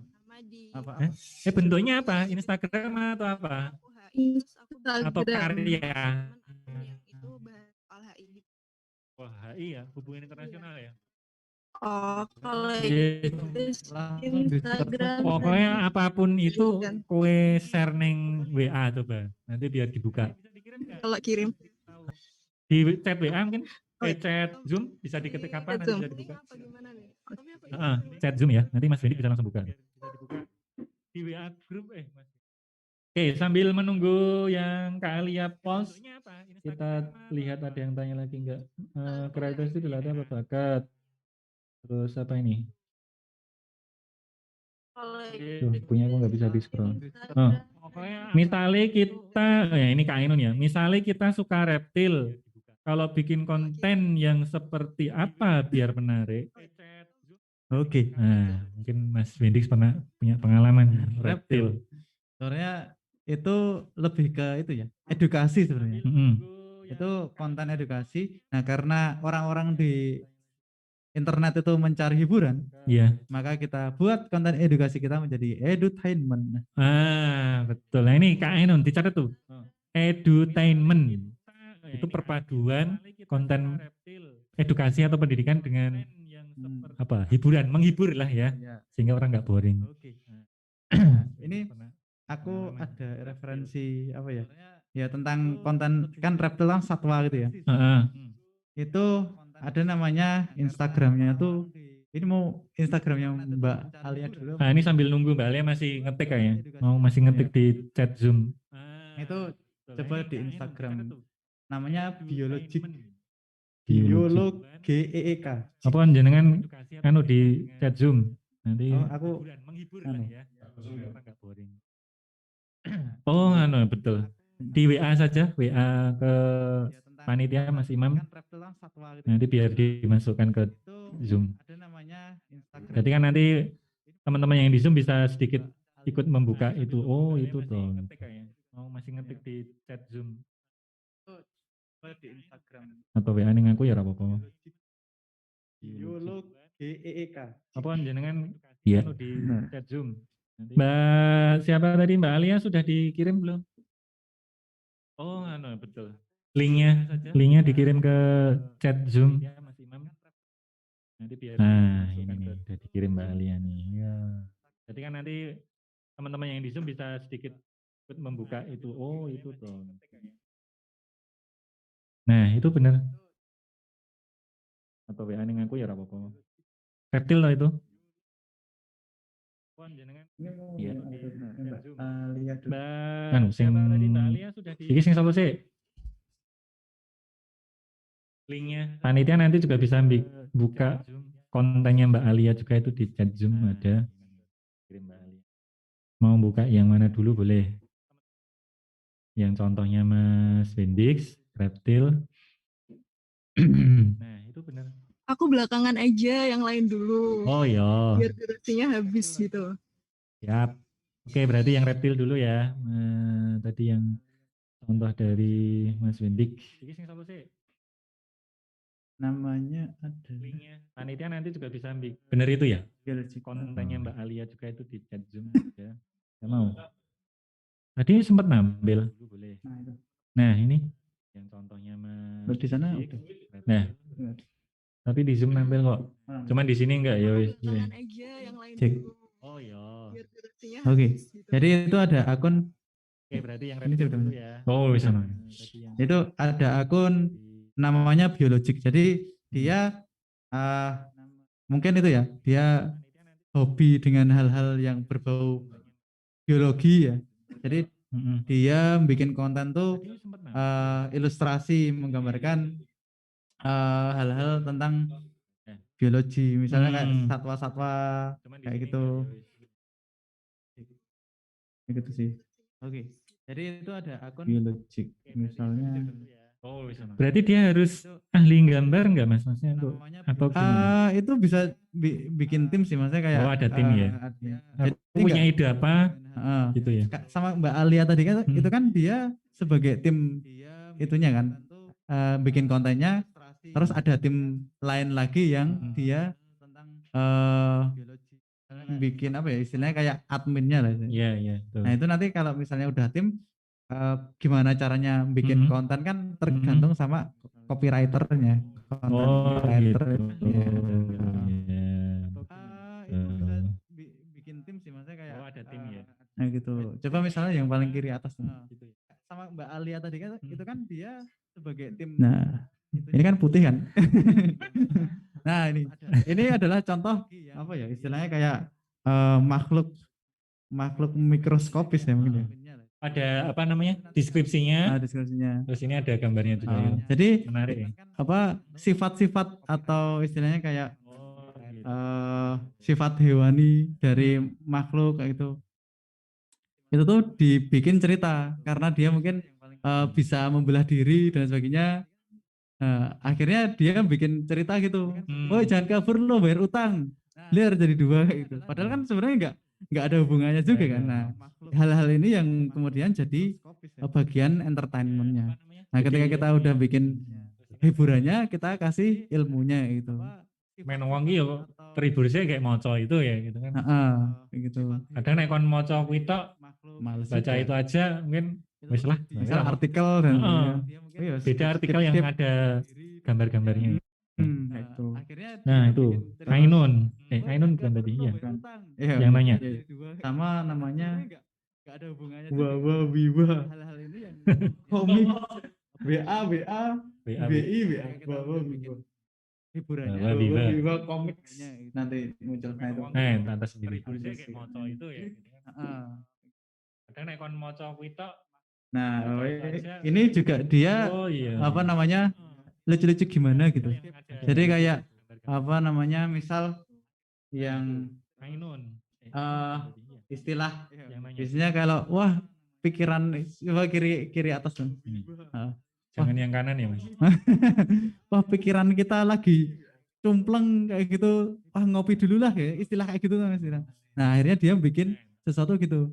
Apa? Bentuknya apa? Instagram atau apa? Atau karya? Wah, HI ya, hubungan internasional ya. Kalau Instagram. Pokoknya apapun itu, kue share neng WA coba. Nanti biar dibuka. Kalau kirim. Di chat WA mungkin, chat Zoom bisa diketik apa nanti bisa dibuka. Chat Zoom ya, nanti Mas Wendik bisa langsung buka. Di WA grup Mas. Oke, sambil menunggu yang Kak Alia post, kita lihat ada yang tanya lagi enggak. Kreatif itu dilatih apa bakat? Terus apa ini? Punya aku nggak bisa di scroll. Misalnya kita, ya ini Kak Ainun ya, misalnya kita suka reptil, kalau bikin konten yang seperti apa biar menarik? Oke. Nah, mungkin Mas Wendix pernah punya pengalaman reptil. Sebenarnya itu lebih ke itu ya, edukasi sebenarnya. Itu konten edukasi. Nah, karena orang-orang di internet itu mencari hiburan, Iya. maka kita buat konten edukasi kita menjadi edutainment. Betul. Nah ini Kak Ainun dicatat tuh. Edutainment. Itu perpaduan konten edukasi atau pendidikan dengan apa? Hiburan, menghibur lah ya. Sehingga orang nggak boring. Ini aku ada referensi apa ya? Ya tentang konten kan reptil kan satwa gitu ya. Itu ada namanya Instagramnya tuh. Ini mau Instagramnya Mbak Alia dulu. Nah ini sambil nunggu Mbak Alia masih ngetik kayaknya. Masih ngetik di chat Zoom. Itu coba di Instagram. Namanya Biologic. GEEK. Apa kan jenengan anu di chat Zoom. Nanti aku menghibur lah ya. Orang nggak boring. Oh, anu betul. Di WA saja, WA ke panitia Mas Imam. Nanti biar dimasukkan ke Zoom. Jadi kan nanti teman-teman yang di Zoom bisa sedikit ikut membuka itu. Oh, itu tuh. Masih ngetik di chat Zoom. Di Instagram. Atau WA ning aku ya ora apa-apa. GEEK. Apa kan jenengan iya di chat Zoom. Mbak siapa tadi Mbak Alia sudah dikirim belum? Oh, anu betul. Linknya dikirim ke chat Zoom. Nanti biar ini nih udah dikirim Mbak Alia nih. Ya. Jadi kan nanti teman-teman yang di Zoom bisa sedikit ikut membuka itu. Oh, itu tuh. Nah, itu benar. Atau WA ning aku ya ora apa-apa. Reptil lah itu. Iya. Anu sing iki sing sapa sih? Linknya panitia nanti juga bisa buka kontennya Mbak Alia juga itu di chat Zoom ada. Mau buka yang mana dulu boleh. Yang contohnya Mas Wendix, reptil. Nah itu benar. Aku belakangan aja, yang lain dulu. Oh iya. Biar durasinya habis gitu. Siap. Oke berarti yang reptil dulu ya. Tadi yang contoh dari Mas Wendix. Iki sing sapa sih? Namanya ada. Linknya panitia nanti juga bisa bener itu ya? Kontennya Mbak Alia juga itu di chat Zoom ya. Saya mau. Tadi sempat nampil. Nah ini yang contohnya Mas. Di sana udah. Nah. Tapi di Zoom nampil kok. Cuman di sini enggak ya wis. Aja yang lain cek. dulu. Oh iya. Oke. Jadi itu ada akun. Oke berarti yang reptil dulu ya. Oh bisa. Itu ada akun namanya Biologic. Jadi dia mungkin itu ya, dia hobi dengan hal-hal yang berbau biologi ya. Jadi dia bikin konten tuh ilustrasi menggambarkan hal-hal tentang biologi, misalnya kayak satwa-satwa kayak gitu. Gitu sih. Oke. Jadi itu ada akun Biologic misalnya. Oh, berarti dia harus ahli gambar enggak Mas? Maksudnya untuk atau gimana? Itu bisa bikin tim sih, maksudnya kayak ada tim ya. Jadi punya ide apa? Gitu ya. Sama Mbak Alia tadi kan itu kan dia sebagai tim itunya kan bikin kontennya, terus ada tim lain lagi yang dia bikin apa ya istilahnya kayak adminnya lah. Iya. Nah itu nanti kalau misalnya udah tim gimana caranya bikin konten kan tergantung sama copywriternya. Gitu. Itu bisa bikin tim sih, maksudnya kayak ada tim ya. Nah gitu. Coba misalnya yang paling kiri atas gitu. Sama Mbak Alia tadi kan itu kan dia sebagai tim. Nah ini kan putih kan. Nah ini adalah contoh apa ya istilahnya kayak makhluk mikroskopis ya mungkin ya. Ada apa namanya deskripsinya. Deskripsinya. Terus ini ada gambarnya juga. Jadi menarik ya. Apa sifat-sifat atau istilahnya kayak sifat hewani dari makhluk kayak itu. itu tuh dibikin cerita karena dia mungkin bisa membelah diri dan sebagainya. Akhirnya dia bikin cerita gitu. Oh jangan kabur lo bayar utang. Biar jadi dua gitu. Padahal kan sebenarnya nggak ada hubungannya juga kan. Nah hal-hal ini yang kemudian jadi bagian entertainmentnya. Nah ketika kita udah bikin hiburannya kita kasih ilmunya gitu. main wong iki yo terhibur sih kayak moco itu ya gitu kan. Gitu. Kadang nek kon moco kuwi tok Males baca juga. itu aja mungkin wis lah. Misal artikel dan Beda artikel yang ada gambar-gambarnya. itu. Nah itu Ainun, Ainun bukan tadi ya, Iya, yang nanya. sama namanya Wawa Wiwa komik WA BI WA Wawa Wiwa hiburannya Wawa Wiwa. Wawa Wiwa komik nanti muncul. Nah itu Tante sendiri. Kayak moco itu ya. Gitu kan. Kadang nek kon moco kuwi tok. Nah ini juga dia apa namanya lucu-lucu gimana gitu. Jadi kayak apa namanya misal yang istilahnya kalau wah pikiran coba kiri atas dong. Jangan yang kanan ya mas. Wah pikiran kita lagi cumpleng kayak gitu. Wah ngopi dulu lah ya istilah kayak gitu kan istilah. Nah akhirnya dia bikin sesuatu gitu.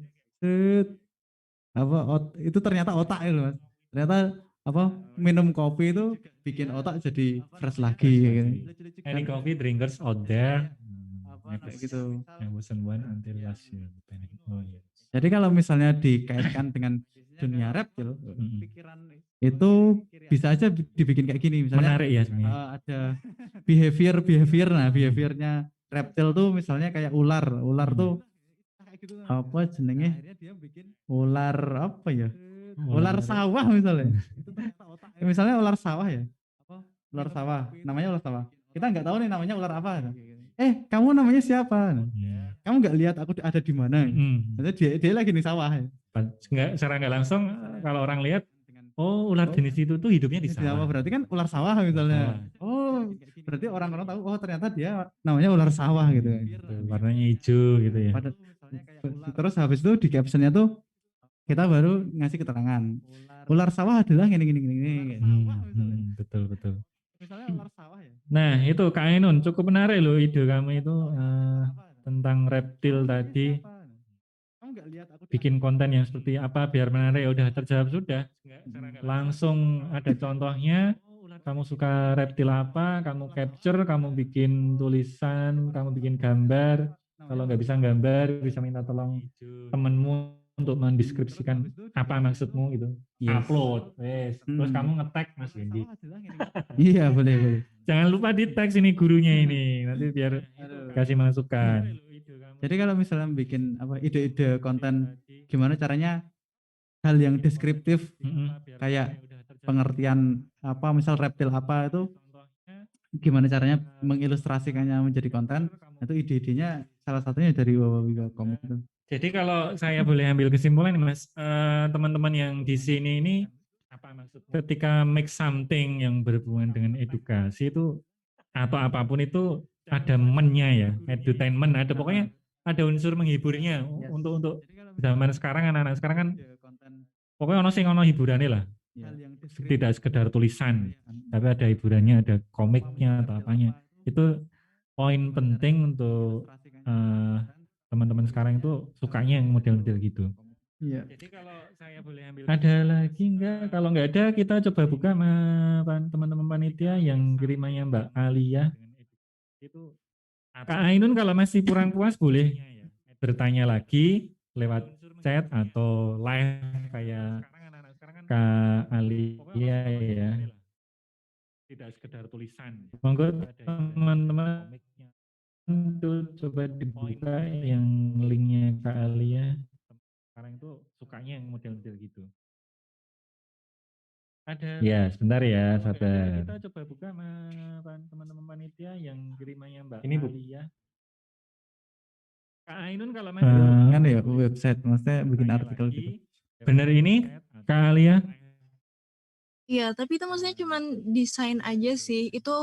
Itu ternyata otak itu mas. Ternyata apa minum kopi itu bikin otak jadi fresh lagi gitu. Any coffee drinkers out there gitu. Yang bosan one until last year. Jadi kalau misalnya dikaitkan dengan dunia reptil, itu bisa aja dibikin kayak gini. Misalnya menarik ya sebenarnya. Ada behavior. Nah behaviornya reptil tuh misalnya kayak ular tuh apa jenenge? Ular apa ya? Ular sawah misalnya. Misalnya ular sawah ya. Ular sawah. Namanya ular sawah. Kita nggak tahu nih namanya ular apa. Kamu namanya siapa? Kamu nggak lihat aku ada di mana? Dia lagi di sawah. Secara nggak langsung kalau orang lihat, oh ular jenis itu tuh hidupnya di sawah. Berarti kan ular sawah misalnya. Oh berarti orang-orang tahu. Oh ternyata dia namanya ular sawah gitu. Warnanya hijau gitu ya. Terus habis itu di captionnya tuh kita baru ngasih keterangan. Ular sawah adalah gini. Betul. Nah itu Kak Ainun cukup menarik loh ide kamu itu tentang reptil tadi. Bikin konten yang seperti apa biar menarik, udah terjawab sudah. Langsung ada contohnya. Kamu suka reptil apa, kamu capture, kamu bikin tulisan, kamu bikin gambar. Kalau nggak bisa gambar, bisa minta tolong temenmu untuk mendeskripsikan apa maksudmu gitu. Upload, terus kamu nge-tag Mas Wendy. Iya boleh. Jangan lupa di tag sini gurunya ini, nanti biar kasih masukan. Jadi kalau misalnya bikin apa ide-ide konten, gimana caranya hal yang deskriptif kayak pengertian apa misal reptil apa itu gimana caranya mengilustrasikannya menjadi konten, itu ide-idenya salah satunya dari Wawa Wiwa Komik itu. Jadi kalau saya boleh ambil kesimpulan nih Mas, teman-teman yang di sini ini ketika make something yang berhubungan dengan edukasi itu atau apapun itu ada mennya ya, edutainment, ada pokoknya ada unsur menghiburnya untuk zaman sekarang anak-anak sekarang kan pokoknya ono hiburannya lah. Tidak sekedar tulisan, tapi ada hiburannya, ada komiknya atau apanya. Itu poin penting untuk teman-teman sekarang itu sukanya yang model-model gitu. Iya. Jadi kalau saya boleh ambil ada lagi enggak? Kalau enggak ada kita coba buka teman-teman panitia yang kirimannya Mbak Alia. Itu Kak Ainun kalau masih kurang puas boleh bertanya lagi lewat chat atau live kayak Kak Alia ya. Tidak sekedar tulisan. Monggo teman-teman itu coba dibuka yang linknya Kak Alia. Sekarang itu sukanya yang model-model gitu. Ada. Ya, sebentar ya, sabar. Kita coba buka teman-teman panitia yang kirimannya Mbak Alia. Kak Ainun kalau masih kan ya website maksudnya bikin artikel gitu. Bener ini Kak Alia? Iya, tapi itu maksudnya cuma desain aja sih. Itu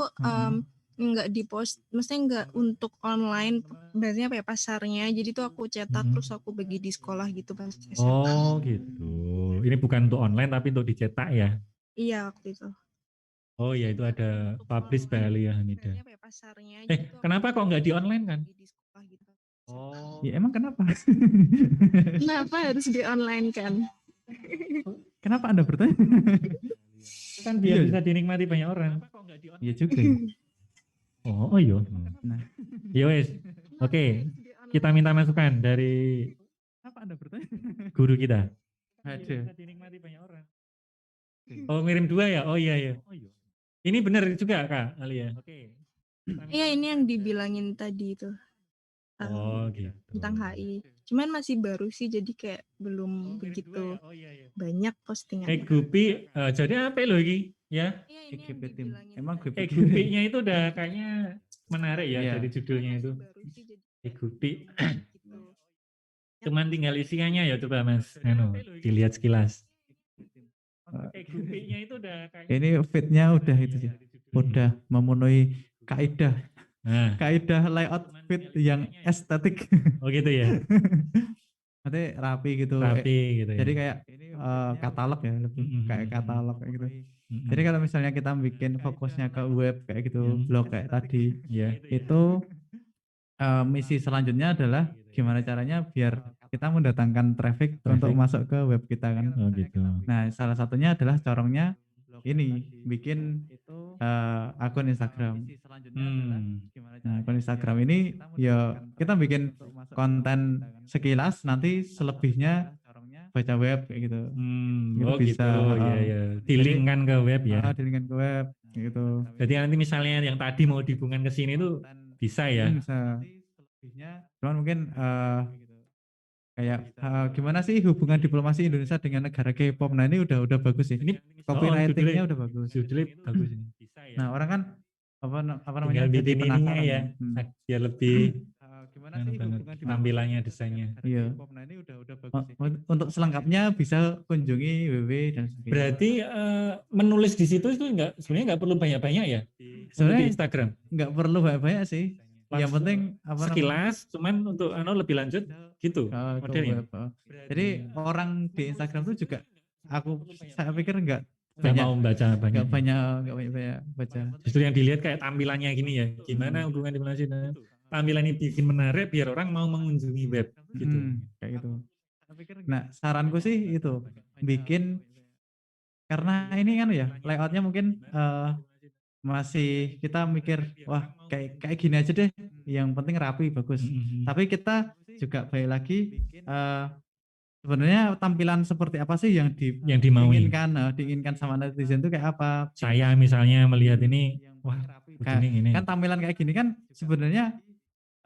nggak di post, maksudnya nggak untuk online, biasanya apa ya, pasarnya. Jadi tuh aku cetak terus aku bagi di sekolah gitu pas SMA. Oh gitu. Ini bukan untuk online tapi untuk dicetak ya. Iya waktu itu. Oh ya, itu ada publish Bali ya Hamida. Biasanya apa ya, pasarnya. Jadi tuh aku Kenapa kok nggak di online kan? bagi di sekolah gitu. Oh. Ya emang kenapa? Kenapa harus di online kan? Kenapa Anda bertanya? Kan biar Iya. bisa dinikmati banyak orang. Iya juga. Ya. Oh iya. Nah, Ya wes. Oke. Kita minta masukan dari kenapa Anda bertanya? guru kita. Ada. Bisa dinikmati banyak orang. Oh ngirim 2 ya? Oh iya ya. Ini benar juga Kak Alia. Oke. Iya ini yang dibilangin tadi itu. Oh gitu. Tentang HI. Cuman masih baru sih jadi kayak belum begitu banyak postingan. Gupi, jadi apa lo ini? Ya. GP tim. Emang GP Gupi-nya itu udah kayaknya menarik ya Iya. dari judulnya itu. Gupi. Cuman tinggal isiannya ya coba Mas. Dilihat sekilas. Gupi-nya itu udah kayaknya. Ini fitnya udah itu sih. Udah memenuhi kaidah. Nah. Kaidah layout fit yang estetik. Oh gitu ya. Nanti rapi gitu. Rapi gitu ya. Jadi kayak katalog ya, lebih kayak katalog kayak gitu. Jadi kalau misalnya kita bikin fokusnya ke web kayak gitu, blog kayak tadi, itu misi selanjutnya adalah gimana caranya biar kita mendatangkan traffic untuk masuk ke web kita kan. Oh gitu. Nah, salah satunya adalah corongnya ini bikin akun Instagram. Nah, akun Instagram ini ya kita bikin konten sekilas, nanti selebihnya baca web kayak gitu. Oh bisa gitu, ya. Dilingkan ke web ya. Dilingkan ke web gitu. Jadi nanti misalnya yang tadi mau dihubungkan ke sini tuh bisa ya. Bisa. Cuman mungkin kayak gimana sih hubungan diplomasi Indonesia dengan negara K-pop. Nah ini udah bagus sih. Ini copywriting-nya udah bagus. Judulnya bagus ini. Nah orang kan apa namanya jadi penasaran ya. Biar lebih gimana sih hubungan tampilannya desainnya. Iya. Nah ini udah bagus sih. Untuk selengkapnya bisa kunjungi www dan sebagainya. Berarti menulis di situ itu sebenarnya nggak perlu banyak-banyak ya. Sebenarnya di Instagram. Nggak perlu banyak-banyak sih. Yang penting sekilas, cuman untuk lebih lanjut gitu modelnya. Jadi orang di Instagram tuh juga saya pikir nggak mau baca banyak. Nggak banyak baca. Justru yang dilihat kayak tampilannya gini ya. Gimana hubungan diplomasi dan tampilan ini bikin menarik biar orang mau mengunjungi web gitu. Kayak gitu. Nah saranku sih itu bikin, karena ini kan ya layoutnya mungkin masih kita mikir wah kayak gini aja deh, yang penting rapi bagus. Tapi kita juga balik lagi sebenarnya tampilan seperti apa sih yang diinginkan sama netizen itu kayak apa. Saya misalnya melihat ini wah ini. Kan tampilan kayak gini kan sebenarnya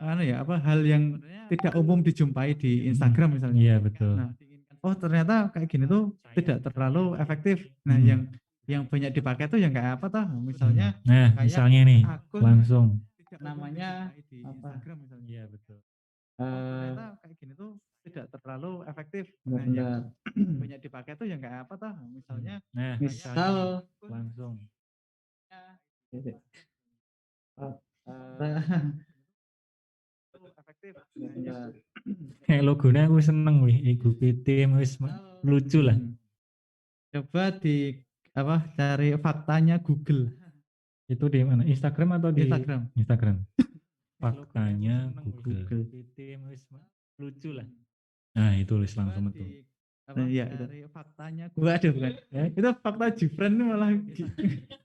hal yang tidak umum dijumpai di Instagram misalnya. Iya betul. Nah, oh ternyata kayak gini tuh tidak terlalu efektif. Nah yang banyak dipakai tuh yang kayak apa tuh misalnya. Nah misalnya nih langsung namanya apa? Iya betul. Ternyata kayak gini tuh tidak terlalu efektif. Nah yang banyak dipakai tuh yang kayak apa tuh misalnya. Nah misal langsung. Efektif. Kayak logonya aku seneng wih, PT wis lucu lah. Coba cari faktanya Google. Itu di mana? Instagram atau di Instagram? Instagram. Faktanya Google. PT wis lucu lah. Nah itu wis langsung itu. Iya itu. Faktanya Google. Waduh bukan. Itu fakta Jifren ini malah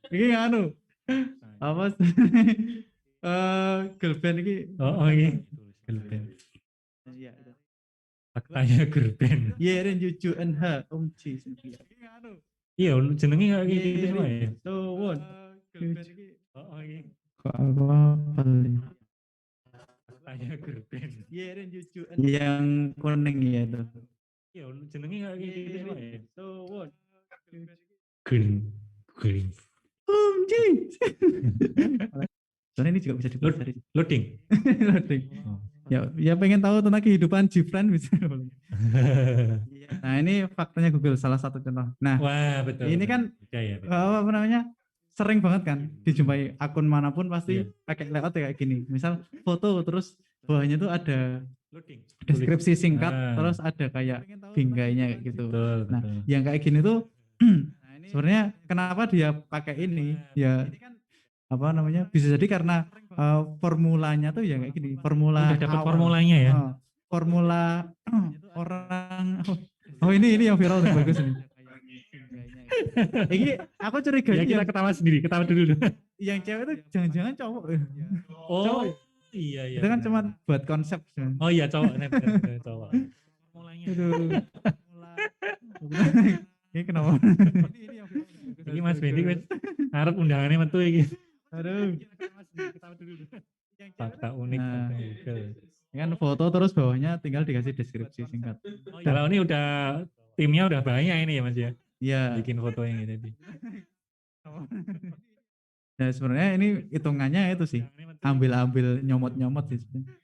ini anu. Apa girl band ini. Oh ini girl band. Iya itu. Faktanya girl band. Yeren Juju NH Ci. Iya jenenge kayak gitu semua ya. Towon. Oh ini. Kok apa nih? Faktanya girl band. Yeren Juju NH. Yang kuning ya itu. Iya jenenge kayak gitu semua ya. Towon. Green. Ci. Soalnya ini juga bisa dipelajari. Loading. Ya pengen tahu tentang kehidupan Jifren bisa. Nah ini faktanya Google salah satu contoh. Nah wah betul. Ini kan apa namanya sering banget kan dijumpai akun manapun pasti Iya. pakai layout ya kayak gini. Misal foto terus bawahnya tuh ada Loading. deskripsi singkat Ah. terus ada kayak binggainya kayak gitu. Betul, Nah, betul. yang kayak gini tuh sebenarnya kenapa dia pakai ini? Ya apa namanya? Bisa jadi karena formulanya tuh ya kayak gini, formula Udah dapat awal. formulanya ya. Formula orang ini yang viral nih, bagus nih. Ini aku curiga Ya kita ketawa sendiri, ketawa dulu. yang cewek itu jangan-jangan cowok. Oh, Cowok. iya iya. Itu kan benar. cuma buat konsep. Oh iya cowok, benar, cowok. Formulanya. Aduh. Ini kenapa? Ini Mas Bendi wis arep undangannya metu iki. Aduh. Ketawa dulu. Fakta unik Nah. fakta Google. Ini kan foto terus bawahnya tinggal dikasih deskripsi singkat. Kalau ini udah timnya udah banyak ini ya Mas ya. Iya. Bikin foto yang ini tadi. Nah sebenarnya ini hitungannya itu sih, ambil nyomot sih sebenarnya.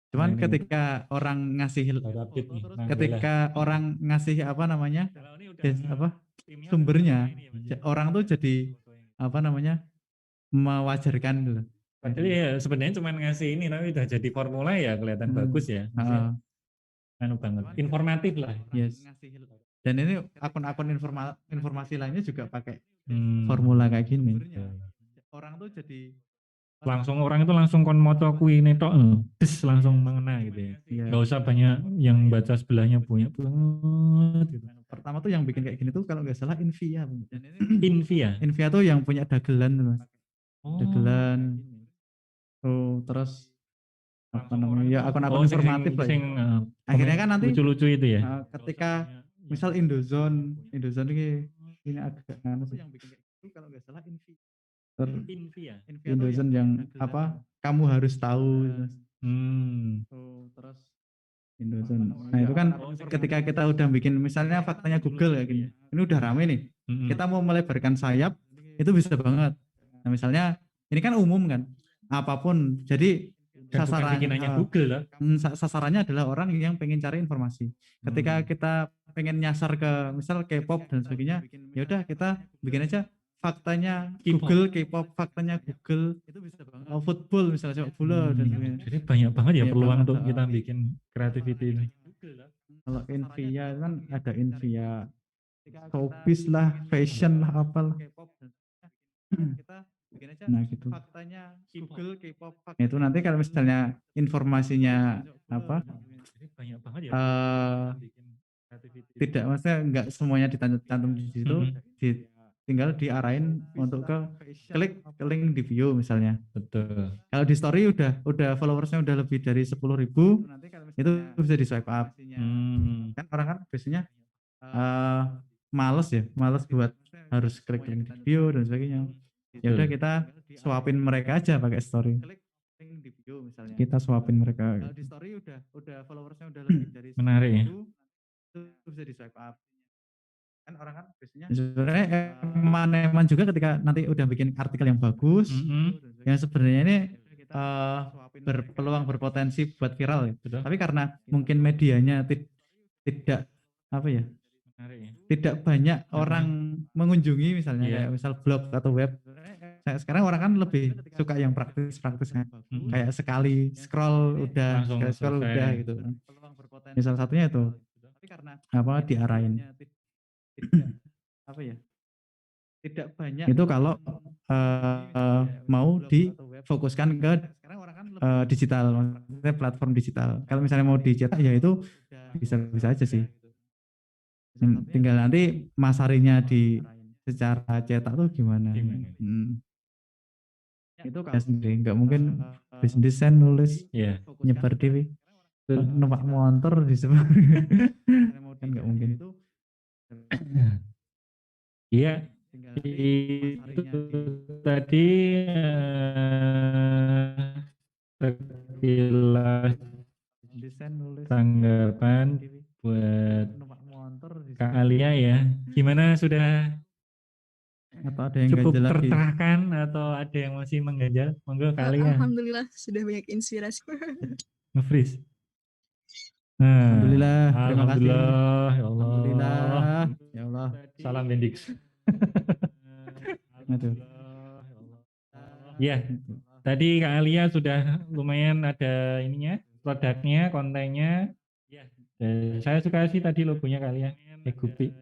Cuman Nah, ini ketika orang ngasih baru update nih. Nah, ketika orang ngasih apa namanya Kalau ini udah apa timnya sumbernya, udah banyak ini ya, Mas ya. orang tuh jadi apa namanya mewajarkan gitu. Jadi ya sebenarnya cuma ngasih ini tapi udah jadi formula ya kelihatan bagus ya. Maksudnya, anu banget, informatif lah. Yes. Dan ini akun-akun informasi lainnya juga pakai Hmm. formula kayak gini. Ya. Orang tuh jadi Langsung orang itu langsung kon moto kui netok, des langsung mengena gitu ya. ya, Gak usah banyak yang baca sebelahnya banyak banget gitu. pertama tuh yang bikin kayak gini tuh kalau nggak salah Invia. Invi ya? Invia tuh yang punya dagelan tuh Mas. Oh. Dagelan. Oh, terus apa namanya? Ya akun-akun Oh, informatif lah. sing, Akhirnya kan nanti lucu-lucu itu ya. ketika misal Indozone ini agak nganu sih. Yang bikin kayak gitu kalau nggak salah Invia. Invi ya? Indozone yang apa? Kamu harus tahu. Oh, terus Indozone. Nah itu kan ketika kita udah bikin misalnya faktanya Google kayak gini, ini udah rame nih. Kita mau melebarkan sayap itu bisa banget. Nah misalnya ini kan umum kan, apapun. Jadi Dan bukan bikinannya Google lah. sasarannya adalah orang yang pengen cari informasi. Ketika kita pengen nyasar ke misal K-pop dan sebagainya, ya udah kita bikin aja faktanya Google, K-pop, faktanya Google, itu bisa banget. Football misalnya sepak bola dan sebagainya. Jadi banyak banget ya Banyak peluang banget, untuk kita bikin creativity ini. Kalau Invia kan ada Invia showbiz lah, fashion lah, apalah. Nah gitu. Faktanya Google, K-pop, itu nanti kalau misalnya informasinya apa? Jadi banyak banget ya. Tidak, maksudnya enggak semuanya dicantum di situ, tinggal diarahin untuk ke klik link di bio misalnya. Betul. Kalau di story udah followersnya udah lebih dari 10.000, itu bisa di swipe up. Kan orang kan biasanya males buat harus klik link di bio dan sebagainya. Ya udah kita swapin mereka aja pakai story. Kita swapin mereka. Kalau di story udah followersnya udah lebih dari 10.000, Menarik ya. itu bisa di swipe up. Kan orang kan biasanya sebenarnya eman juga ketika nanti udah bikin artikel yang bagus, yang sebenarnya ini berpeluang berpotensi buat viral ya. Betul. Tapi karena mungkin medianya tidak apa ya, tidak banyak orang mengunjungi misalnya kayak misal blog atau web. Sekarang orang kan lebih suka yang praktis kan. Kayak sekali scroll udah, Langsung sekali scroll selesai. udah gitu. Misal satunya itu apa diarahin. Apa ya, tidak banyak itu kalau mau difokuskan ke digital, maksudnya platform digital. Kalau misalnya mau dicetak ya itu bisa aja sih, tinggal nanti masarinya di secara cetak tuh gimana. Itu kan sendiri nggak mungkin bisnis desain nulis nyebar TV numpak motor disebar kan nggak mungkin. Iya, itu tadi sekilas tanggapan buat Kak Alia ya. Gimana, sudah atau ada yang cukup ganjel lagi? tercerahkan atau ada yang masih mengganjal? Monggo Kak Alia. Alhamdulillah sudah banyak inspirasi. Nge-freeze. Nah, Alhamdulillah, terima kasih. Alhamdulillah, ya Allah. Alhamdulillah, ya Allah. Salam Bendix. Aduh. Ya, tadi Kak Alia sudah lumayan ada ininya, produknya, kontennya. Saya suka sih tadi logonya Kak Alia, Gupi.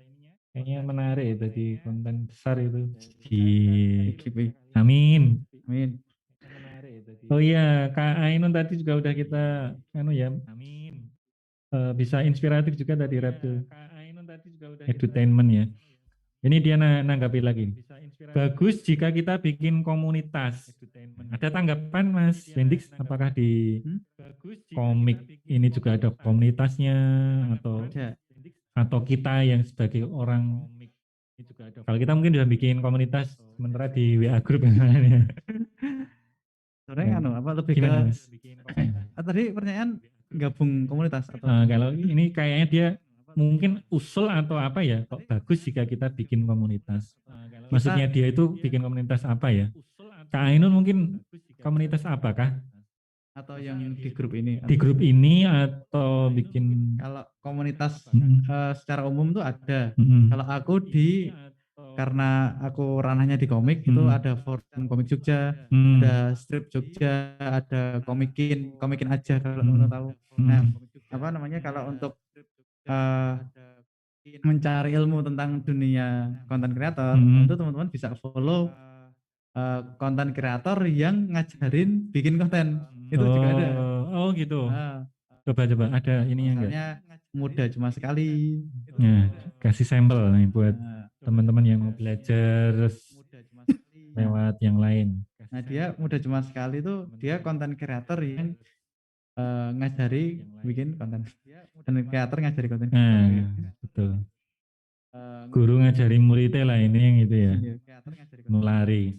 Kayaknya menarik ya tadi konten besar itu. GP. Amin. Amin. Oh iya, Kak Ainun tadi juga udah kita bisa inspiratif juga tadi rap tuh. Edutainment ya. Ini dia nanggapi lagi. Bagus jika kita bikin komunitas. Ada tanggapan Mas Wendix? Apakah di komik ini juga ada komunitasnya Ada. atau kita yang sebagai orang? Kalau kita mungkin sudah bikin komunitas sementara di WA group yang lainnya. Sebenarnya apa lebih Gimana, ke Mas? tadi pertanyaan gabung komunitas atau Kalau ini kayaknya dia mungkin usul atau apa ya, kok bagus jika kita bikin komunitas. Maksudnya dia itu bikin komunitas apa ya? Kak Ainun mungkin komunitas apakah? atau yang di grup ini? Di grup ini atau bikin Kalau komunitas Mm-mm. secara umum tuh ada. Mm-mm. Kalau aku karena aku ranahnya di komik itu ada forum komik Jogja, ada strip Jogja, ada komikin aja kalau teman-teman tahu. Nah, apa namanya kalau untuk mencari ilmu tentang dunia konten kreator, itu teman-teman bisa follow konten kreator yang ngajarin bikin konten. Itu juga ada. Oh gitu. Coba ada ininya enggak? Misalnya mudah cuma sekali. Ya, kasih sampel nih buat teman-teman yang mau belajar lewat yang lain. Nah dia mudah cuma sekali tuh dia konten kreator yang ngajari bikin konten kreator ngajari konten betul. Guru ngajari muridnya lah ini yang itu ya, nulari.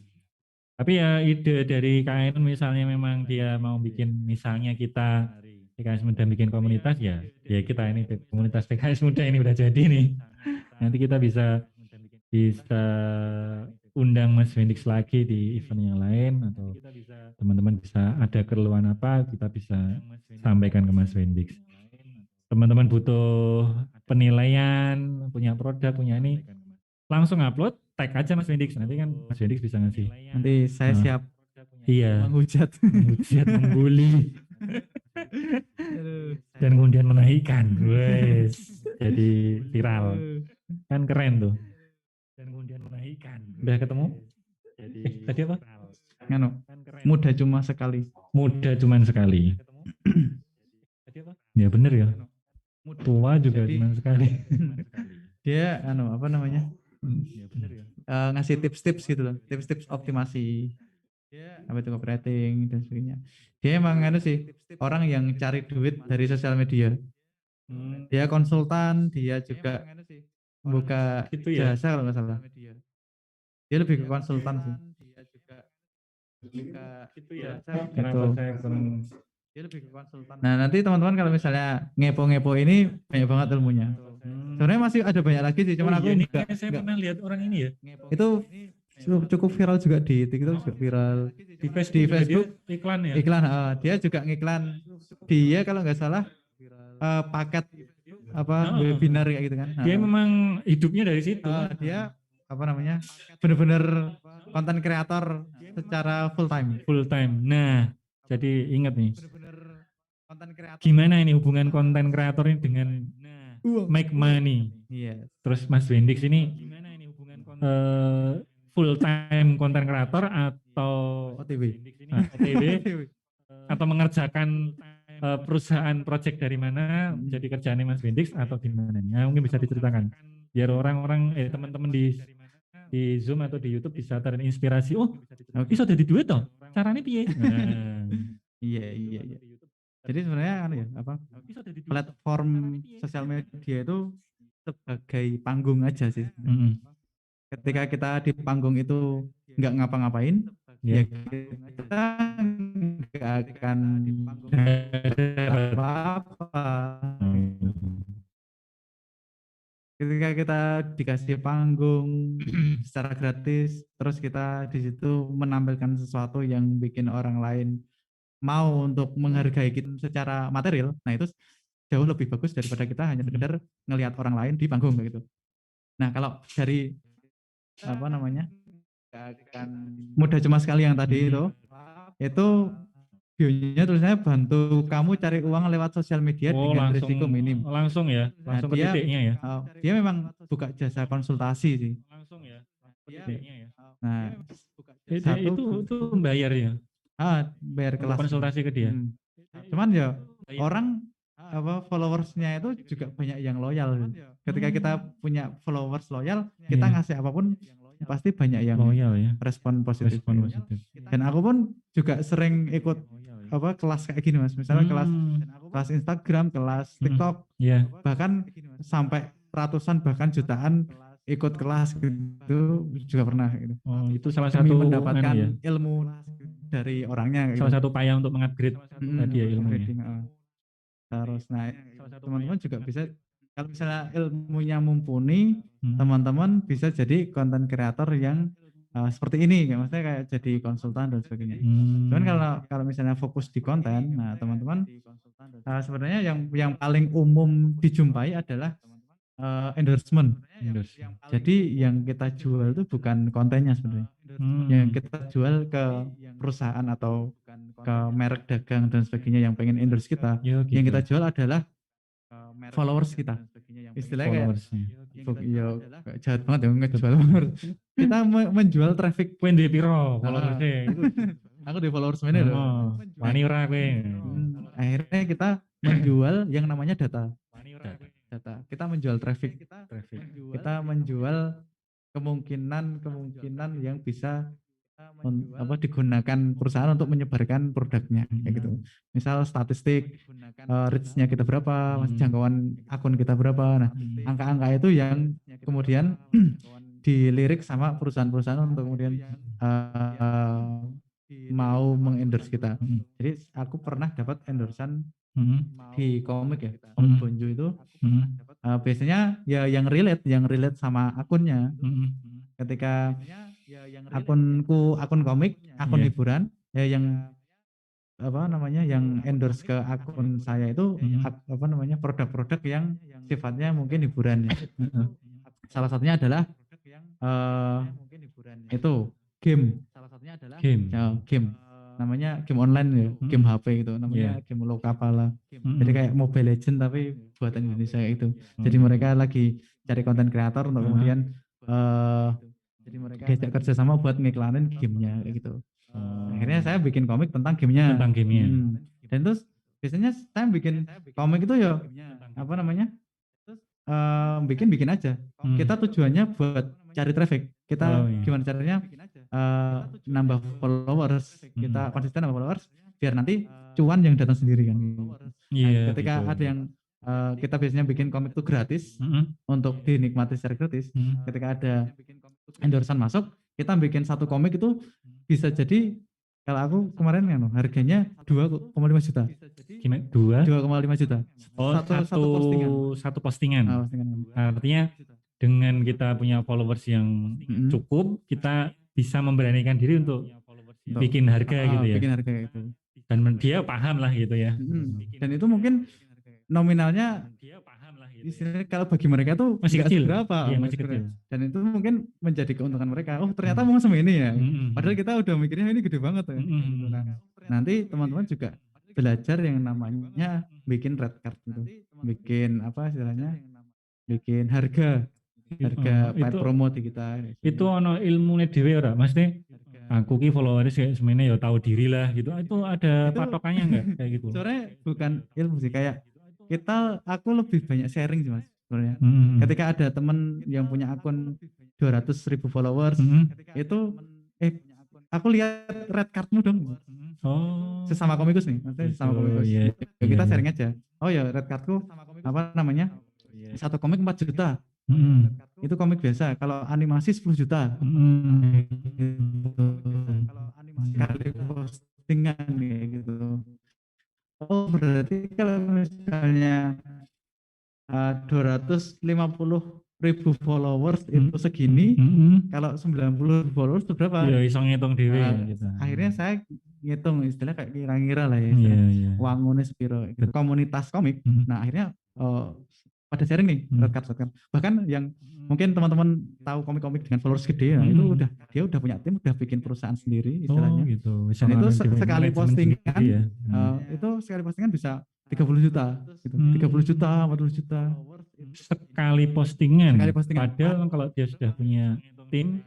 Tapi ya ide dari KN misalnya memang dia mau bikin, misalnya kita PKS Muda bikin komunitas ya kita ini komunitas PKS Muda ini udah jadi nih. Nanti kita bisa undang Mas Wendix lagi di event yang lain, atau teman-teman bisa ada keluhan apa kita bisa sampaikan ke Mas Wendix. Teman-teman butuh penilaian, punya produk, punya ini, langsung upload, tag aja Mas Wendix, nanti kan Mas Wendix bisa ngasih. Nanti saya siap menghujat, membuli, dan kemudian menaikkan, wes, jadi viral, kan keren tuh. Dan kemudian menaikkan. Udah ketemu? Tadi apa? Mudah cuma sekali. Mudah cuma sekali. Ya bener ya. Tua juga cuma sekali. Dia apa namanya? Ngasih tips-tips gitu loh, tips-tips optimasi apa itu copywriting dan sebagainya. Dia emang sih orang yang cari duit dari sosial media. Dia konsultan, dia juga buka jasa kalau nggak salah. Dia lebih ke konsultan sih. Dia lebih ke konsultan. Nah nanti teman-teman kalau misalnya ngepo-ngepo ini banyak banget ilmunya. Sebenarnya masih ada banyak lagi sih, cuman aku saya pernah lihat orang ini ya. Itu cukup viral juga di TikTok, juga viral di Facebook iklan ya. Iklan, dia juga ngiklan. Dia kalau nggak salah paket webinar kayak gitu kan. Dia memang hidupnya dari situ. Dia apa namanya? Bener-bener konten kreator secara full time. Full time. Nah, jadi ingat nih. Gimana ini hubungan konten kreator ini dengan make money? Iya. Terus Mas Wendix ini full time konten kreator atau OTW atau mengerjakan perusahaan project dari mana, jadi kerjaannya Mas Wendix atau gimana? Nah, mungkin bisa diceritakan biar orang-orang teman-teman di Zoom atau di YouTube bisa terinspirasi. Oh, bisa jadi duit toh. Caranya piye? Iya. Jadi sebenarnya platform sosial media itu sebagai panggung aja sih. Ketika kita di panggung itu nggak ngapa-ngapain, ya kita nggak akan apa-apa. Ketika kita dikasih panggung secara gratis, terus kita di situ menampilkan sesuatu yang bikin orang lain mau untuk menghargai kita secara material, nah itu jauh lebih bagus daripada kita hanya sekedar ngelihat orang lain di panggung gitu. Nah kalau dari akan mudah cuma sekali yang tadi itu bionya tulisannya bantu kamu cari uang lewat sosial media dengan risiko minim. Langsung ya, langsung ke titiknya ya. Dia memang buka jasa konsultasi sih. Langsung ya, ke titiknya ya. Nah, itu bayar ya. Bayar kelas konsultasi ke dia. Cuman ya orang followersnya itu juga banyak yang loyal. Ketika kita punya followers loyal, kita ngasih apapun pasti banyak yang loyal ya. Respon positif. Dan aku pun juga sering ikut kelas kayak gini Mas. Misalnya kelas Instagram, kelas TikTok, bahkan sampai ratusan bahkan jutaan ikut kelas gitu juga pernah gitu. Itu salah satu mendapatkan ilmu dari orangnya. Salah satu upaya untuk mengupgrade tadi ya ilmunya. Terus teman-teman juga bisa kalau misalnya ilmunya mumpuni, teman-teman bisa jadi konten kreator yang seperti ini, maksudnya kayak jadi konsultan dan sebagainya. Cuman kalau misalnya fokus di konten, nah teman-teman sebenarnya yang paling umum dijumpai adalah endorsement. Jadi yang kita jual itu bukan kontennya sebenarnya. Yang kita jual ke perusahaan atau ke merek dagang dan sebagainya yang pengen endorse kita. Yang kita jual adalah followers kita. Istilahnya kayak jahat banget ya ngejual followers. Kita menjual traffic. Kowe ndek piro followersnya? Aku di followers mana loh. Wani ora kowe. Akhirnya kita menjual yang namanya data. Kita menjual traffic. Kita menjual kemungkinan yang bisa digunakan perusahaan untuk menyebarkan produknya kayak gitu. Misal statistik reach-nya kita berapa, jangkauan akun kita berapa. Nah, angka-angka itu yang kemudian dilirik sama perusahaan-perusahaan untuk kemudian mau mengendorse kita. Jadi aku pernah dapat endorsean di komik ya, komik Bonjo itu. Biasanya ya yang relate sama akunnya. Ketika akun komik, akun hiburan, ya yang yang endorse ke akun saya itu produk-produk yang sifatnya mungkin hiburan ya. Salah satunya adalah itu game. Namanya game online ya, game HP gitu, namanya game Lokapala. Jadi kayak Mobile Legend tapi buatan Indonesia itu. Jadi mereka lagi cari konten kreator untuk kemudian diajak kerja sama buat ngiklanin gamenya kayak gitu. Akhirnya saya bikin komik tentang gamenya. Dan terus biasanya saya bikin komik itu ya bikin aja. Kita tujuannya buat cari traffic. Kita gimana caranya nambah followers. Kita konsisten nambah followers biar nanti cuan yang datang sendiri kan. Ketika ada yang kita biasanya bikin komik itu gratis untuk dinikmati secara gratis. Ketika ada endorsean masuk, kita bikin satu komik itu bisa jadi kalau aku kemarin kan harganya 2,5 juta. 2,5 juta. Satu postingan. Artinya dengan kita punya followers yang cukup, kita bisa memberanikan diri untuk bikin harga gitu ya. Bikin harga itu. Dan dia paham lah gitu ya. Dan itu mungkin nominalnya istilahnya kalau bagi mereka tuh masih kecil. Berapa? Iya, masih kecil. Dan itu mungkin menjadi keuntungan mereka. Oh ternyata mau sama ini ya. Padahal kita udah mikirnya ini gede banget ya. Nah, nanti teman-teman juga belajar yang namanya bikin red card gitu. Bikin bikin harga paid promo di kita. Itu ono ilmune dhewe ora? Maksudnya aku ki followers kayak semene ya tahu diri lah gitu. Itu ada patokannya enggak kayak gitu? Sebenarnya bukan ilmu sih, kayak aku lebih banyak sharing sih Mas sebenarnya. Ketika ada teman yang punya akun 200.000 followers, itu aku lihat red cardmu dong. Sesama komikus nih, maksudnya sesama komikus. Kita sharing aja. Oh ya red cardku satu komik 4 juta. Itu komik biasa. Kalau animasi 10 juta. Kali postingan gitu. Oh berarti kalau misalnya 250.000 followers itu segini, kalau 90 followers itu berapa? Ya bisa ngitung dhewe gitu. Akhirnya saya ngitung istilah kayak kira-kira lah ya. Wangune sepiro gitu. Komunitas komik. Nah akhirnya pada sharing nih red card. Bahkan yang mungkin teman-teman tahu komik-komik dengan followers gede, nah itu dia udah punya tim, udah bikin perusahaan sendiri istilahnya. Gitu. Dan itu sekali postingan ya. Itu sekali postingan bisa 30 juta gitu. 30 juta, 40 juta. Sekali postingan. Sekali postingan. Padahal kalau dia sudah punya tim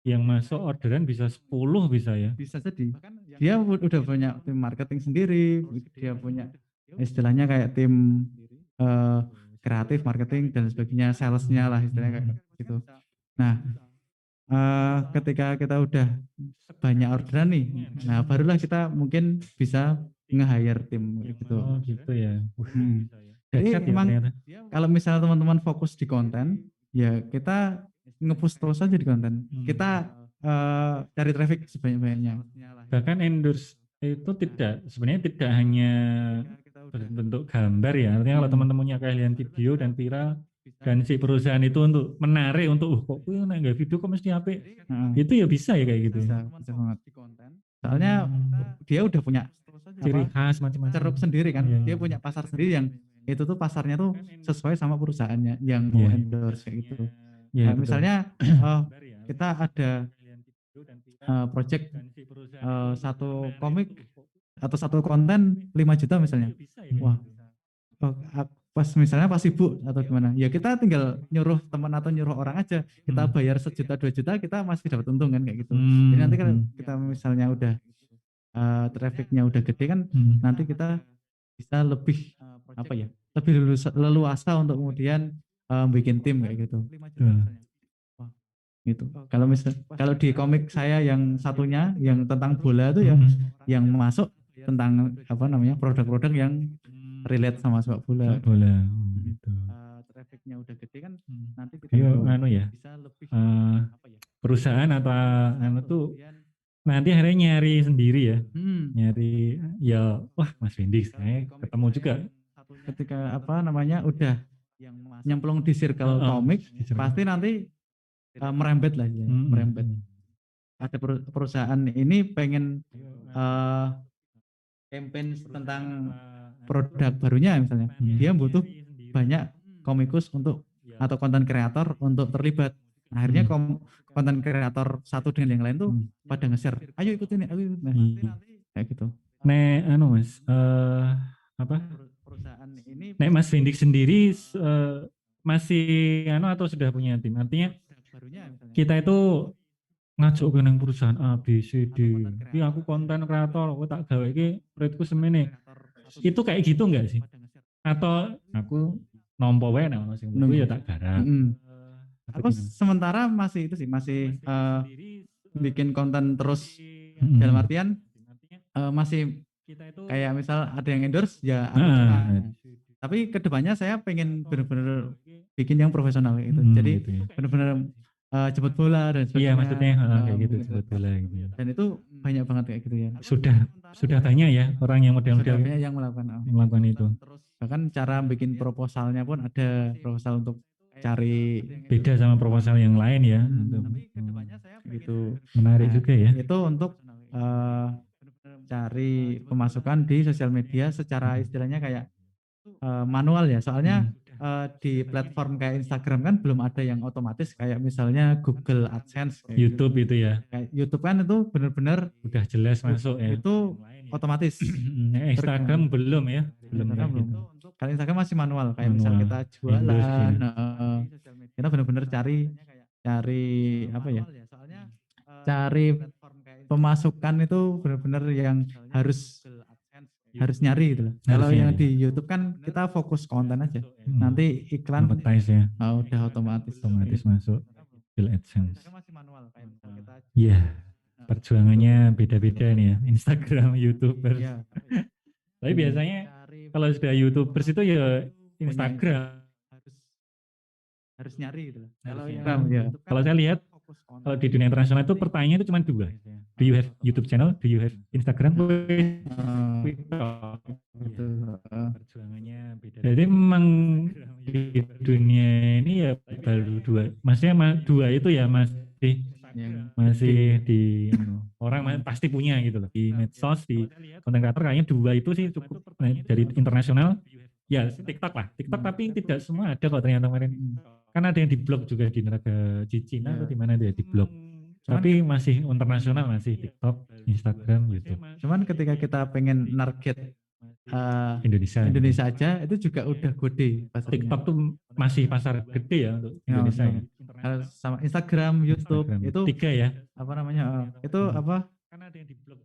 yang masuk orderan bisa 10 bisa ya. Bisa jadi. Dia udah punya tim marketing sendiri, dia punya istilahnya kayak tim kreatif, marketing dan sebagainya, salesnya lah istilahnya kayak gitu. Nah, ketika kita udah banyak orderan nih, nah barulah kita mungkin bisa nge-hire tim gitu. Oh gitu ya. Jadi memang kalau misalnya teman-teman fokus di konten, ya kita nge-push terus aja di konten. Kita cari traffic sebanyak-banyaknya. Bahkan endorse itu sebenarnya tidak hanya berbentuk gambar ya. Artinya kalau teman-teman punya keahlian video dan viral dan si perusahaan itu untuk menarik untuk kok gue nggak video kok mesti apik. Itu ya bisa ya kayak gitu. Bisa banget. Soalnya dia udah punya ciri khas macam-macam. Ceruk sendiri kan. Dia punya pasar sendiri yang itu tuh pasarnya tuh sesuai sama perusahaannya yang mau endorse kayak gitu. Nah, misalnya kita ada project satu komik atau satu konten 5 juta misalnya. Wah, pas misalnya pas sibuk atau gimana, ya kita tinggal nyuruh teman atau nyuruh orang aja, kita bayar 1 juta 2 juta kita masih dapat untung kan kayak gitu. Jadi nanti kalau kita misalnya udah trafficnya udah gede kan, nanti kita bisa lebih lebih leluasa untuk kemudian bikin tim kayak gitu. Gitu. Kalau di komik saya yang satunya yang tentang bola itu yang masuk tentang produk-produk yang relate sama sepak bola. Gitu. Trafficnya udah gede kan, nanti kita bisa lebih perusahaan atau tuh nanti akhirnya nyari sendiri ya, nyari ya wah Mas Wendy saya ketemu juga. Ketika udah nyemplung di circle komik, pasti nanti merembet lah ya, merembet. Ada perusahaan ini pengen campaign tentang produk barunya misalnya, dia butuh banyak komikus atau konten kreator untuk terlibat. Akhirnya konten kreator satu dengan yang lain tuh pada nge-share, ayo ikutin, kayak gitu. Mas, perusahaan ini Mas Wendy sendiri masih atau sudah punya tim? Artinya kita itu ngajak ke nang perusahaan A, B, C, D. Ini aku konten kreator, aku tak gawe iki rate-ku semene. Itu kayak gitu enggak sih? Atau aku nompo wae nek ono sing butuh ya tak garap. Aku sementara masih bikin konten terus dalam artian masih kayak misal ada yang endorse ya aku tapi kedepannya saya pengen benar-benar bikin yang profesional gitu. Jadi benar-benar jemput bola dan sebagainya. Iya maksudnya kayak gitu jemput bola gitu. Dan itu banyak banget kayak gitu ya. Sudah banyak ya orang yang model-model yang melakukan itu. Bahkan cara bikin proposalnya pun ada proposal untuk cari beda sama proposal yang lain ya. Gitu. Menarik juga ya. Itu untuk cari pemasukan di sosial media secara istilahnya kayak manual ya. Soalnya di platform kayak Instagram kan belum ada yang otomatis kayak misalnya Google AdSense kayak YouTube gitu ya. Kayak YouTube kan itu benar-benar udah jelas masuk ya. Itu otomatis. Instagram belum ya. Belum. Kalau Instagram masih manual kayak misal kita jualan kita benar-benar cari cari pemasukan itu benar-benar yang harus nyari gitu loh. Kalau yang di YouTube kan kita fokus konten aja. Nanti iklan ya. Udah otomatis masuk Bill AdSense. Iya. Perjuangannya beda-beda nih ya. Instagram, YouTuber. Tapi biasanya kalau sudah YouTubers itu ya Instagram harus nyari gitu loh. Kalau saya lihat kalau di dunia internasional itu pertanyaannya itu cuma 2. Do you have YouTube channel? Do you have Instagram? Perjuangannya beda. Jadi memang di dunia ini ya baru 2. Maksudnya 2 itu ya masih di orang pasti punya gitu loh. Di medsos, di konten kreator kayaknya 2 itu sih cukup dari internasional. Ya TikTok lah, TikTok tapi tidak semua ada kok ternyata kemarin. Kan ada yang diblok juga di negara di Cina atau di mana dia diblok. Tapi masih internasional masih TikTok, Instagram gitu. Cuman ketika kita pengen target Indonesia aja itu juga udah gede pasarnya. TikTok tuh masih pasar gede ya untuk Indonesia ya. Sama Instagram, YouTube Instagram. itu 3 ya. apa namanya? Itu apa?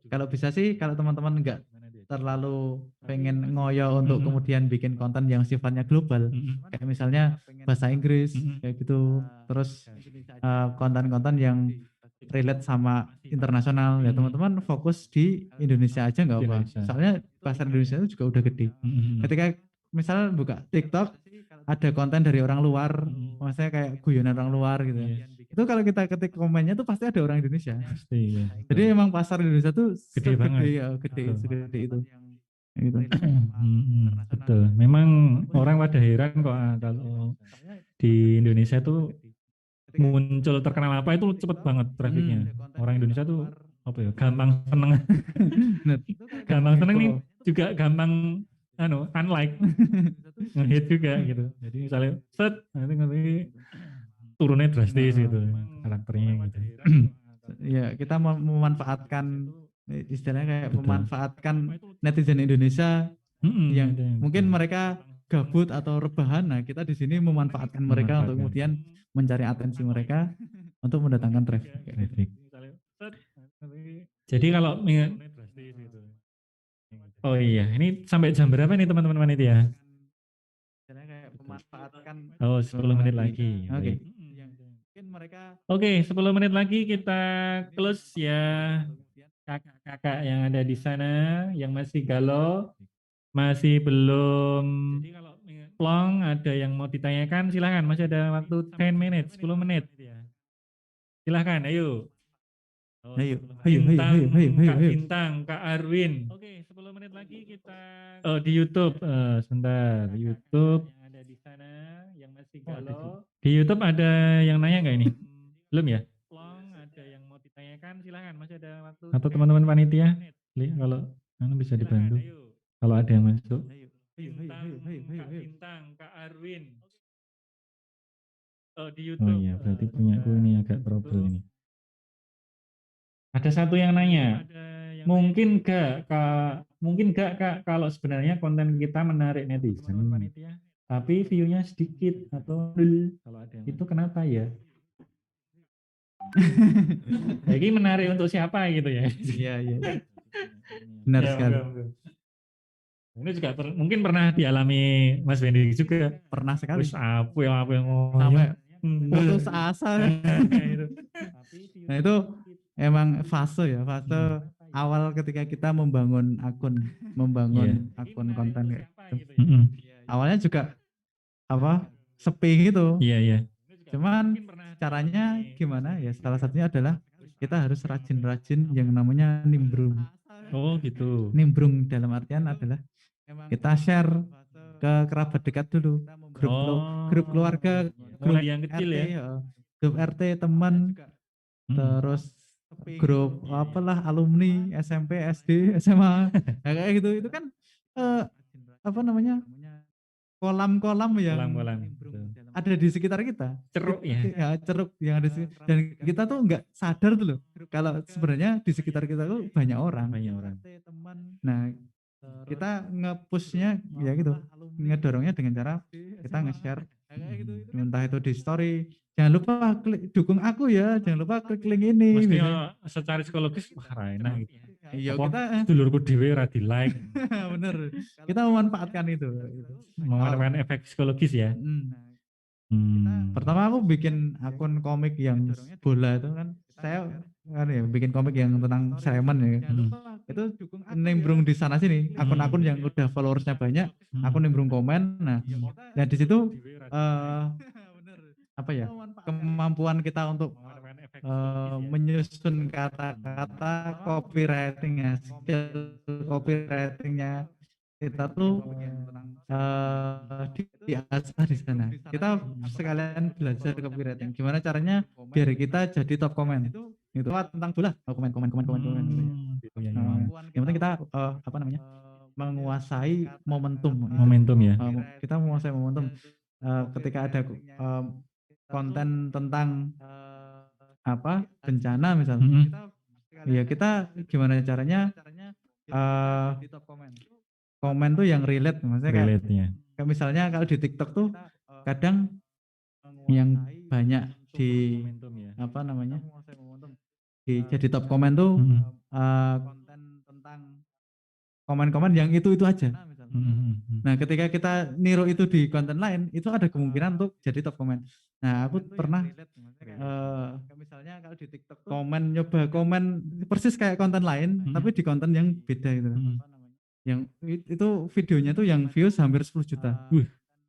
Kalau bisa sih kalau teman-teman nggak terlalu pengen ngoyo untuk kemudian bikin konten yang sifatnya global, kayak misalnya bahasa Inggris kayak gitu, terus konten-konten yang relate sama internasional ya teman-teman fokus di Indonesia aja nggak apa, soalnya pasar Indonesia itu juga udah gede. Ketika misalnya buka TikTok ada konten dari orang luar, maksudnya kayak guyonan orang luar gitu, itu kalau kita ketik komennya tuh pasti ada orang Indonesia. Pasti, ya. Jadi emang pasar Indonesia tuh Gede banget. gede segede itu. Gitu. Betul. Memang orang pada heran kok kalau di Indonesia tuh muncul terkenal apa itu cepet banget trafiknya. Orang Indonesia tuh apa ya, gampang seneng. Gampang seneng nih juga gampang unlike nge-hit juga gitu. Jadi misalnya set nanti turunnya drastis gitu karakternya gitu. Ya kita memanfaatkan istilahnya kayak memanfaatkan netizen Indonesia yang mungkin mereka gabut atau rebahan. Nah kita di sini memanfaatkan mereka untuk kemudian mencari atensi mereka untuk mendatangkan traffic. Jadi kalau oh iya, ini sampai jam berapa nih teman-teman panitia? Oh 10 menit lagi. Oke. Oke, 10 menit lagi kita close ya. Kakak-kakak yang ada di sana yang masih galau, masih belum plong, ada yang mau ditanyakan silahkan, masih ada waktu 10 menit, 10 menit. Silahkan, ayo. Ayo. Kak Bintang, Kak Arwin. Oke, 10 menit lagi kita di YouTube. Sebentar, YouTube yang ada di sana yang masih galau. Di YouTube ada yang nanya nggak ini? Belum ya? Ada yang mau ditanyakan silahkan, masih ada waktu. Atau teman-teman panitia, kalau bisa dibantu. Kalau ada yang masuk. Kak Bintang, Kak Arwin. Di YouTube. Oh iya, berarti punya aku ini agak trouble ini. Ada satu yang nanya, mungkin gak Kak kalau sebenarnya konten kita menarik netizen, tapi view-nya sedikit atau itu kenapa ya? Jadi menarik untuk siapa gitu ya? Iya. Benar sekali. Ini juga mungkin pernah dialami Mas Wendy juga. Pernah sekali. Wis apa yang sampai putus asa. Nah itu emang fase awal ketika kita membangun akun konten kayak gitu. Awalnya juga sepi gitu. Iya. Cuman caranya gimana ya? Salah satunya adalah kita harus rajin-rajin yang namanya nimbrung. Oh gitu. Nimbrung dalam artian adalah kita share ke kerabat dekat dulu, grup keluarga, grup yang kecil RT, ya. Grup RT teman, terus grup alumni SMP, SD, SMA, kayak gitu. Itu kan kolam-kolam yang ada di sekitar kita. Ceruk ya. Ceruk yang ada dan kita tuh nggak sadar tuh loh kalau sebenarnya di sekitar kita tuh banyak orang. Nah, kita nge-pushnya ya gitu, ngedorongnya dengan cara kita nge-share, entah itu di story. Jangan lupa dukung aku ya, jangan lupa klik link ini. Mesti secara psikologis enak gitu. Iya kita dulurku dhewe ra di like. Bener. Kita memanfaatkan itu. Memanfaatkan efek psikologis ya. Pertama aku bikin akun komik yang bola itu kan, saya bikin komik yang tentang Sleman ya. Itu nimbrung di sana sini, akun-akun yang udah followersnya banyak, aku nimbrung komen. Nah, dan di situ kemampuan kita untuk menyusun kata-kata copywritingnya, skill copywritingnya kita tuh diasah di sana. Kita sekalian belajar copywriting. Gimana caranya biar kita jadi top komen. Itu tentang bola, komen. Yang penting kita menguasai momentum. Momentum ya. Kita menguasai momentum. Ketika ada konten tentang bencana misalnya, ya kita gimana caranya komen tuh yang relate, maksudnya kayak misalnya kalau di TikTok tuh kadang yang banyak di jadi top komen tuh konten tentang komen-komen yang itu aja. Nah, ketika kita niru itu di konten lain, itu ada kemungkinan untuk jadi top komen. Nah, aku pernah misalnya kalau di TikTok nyoba komen persis kayak konten lain, tapi di konten yang beda gitu. Yang itu videonya tuh yang views hampir 10 juta.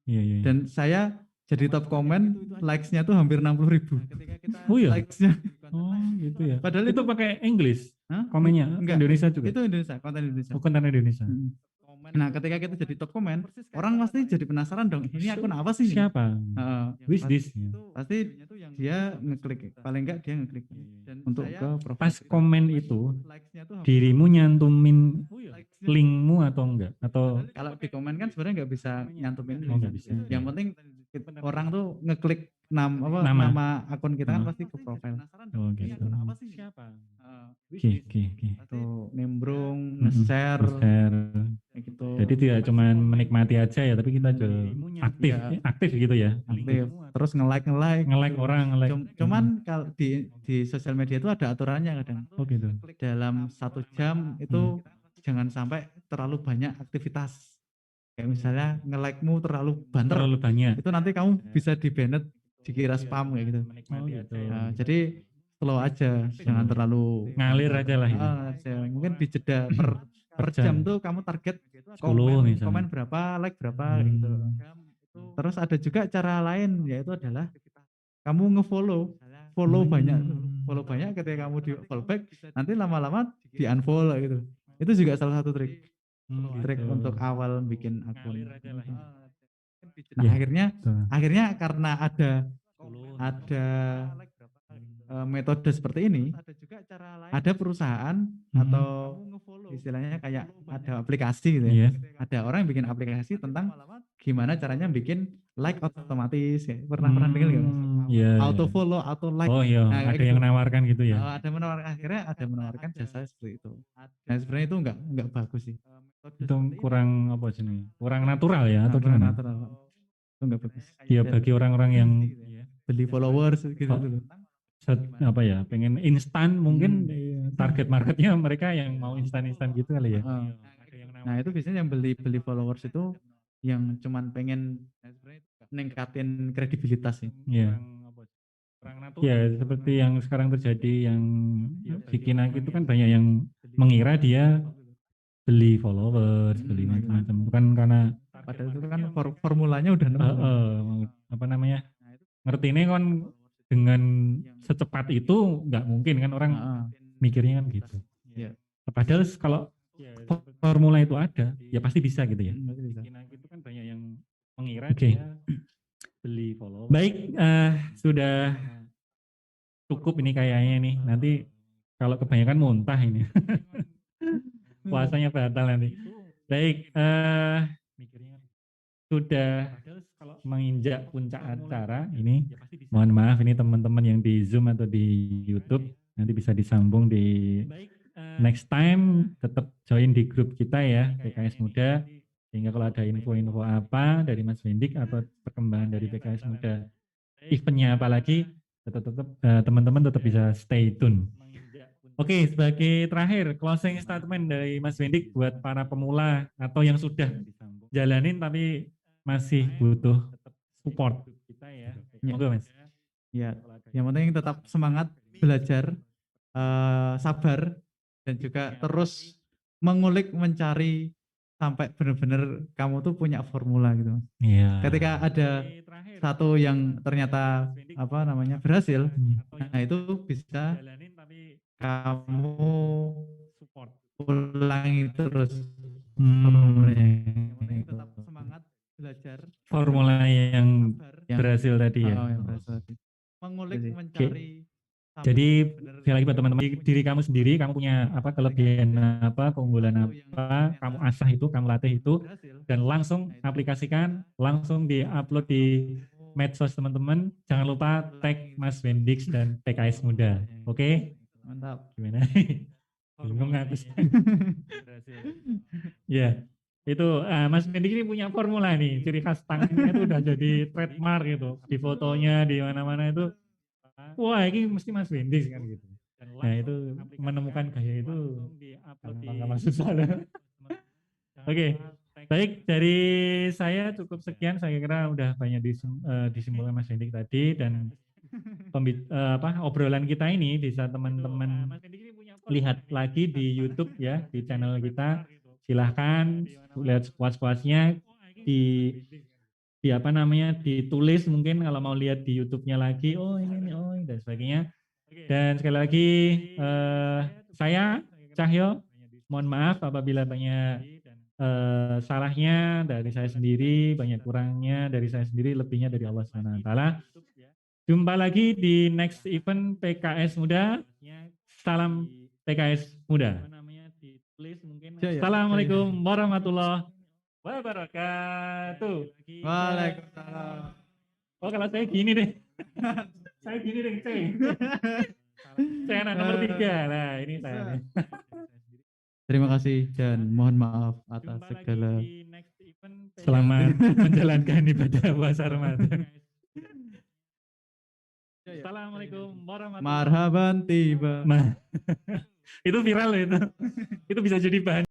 Iya. Dan saya jadi top komen, likes-nya tuh hampir 60.000. Oh iya. Likes-nya. Oh gitu ya. Padahal itu pakai English komennya. Enggak, Indonesia juga. Itu Indonesia, konten Indonesia. Oh, konten Indonesia. Nah, ketika kita jadi top komen, orang pasti jadi penasaran dong, ini akun apa sih? Siapa? Who is this? Pasti dia ngeklik, paling enggak dia ngeklik untuk ke profile. Pas komen itu, dirimu nyantumin linkmu atau enggak? Atau kalau di komen kan sebenarnya nggak bisa nyantumin link. Nggak bisa. Yang penting orang tuh ngeklik nama akun kita kan pasti ke profile. Oh gitu. Siapa? Oke. Tuh nimbrung, nge-share gitu. Jadi tidak cuma menikmati aja ya, tapi kita juga aktif gitu ya. Aktif. Terus nge-like orang. Cuman kalau di sosial media itu ada aturannya kadang. Oh gitu. Dalam 1 jam itu jangan sampai terlalu banyak aktivitas. Kayak misalnya nge-like-mu terlalu banter. Terlalu banyak. Itu nanti kamu bisa di-banned, dikira spam kayak gitu. Gitu. Jadi slow aja, jangan terlalu ngalir aja lah ini. Mungkin di jeda per jam tuh kamu target 10 misalnya. komen berapa, like berapa gitu. Terus ada juga cara lain, yaitu adalah kamu follow banyak ketika kamu di follow back, nanti lama-lama di unfollow gitu. Itu juga salah satu trik untuk awal bikin akun. Nah, akhirnya karena ada metode seperti ini, ada perusahaan atau istilahnya kayak ada aplikasi gitu ya. Ada orang yang bikin aplikasi tentang gimana caranya bikin like otomatis. Pernah dengar nggak? Auto follow, auto like. Oh iya, nah, ada yang menawarkan gitu ya. Akhirnya ada menawarkan jasa seperti itu. Nah, sebenarnya itu enggak bagus sih. Itu kurang apa sih nih? Kurang natural ya atau gimana? Natural. Itu enggak bagus. Ya bagi orang-orang yang beli followers gitu dulu. Pengen instan mungkin target marketnya mereka yang mau instan gitu kali ya. Nah, itu biasanya yang beli followers itu yang cuman pengen ningkatin kredibilitas sih. Iya. Ya seperti yang sekarang terjadi yang bikin itu kan banyak yang mengira dia beli followers, beli macam-macam. Bukan karena padahal itu kan formulanya udah ngerti ini kan dengan secepat itu nggak mungkin kan orang mikirnya kan gitu. Padahal kalau formula itu ada, ya pasti bisa gitu ya. Itu kan banyak yang mengira dia beli follow. Baik, sudah cukup ini kayaknya nih. Nanti kalau kebanyakan muntah ini. Puasanya batal nanti. Baik, sudah menginjak puncak acara ini. Mohon maaf ini teman-teman yang di Zoom atau di YouTube nanti bisa disambung di next time, tetap join di grup kita ya PKS Muda, sehingga kalau ada info-info apa dari Mas Wendik atau perkembangan dari PKS Muda, eventnya apalagi, tetap teman-teman tetap bisa stay tune. Oke, sebagai terakhir closing statement dari Mas Wendik buat para pemula atau yang sudah jalanin tapi masih butuh support. Monggo Mas. Ya, yang penting tetap semangat belajar, sabar, dan juga terus mengulik, mencari sampai benar-benar kamu tuh punya formula gitu. Iya. Ketika ada satu yang ternyata berhasil, nah itu bisa kamu ulangi terus. Tetap semangat belajar formula yang berhasil tadi ya. Mengulik, mencari Jadi sekali lagi buat teman-teman, diri kamu sendiri, kamu punya apa kelebihan apa, keunggulan apa, kamu asah itu, kamu latih itu, dan langsung aplikasikan, langsung di-upload di medsos teman-teman. Jangan lupa tag Mas Wendix dan PKS Muda. Oke? Mantap. Gimana? Bingung aku. Ya, itu Mas Wendix ini punya formula nih, ciri khas tangannya itu udah jadi trademark gitu. Di fotonya, di mana-mana itu wah ini mesti Mas Wendix kan gitu. Nah itu menemukan gaya itu gampang susah lah. Oke, baik dari saya cukup sekian. Saya kira udah banyak disimpulkan Mas Wendix tadi dan obrolan kita ini bisa teman-teman lihat lagi di YouTube ya di channel kita. Silahkan lihat sepuas-puasnya di apa namanya ditulis mungkin kalau mau lihat di YouTube-nya lagi oh ini oh ini, dan sebagainya. Dan sekali lagi saya Cahyo mohon maaf apabila banyak salahnya dari saya sendiri, banyak kurangnya dari saya sendiri, lebihnya dari Allah Subhanahu wa taala. Jumpa lagi di next event PKS Muda. Salam PKS Muda. Assalamualaikum warahmatullahi wabarakatuh. Waalaikumsalam. Oh kalau saya gini deh. Saya gini deh, saya anak nomor 3. Nah ini saya. Terima kasih dan mohon maaf atas segala selamat menjalankan ibadah puasa Ramadan. Assalamualaikum warahmatullahi wabarakatuh. marhaban tiba. Nah, itu viral itu. Itu bisa jadi bahan